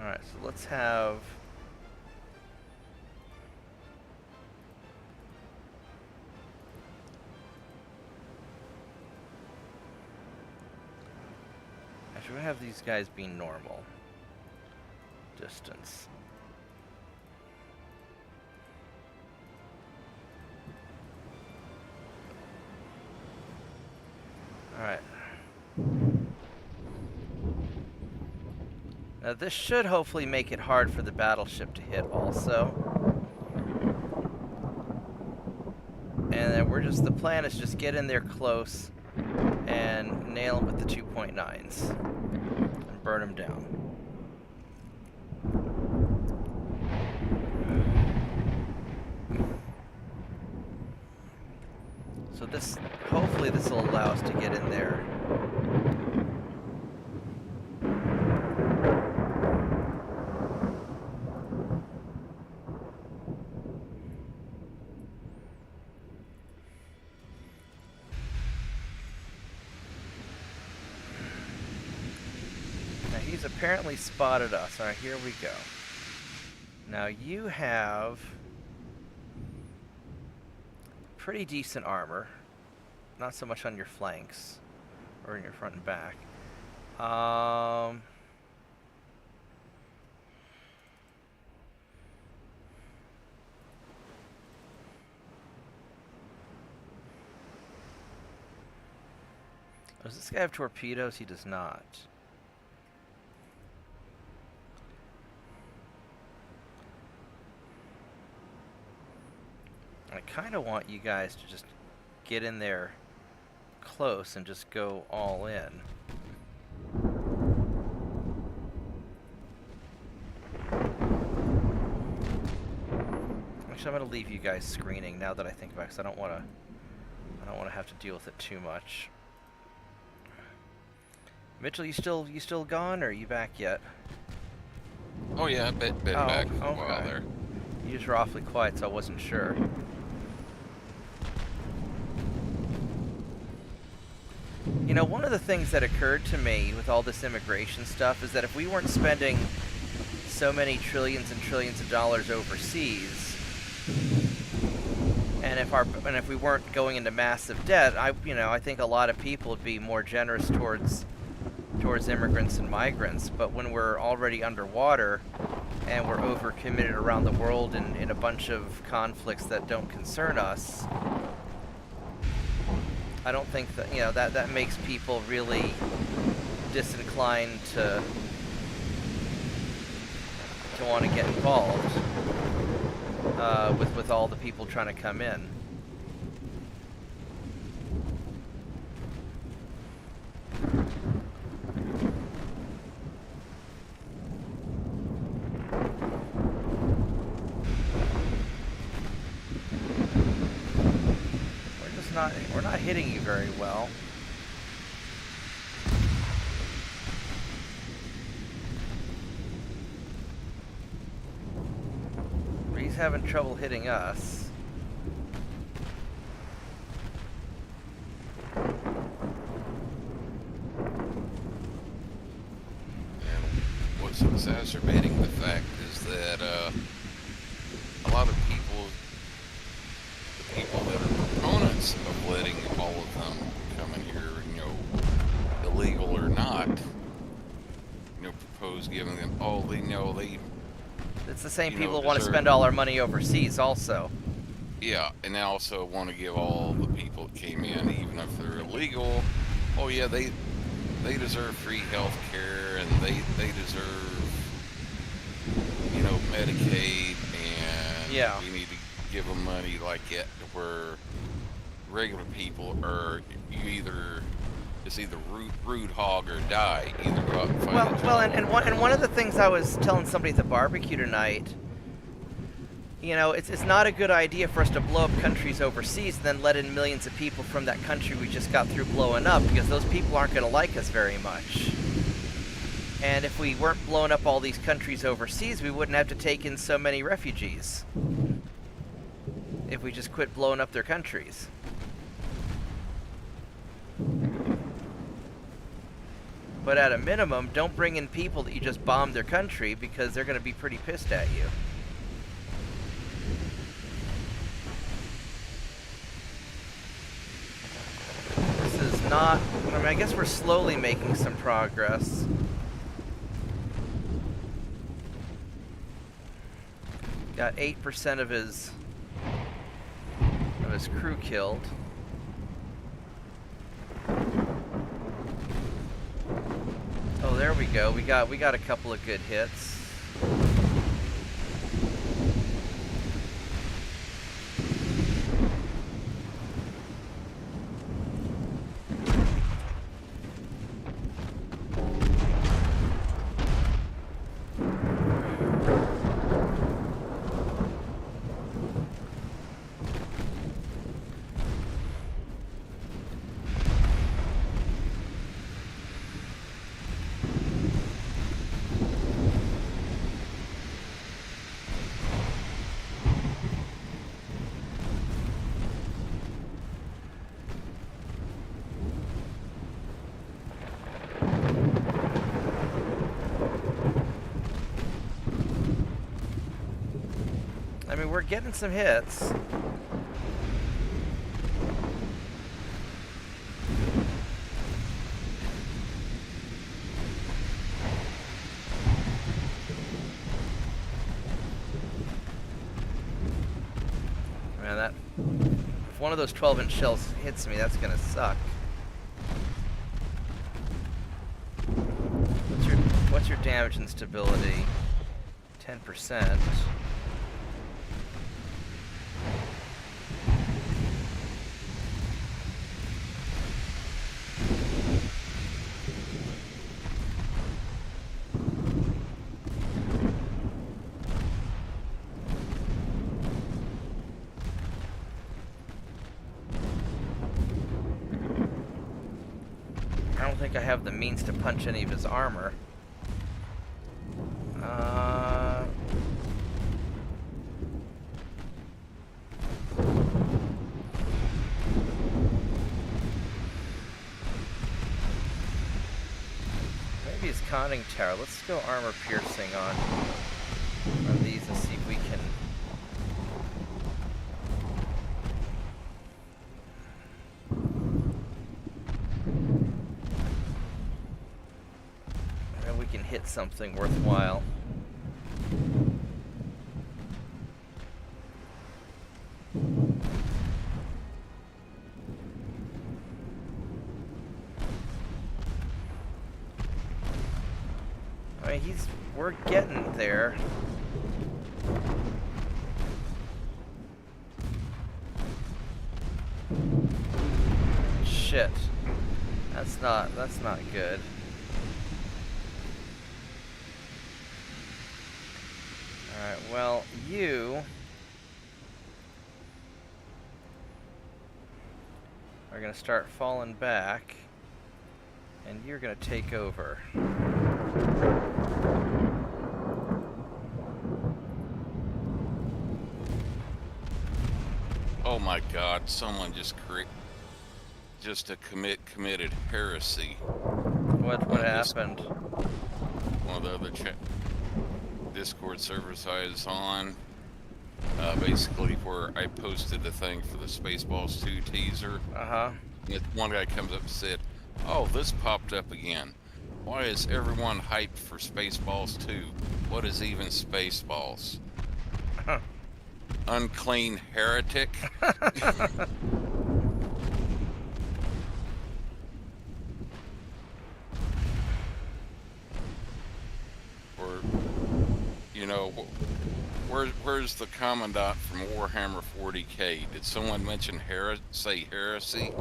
Alright, so let's have... Actually, we'll have these guys be normal distance. Alright. Now this should hopefully make it hard for the battleship to hit also. And then the plan is just get in there close and nail them with the 2.9s and burn them down. So hopefully this will allow us to get in there. He's apparently spotted us. Alright, here we go. Now you have pretty decent armor. Not so much on your flanks or in your front and back. Does this guy have torpedoes? He does not. I kind of want you guys to just get in there close and just go all in. Actually, I'm going to leave you guys screening now that I think about it, because I don't want to have to deal with it too much. Mitchell, you still gone, or are you back yet? Oh yeah, I've been back for a while there. You just were awfully quiet, so I wasn't sure. You know, one of the things that occurred to me with all this immigration stuff is that if we weren't spending so many trillions and trillions of dollars overseas, and if we weren't going into massive debt, I think a lot of people would be more generous towards immigrants and migrants. But when we're already underwater and we're overcommitted around the world in a bunch of conflicts that don't concern us, I don't think that, that makes people really disinclined to want to get involved with all the people trying to come in. We're not hitting you very well. He's having trouble hitting us. And what's exacerbating the fact is that a lot of people, the people that are proponents of letting all of them come in here, illegal or not, propose giving them, it's the same people who want to spend all our money overseas also. Yeah, and they also want to give all the people that came in, even if they're illegal, oh yeah, they deserve free health care, and they deserve, Medicaid, and we need to give them money like it, where regular people are, it's either root hog or die. Either go out and fight. Well, and one of the things I was telling somebody at the barbecue tonight, You know, it's not a good idea for us to blow up countries overseas and then let in millions of people from that country we just got through blowing up, because those people aren't going to like us very much. And if we weren't blowing up all these countries overseas, we wouldn't have to take in so many refugees. If we just quit blowing up their countries. But at a minimum, don't bring in people that you just bombed their country, because they're going to be pretty pissed at you. Not, I mean, I guess we're slowly making some progress. Got 8% of his crew killed. Oh, there we go. We got a couple of good hits. I mean, we're getting some hits. Man, that... if one of those 12-inch shells hits me, that's gonna suck. What's your damage and stability? 10%. I don't think I have the means to punch any of his armor. Maybe his conning tower. Let's go armor piercing on these and see if we can. We can hit something worthwhile. I mean, we're getting there. Shit. That's not good. Alright, well, you are going to start falling back, and you're going to take over. Oh my God! Someone committed heresy. What happened? One of the other Discord servers I was on, basically where I posted the thing for the Spaceballs 2 teaser. And one guy comes up and said, "Oh, this popped up again. Why is everyone hyped for Spaceballs 2? What is even Spaceballs? Unclean heretic." Or, you know, where's the commandant from Warhammer 40k? Did someone mention say heresy?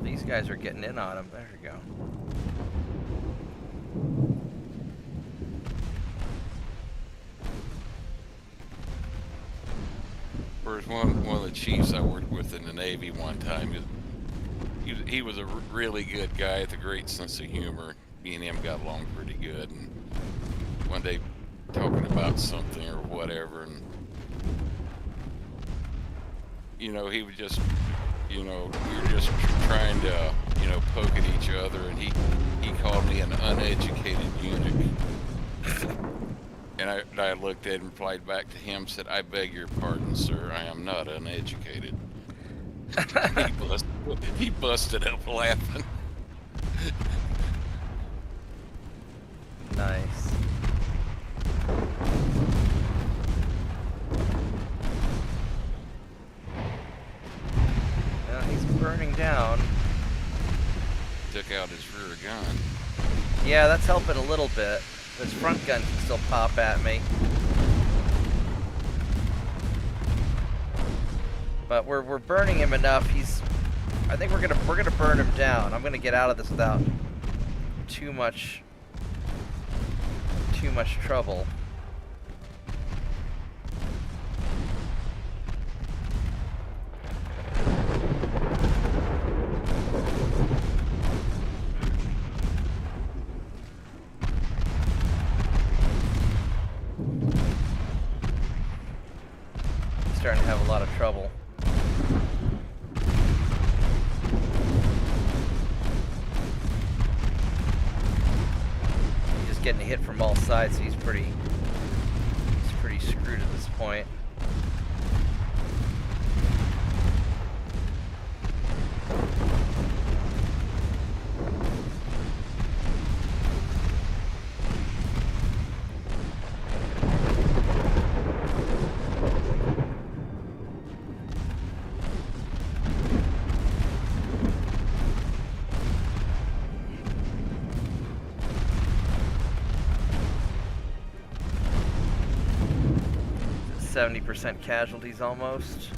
These guys are getting in on him. There we go. Whereas one of the chiefs I worked with in the Navy one time, he was a really good guy with a great sense of humor. Me and him got along pretty good. And one day, talking about something or whatever, and he was just, we were just trying to, poke at each other, and he called me an uneducated eunuch. And I looked at him, replied back to him, said, "I beg your pardon, sir. I am not uneducated." he busted up laughing. Nice. Well, he's burning down. Took out his rear gun. Yeah, that's helping a little bit. His front gun can still pop at me. But we're burning him enough. I think we're gonna burn him down. I'm gonna get out of this without too much trouble. Starting to have a lot of trouble. He's just getting hit from all sides, so he's pretty screwed at this point. %70 casualties almost.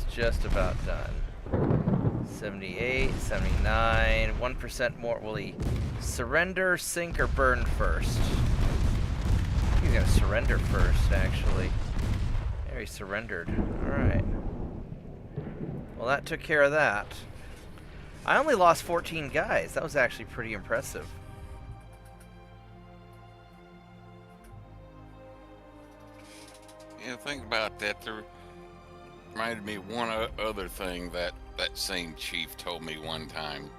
Just about done. 78, 79, 1% more. Will he surrender, sink, or burn first? He's gonna surrender first, actually. There, he surrendered. Alright. Well, that took care of that. I only lost 14 guys. That was actually pretty impressive. Yeah, think about that. There reminded me of one other thing that same chief told me one time,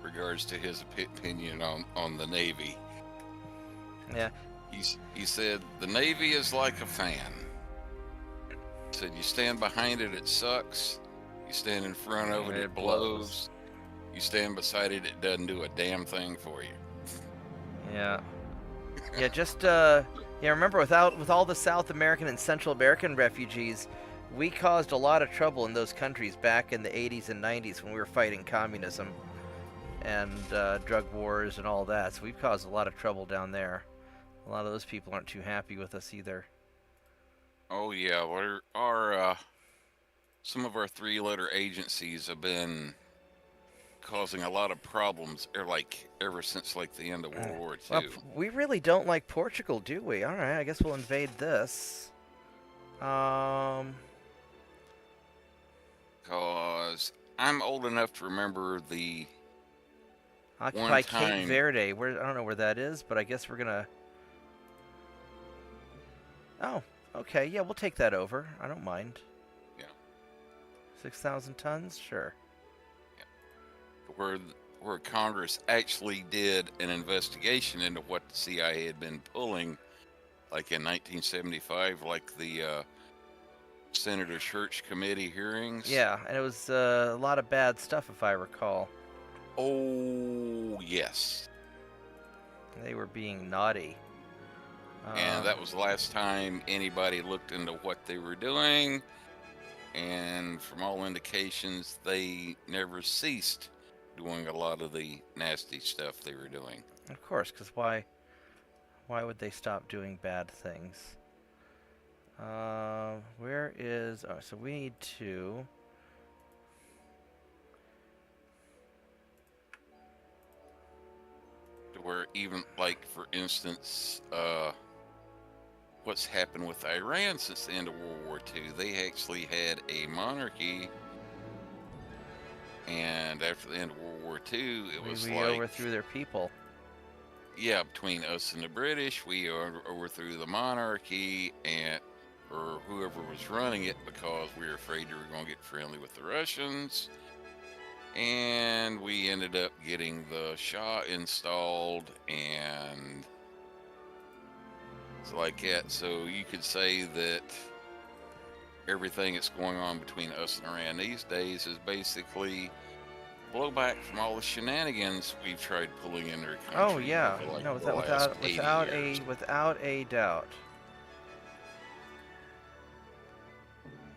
regards to his opinion on the Navy. Yeah. He said the Navy is like a fan. He said you stand behind it, it sucks. You stand in front of it, it blows. You stand beside it, it doesn't do a damn thing for you. Yeah. Yeah, just remember with all the South American and Central American refugees, we caused a lot of trouble in those countries back in the 80s and 90s when we were fighting communism and drug wars and all that. So we've caused a lot of trouble down there. A lot of those people aren't too happy with us either. Oh yeah, our some of our three-letter agencies have been causing a lot of problems, ever since the end of World War II. Well, we really don't like Portugal, do we? All right, I guess we'll invade this. Because I'm old enough to remember the Occupy Cape Verde. I don't know where that is, but I guess we're gonna. Oh, okay. Yeah, we'll take that over. I don't mind. Yeah. 6,000 tons, sure. Yeah. Where Congress actually did an investigation into what the CIA had been pulling, like in 1975, like the Senator Church Committee hearings. Yeah, and it was a lot of bad stuff, if I recall. Oh, yes. They were being naughty. And that was the last time anybody looked into what they were doing. And from all indications, they never ceased doing a lot of the nasty stuff they were doing. Of course, because why would they stop doing bad things? Where is... Oh, so we need to... To where even, like, for instance, what's happened with Iran since the end of World War II. They actually had a monarchy, and after the end of World War II, it was we like... overthrew their people. Yeah, between us and the British, we overthrew the monarchy, and or whoever was running it, because we were afraid we were going to get friendly with the Russians. And we ended up getting the Shah installed, and it's like that. So you could say that everything that's going on between us and Iran these days is basically blowback from all the shenanigans we've tried pulling in their country. Oh yeah, over, like, no, the last 80 years. without a doubt.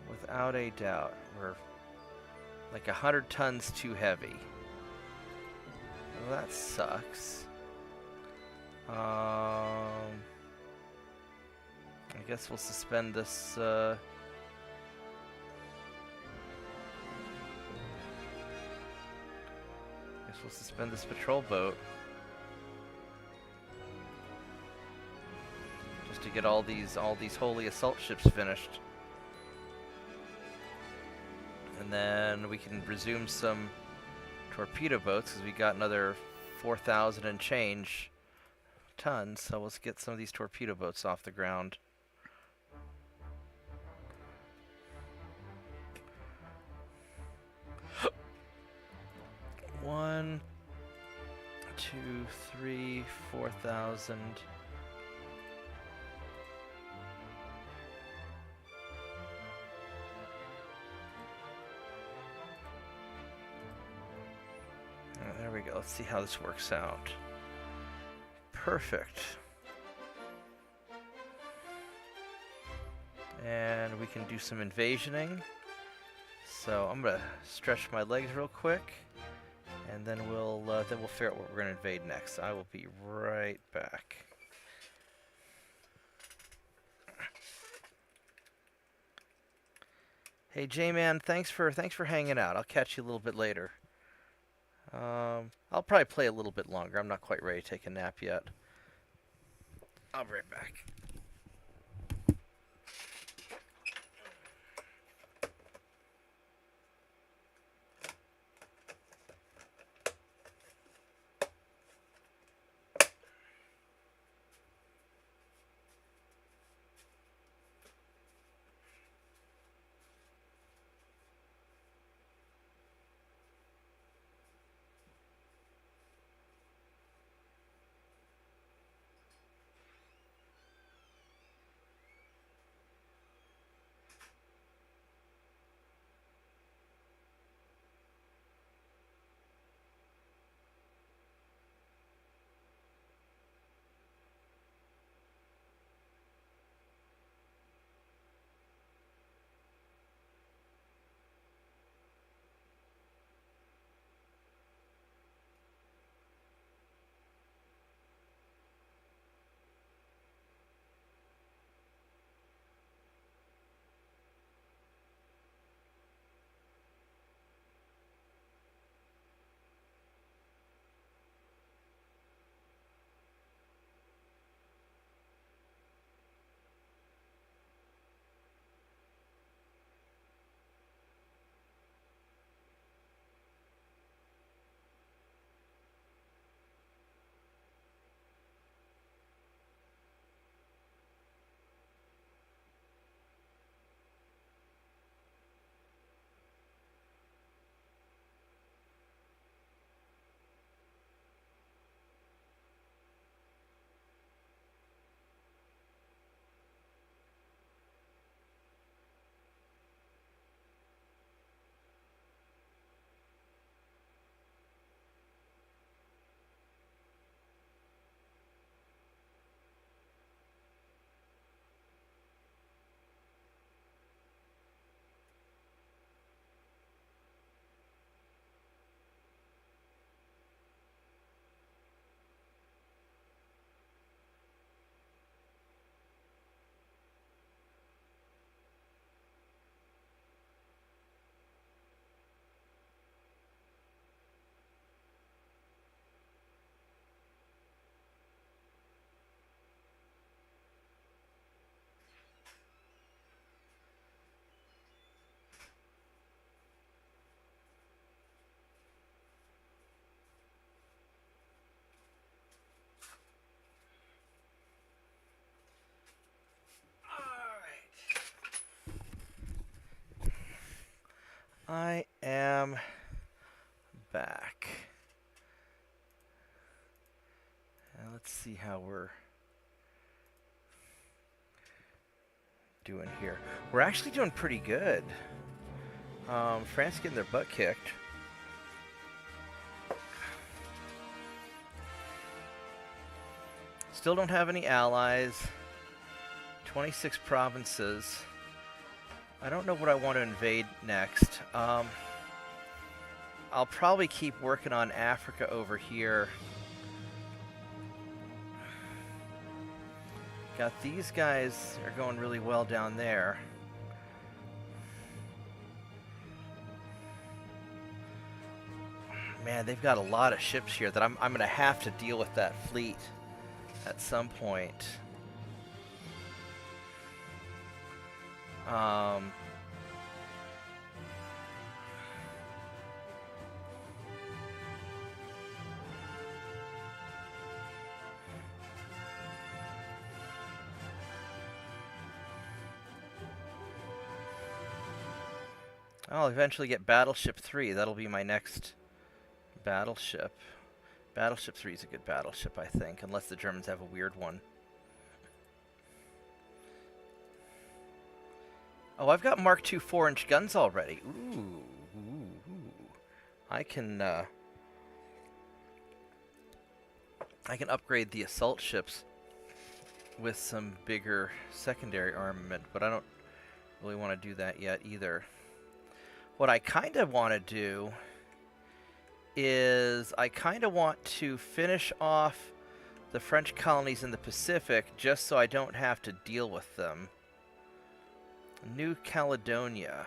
Without a doubt, we're like 100 tons too heavy. Well, that sucks. I guess we'll suspend this. We'll suspend this patrol boat just to get all these holy assault ships finished, and then we can resume some torpedo boats because we got another 4,000 and change tons. So let's get some of these torpedo boats off the ground. One, 2, 3, 4,000. There we go. Let's see how this works out. Perfect. And we can do some invasioning. So I'm gonna stretch my legs real quick. And then we'll figure out what we're going to invade next. I will be right back. Hey J-Man, thanks for hanging out. I'll catch you a little bit later. I'll probably play a little bit longer. I'm not quite ready to take a nap yet. I'll be right back. I am back. Now let's see how we're doing here. We're actually doing pretty good. France getting their butt kicked. Still don't have any allies. 26 provinces. I don't know what I want to invade next. I'll probably keep working on Africa over here. Got these guys are going really well down there. Man, they've got a lot of ships here that I'm going to have to deal with that fleet at some point. I'll eventually get Battleship 3. That'll be my next battleship. Battleship 3 is a good battleship, I think, unless the Germans have a weird one. Oh, I've got Mark II 4-inch guns already. Ooh. I can upgrade the assault ships with some bigger secondary armament, but I don't really want to do that yet either. What I kind of want to do is I kind of want to finish off the French colonies in the Pacific just so I don't have to deal with them. New Caledonia.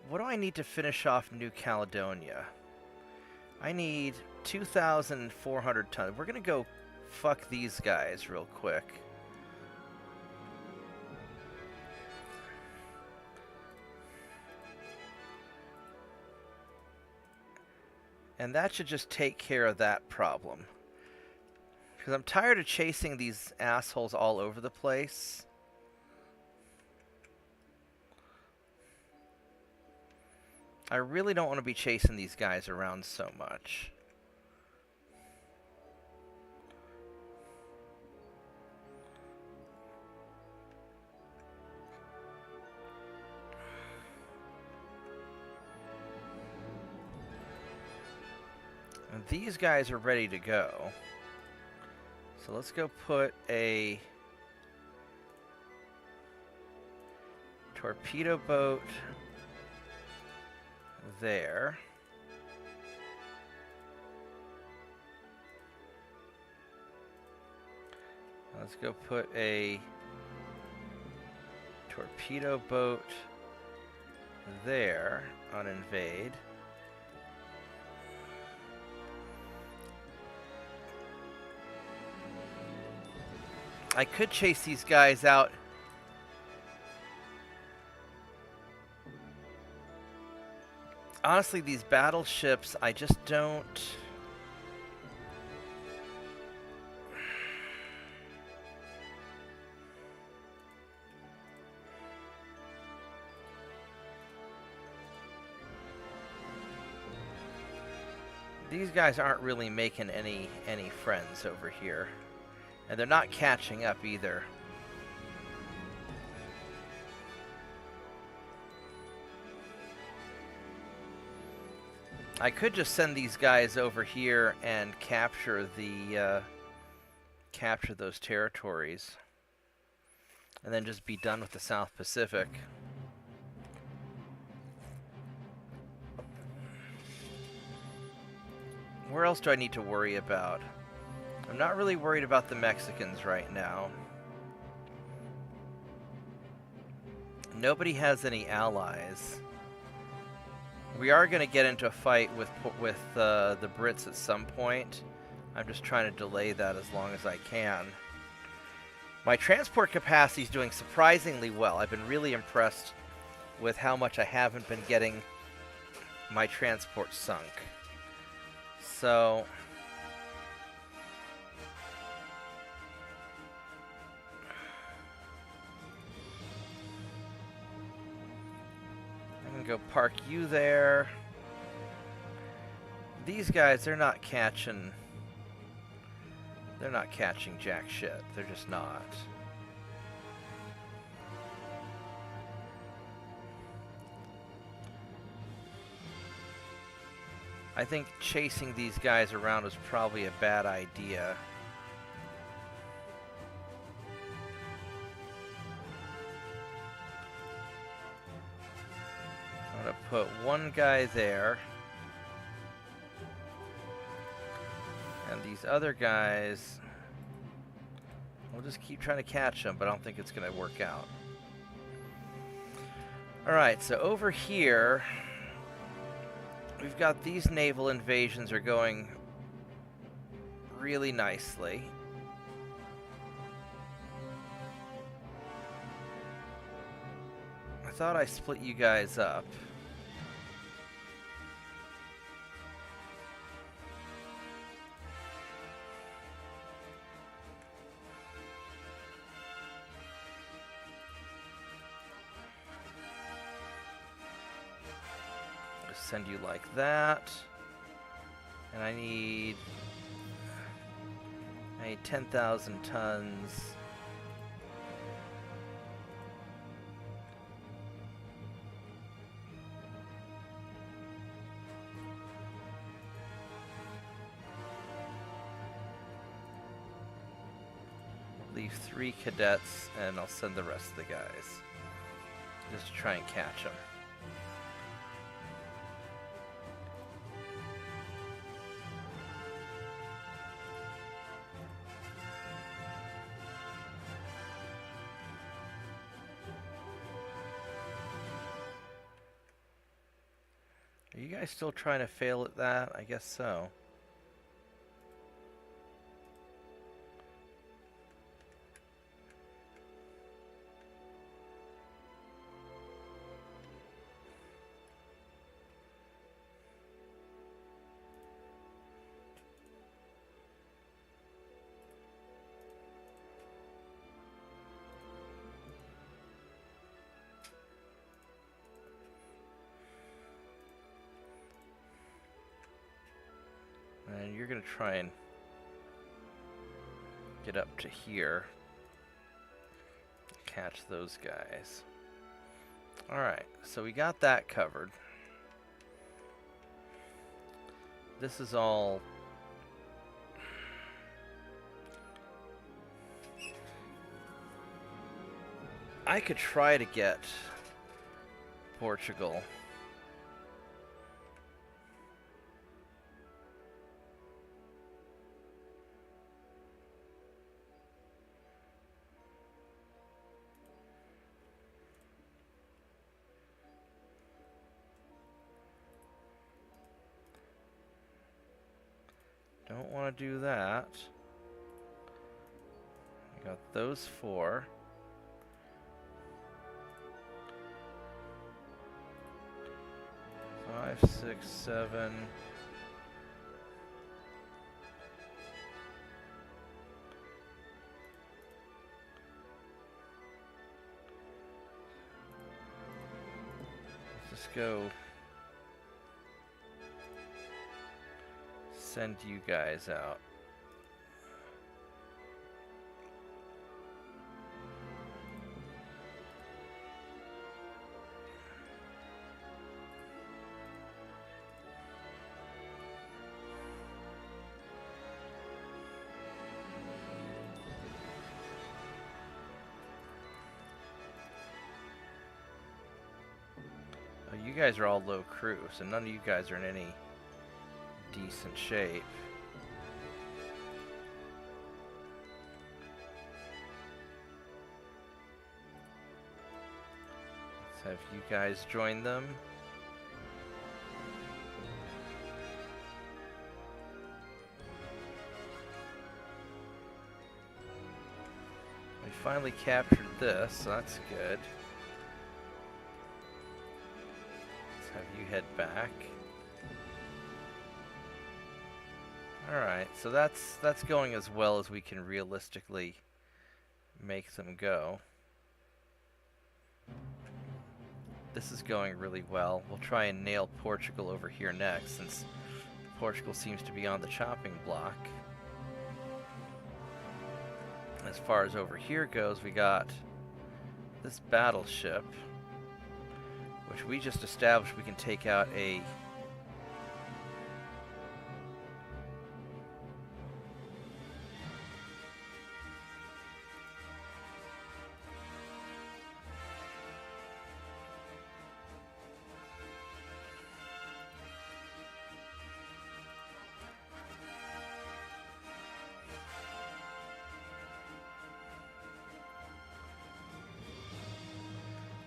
What do I need to finish off New Caledonia? I need 2,400 tons. We're going to go fuck these guys real quick. And that should just take care of that problem. Because I'm tired of chasing these assholes all over the place. I really don't want to be chasing these guys around so much. And these guys are ready to go. So let's go put a torpedo boat there. Let's go put a torpedo boat there on invade. I could chase these guys out. Honestly, these battleships, I just don't... These guys aren't really making any friends over here. And they're not catching up either. I could just send these guys over here and capture the capture those territories, and then just be done with the South Pacific. Where else do I need to worry about? I'm not really worried about the Mexicans right now. Nobody has any allies. We are going to get into a fight with the Brits at some point. I'm just trying to delay that as long as I can. My transport capacity is doing surprisingly well. I've been really impressed with how much I haven't been getting my transport sunk. So... And go park you there. These guys, they're not catching jack shit. They're just not. I think chasing these guys around is probably a bad idea. I'm gonna put one guy there. And these other guys, we'll just keep trying to catch them, but I don't think it's gonna work out. Alright, so over here, we've got these naval invasions are going really nicely. I thought I split you guys up. Send you like that, and I need 10,000 tons. Leave 3 cadets, and I'll send the rest of the guys just to try and catch them. Are you guys still trying to fail at that? I guess so. And you're going to try and get up to here. Catch those guys. Alright, so we got that covered. This is all... I could try to get Portugal. Don't want to do that. I got those 4. Five, 6, 7. Let's just go. Send you guys out. Oh, you guys are all low crew, so none of you guys are in any decent shape. Let's have you guys join them. We finally captured this, so that's good. Let's have you head back. Alright, so that's going as well as we can realistically make them go. This is going really well. We'll try and nail Portugal over here next, since Portugal seems to be on the chopping block. As far as over here goes, we got this battleship, which we just established we can take out a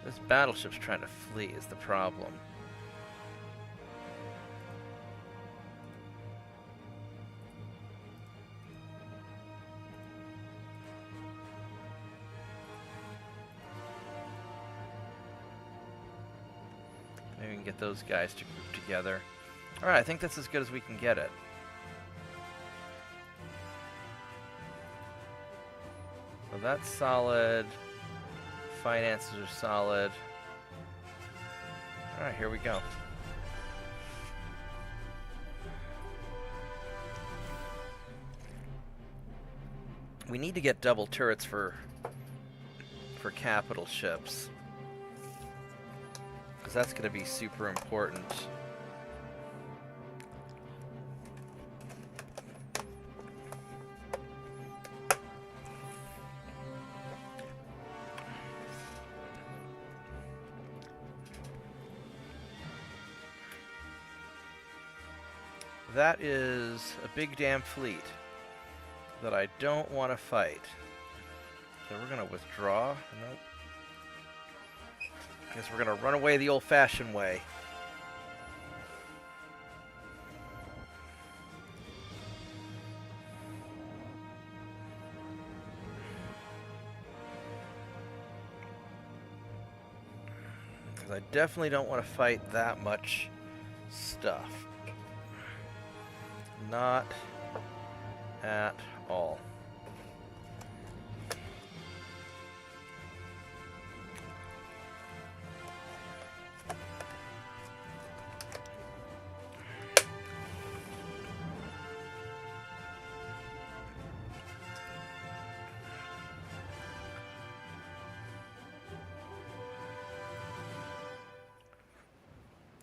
This battleship's trying to flee is the problem. Maybe we can get those guys to group together. Alright, I think that's as good as we can get it. So that's solid. Finances are solid. Alright, here we go. We need to get double turrets for capital ships, because that's going to be super important. That is a big damn fleet that I don't want to fight. So we're going to withdraw. Nope. Guess we're going to run away the old-fashioned way. Because I definitely don't want to fight that much stuff. Not at all.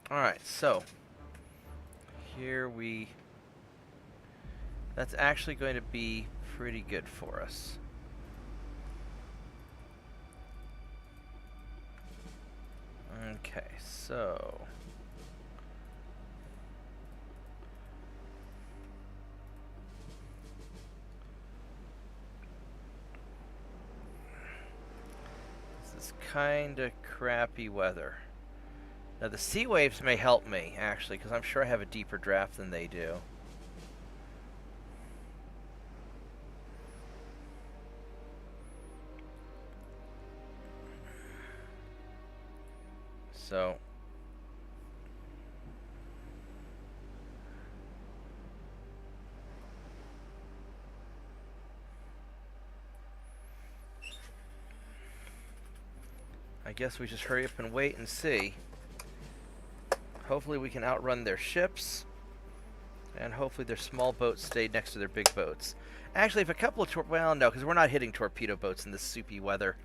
All right, so here we... That's actually going to be pretty good for us. Okay, so... This is kind of crappy weather. Now the sea waves may help me, actually, because I'm sure I have a deeper draft than they do. So, I guess we just hurry up and wait and see. Hopefully we can outrun their ships, and hopefully their small boats stay next to their big boats. Actually, if a couple of well, no, because we're not hitting torpedo boats in this soupy weather.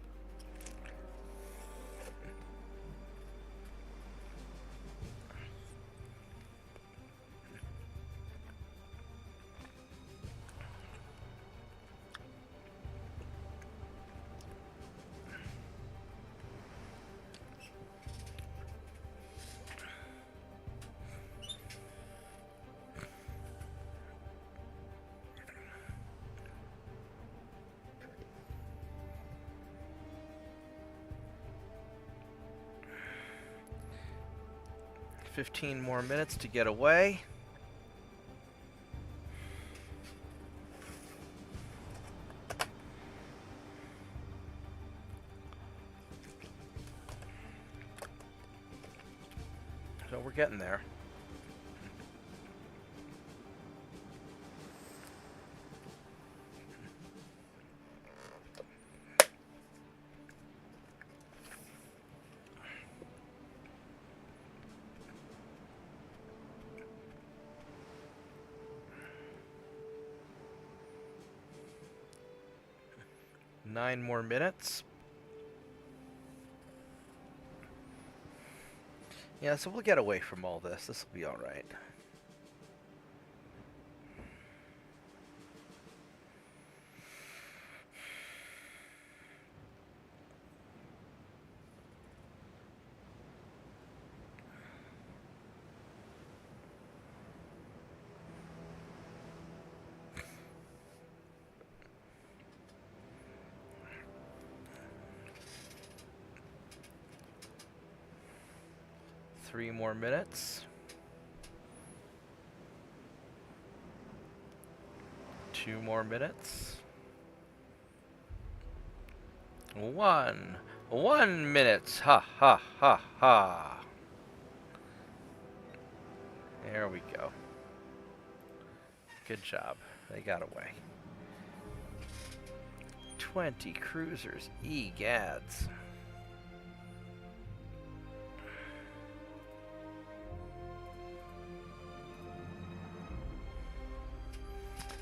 $15 more minutes to get away. So we're getting there. 9 more minutes. Yeah, so we'll get away from all this. This will be alright. Three more minutes. 2 more minutes. 1 minute. Ha ha ha ha. There we go. Good job. They got away. 20 cruisers. Egads.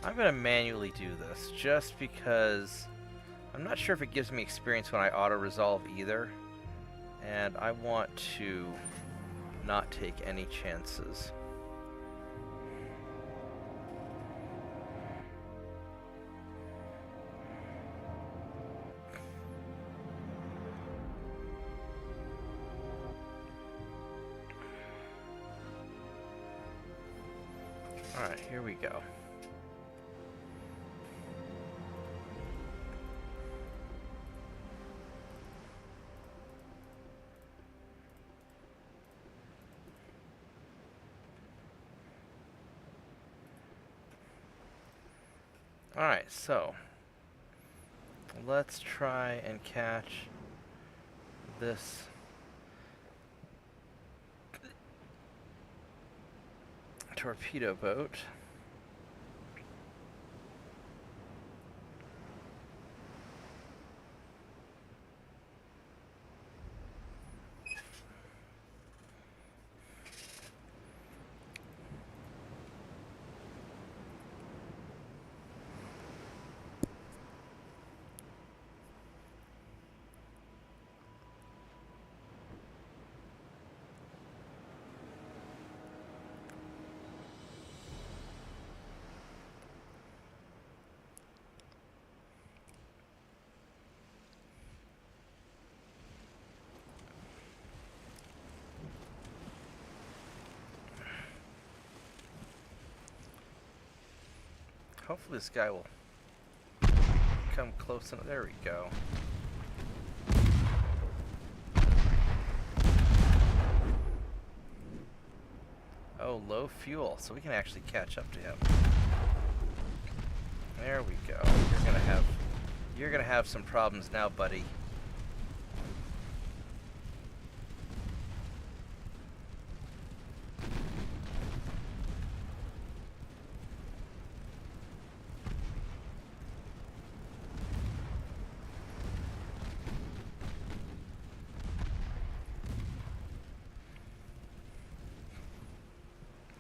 I'm going to manually do this just because I'm not sure if it gives me experience when I auto-resolve either. And I want to not take any chances. Alright, here we go. Alright, so let's try and catch this torpedo boat. Hopefully this guy will come close enough. There we go. Oh, low fuel, so we can actually catch up to him. There we go. You're gonna have some problems now, buddy.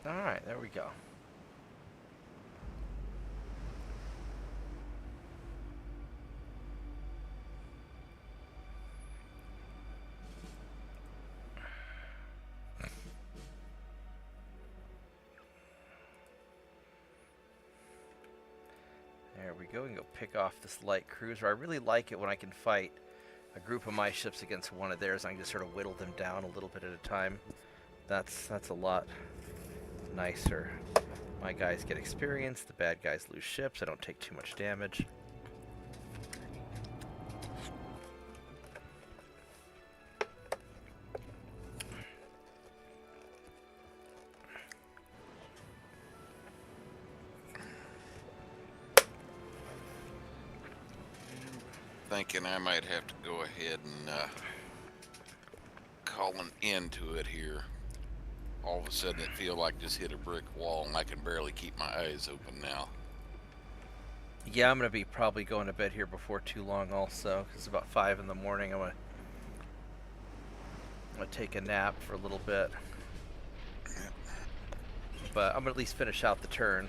Alright, there we go. There we go. We can go pick off this light cruiser. I really like it when I can fight a group of my ships against one of theirs. I can just sort of whittle them down a little bit at a time. That's a lot nicer. My guys get experience, the bad guys lose ships, I don't take too much damage. Thinking I might have to go ahead and call an end to it here. All of a sudden it feels like just hit a brick wall and I can barely keep my eyes open now. Yeah, I'm going to be probably going to bed here before too long also, because it's about 5 in the morning. I'm going to take a nap for a little bit. But I'm going to at least finish out the turn.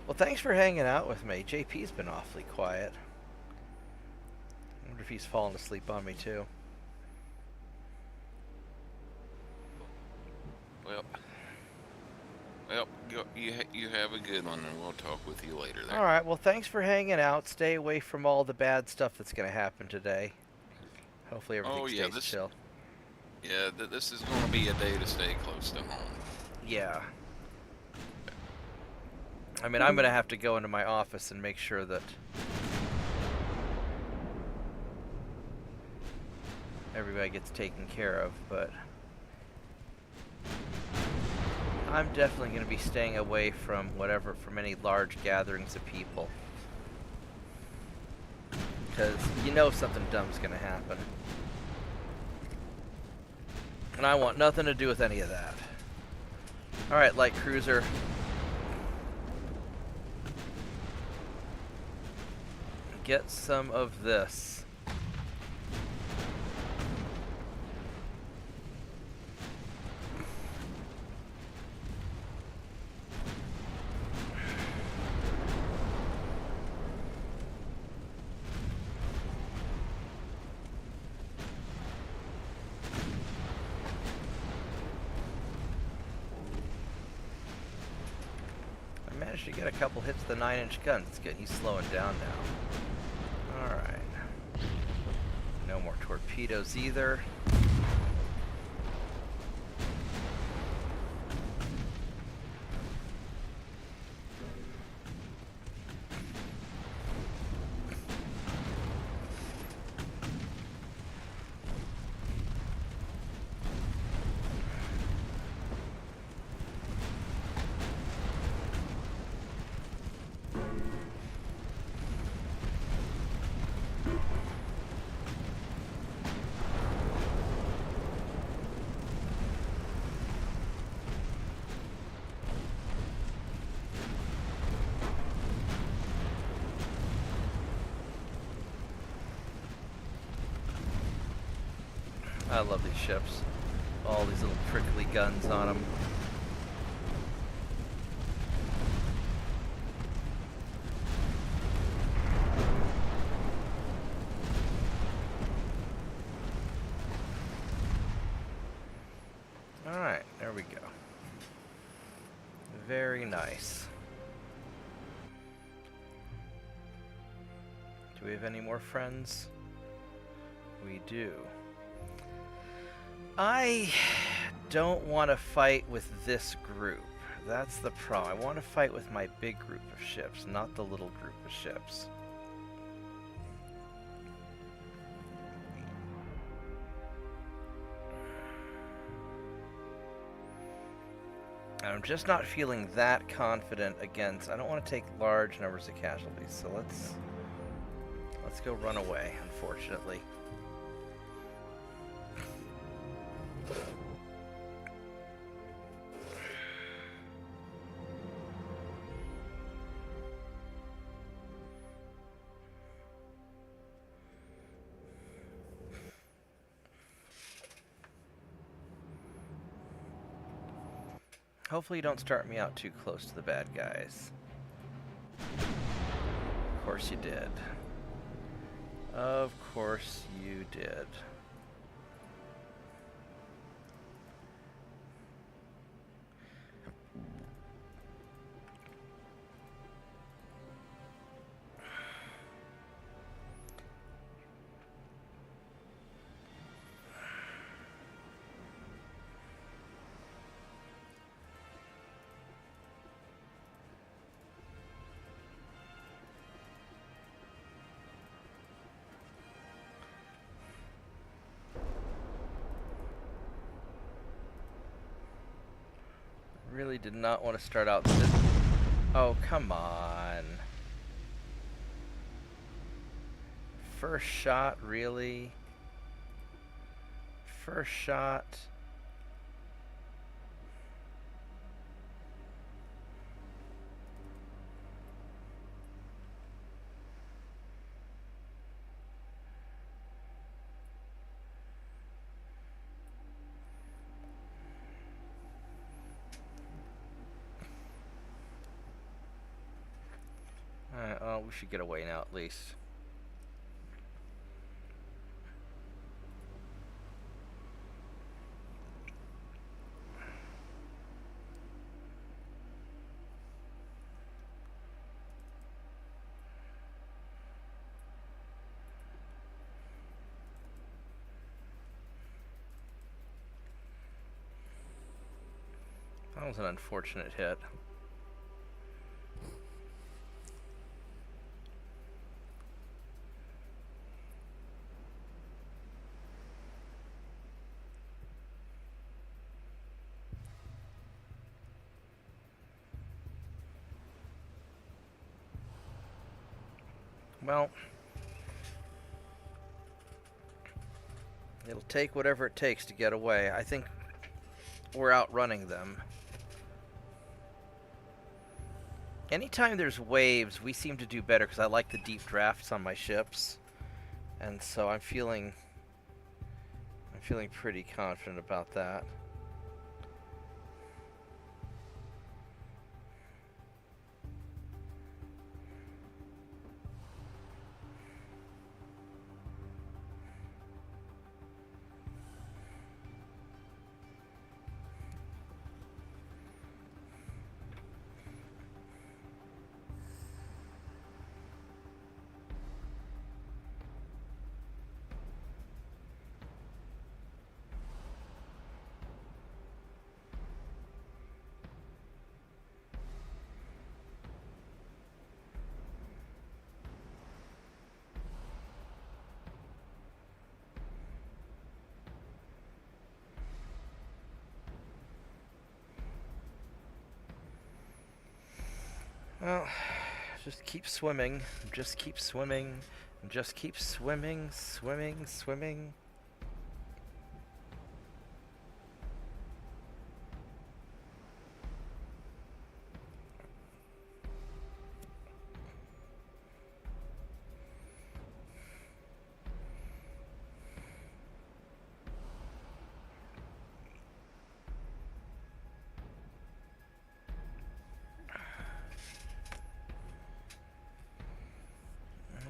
Well, thanks for hanging out with me. JP's been awfully quiet. I wonder if he's fallen asleep on me too. Well, you have a good one, and we'll talk with you later there. All right. Well, thanks for hanging out. Stay away from all the bad stuff that's going to happen today. Hopefully everything stays chill. Yeah, this is going to be a day to stay close to home. Yeah. I mean, I'm going to have to go into my office and make sure that everybody gets taken care of, but I'm definitely going to be staying away from any large gatherings of people. Because you know something dumb's going to happen. And I want nothing to do with any of that. Alright, light cruiser. Get some of this. To get a couple hits with the 9-inch gun. It's good. He's slowing down now. Alright. No more torpedoes either. I love these ships. All these little prickly guns on them. Alright, there we go. Very nice. Do we have any more friends? We do. I don't want to fight with this group. That's the problem. I want to fight with my big group of ships, not the little group of ships. And I'm just not feeling that confident against... I don't want to take large numbers of casualties, so let's go run away, unfortunately. Hopefully you don't start me out too close to the bad guys. Of course you did. Of course you did. Really did not want to start out this. Oh, come on. First shot, really? First shot. should get away now at least. That was an unfortunate hit. Well, it'll take whatever it takes to get away. I think we're outrunning them. Anytime there's waves, we seem to do better because I like the deep drafts on my ships, and so I'm feeling pretty confident about that. Well, just keep swimming, just keep swimming, just keep swimming, swimming, swimming.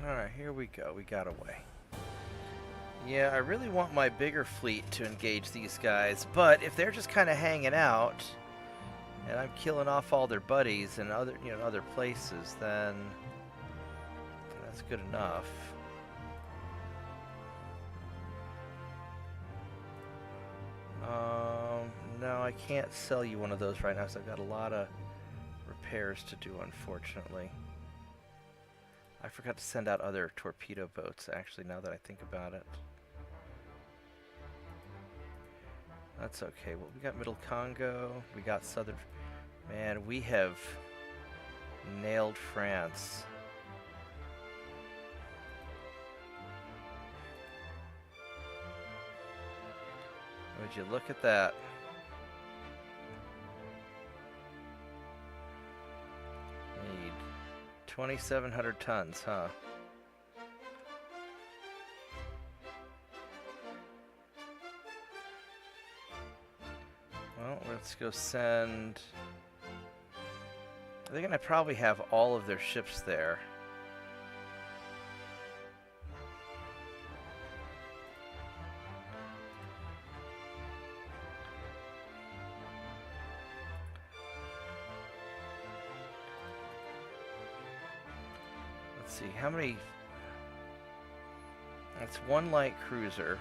Alright, here we go. We got away. Yeah, I really want my bigger fleet to engage these guys, but if they're just kind of hanging out, and I'm killing off all their buddies in other, other places, then that's good enough. No, I can't sell you one of those right now, so I've got a lot of repairs to do, unfortunately. I forgot to send out other torpedo boats, actually, now that I think about it. That's okay. Well, we got Middle Congo, we got Southern... Man, we have nailed France. Would you look at that? Need 2,700 tons, huh? Well, let's go send... They're gonna probably have all of their ships there. Let's see, how many... That's one light cruiser.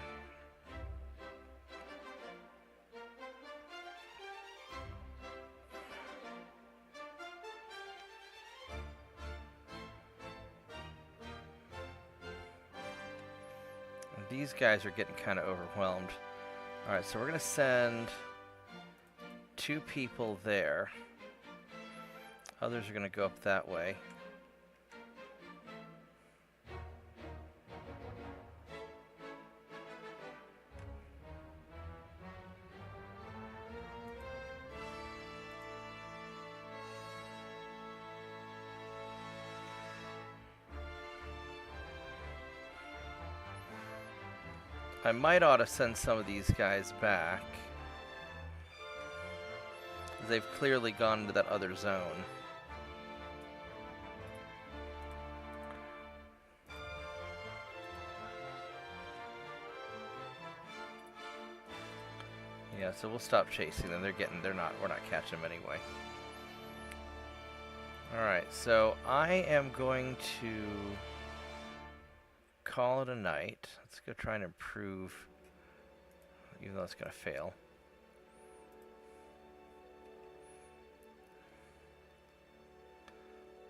And these guys are getting kind of overwhelmed. Alright, so we're going to send 2 people there. Others are going to go up that way. I might ought to send some of these guys back. They've clearly gone into that other zone. Yeah, so we'll stop chasing them. We're not catching them anyway. Alright, so I am going to call it a night. Let's go try and improve, even though it's going to fail.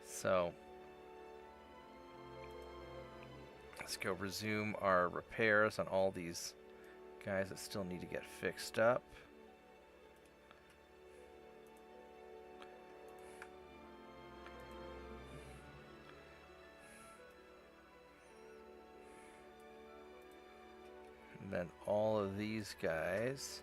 So, let's go resume our repairs on all these guys that still need to get fixed up. And then all of these guys.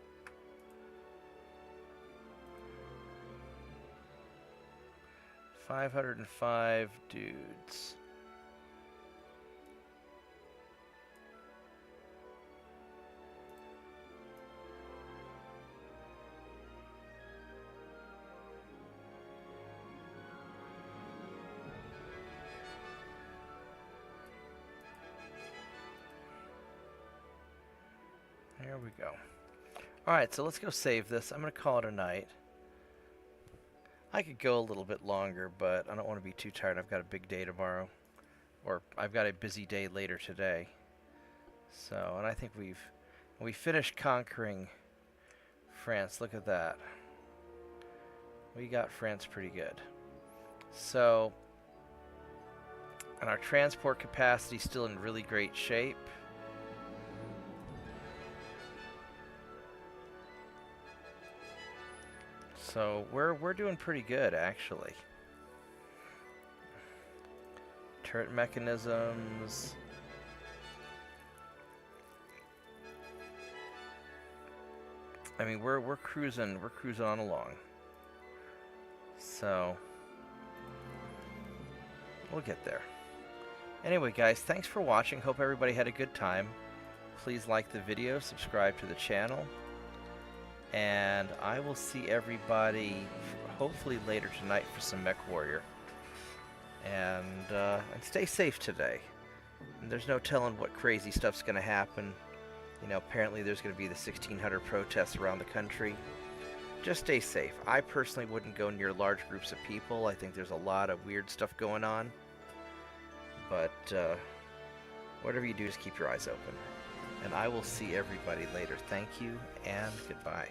$505 dudes. There we go. Alright, so let's go save this. I'm going to call it a night. I could go a little bit longer, but I don't want to be too tired. I've got a big day tomorrow. Or I've got a busy day later today. So, and I think we finished conquering France. Look at that. We got France pretty good. So, and our transport capacity is still in really great shape. So we're doing pretty good, actually. Turret mechanisms. I mean, we're cruising on along. So we'll get there. Anyway, guys, thanks for watching. Hope everybody had a good time. Please like the video, subscribe to the channel. And I will see everybody hopefully later tonight for some Mech Warrior. And stay safe today. And there's no telling what crazy stuff's going to happen. You know, apparently there's going to be the 1,600 protests around the country. Just stay safe. I personally wouldn't go near large groups of people. I think there's a lot of weird stuff going on. But whatever you do, just keep your eyes open. And I will see everybody later. Thank you and goodbye.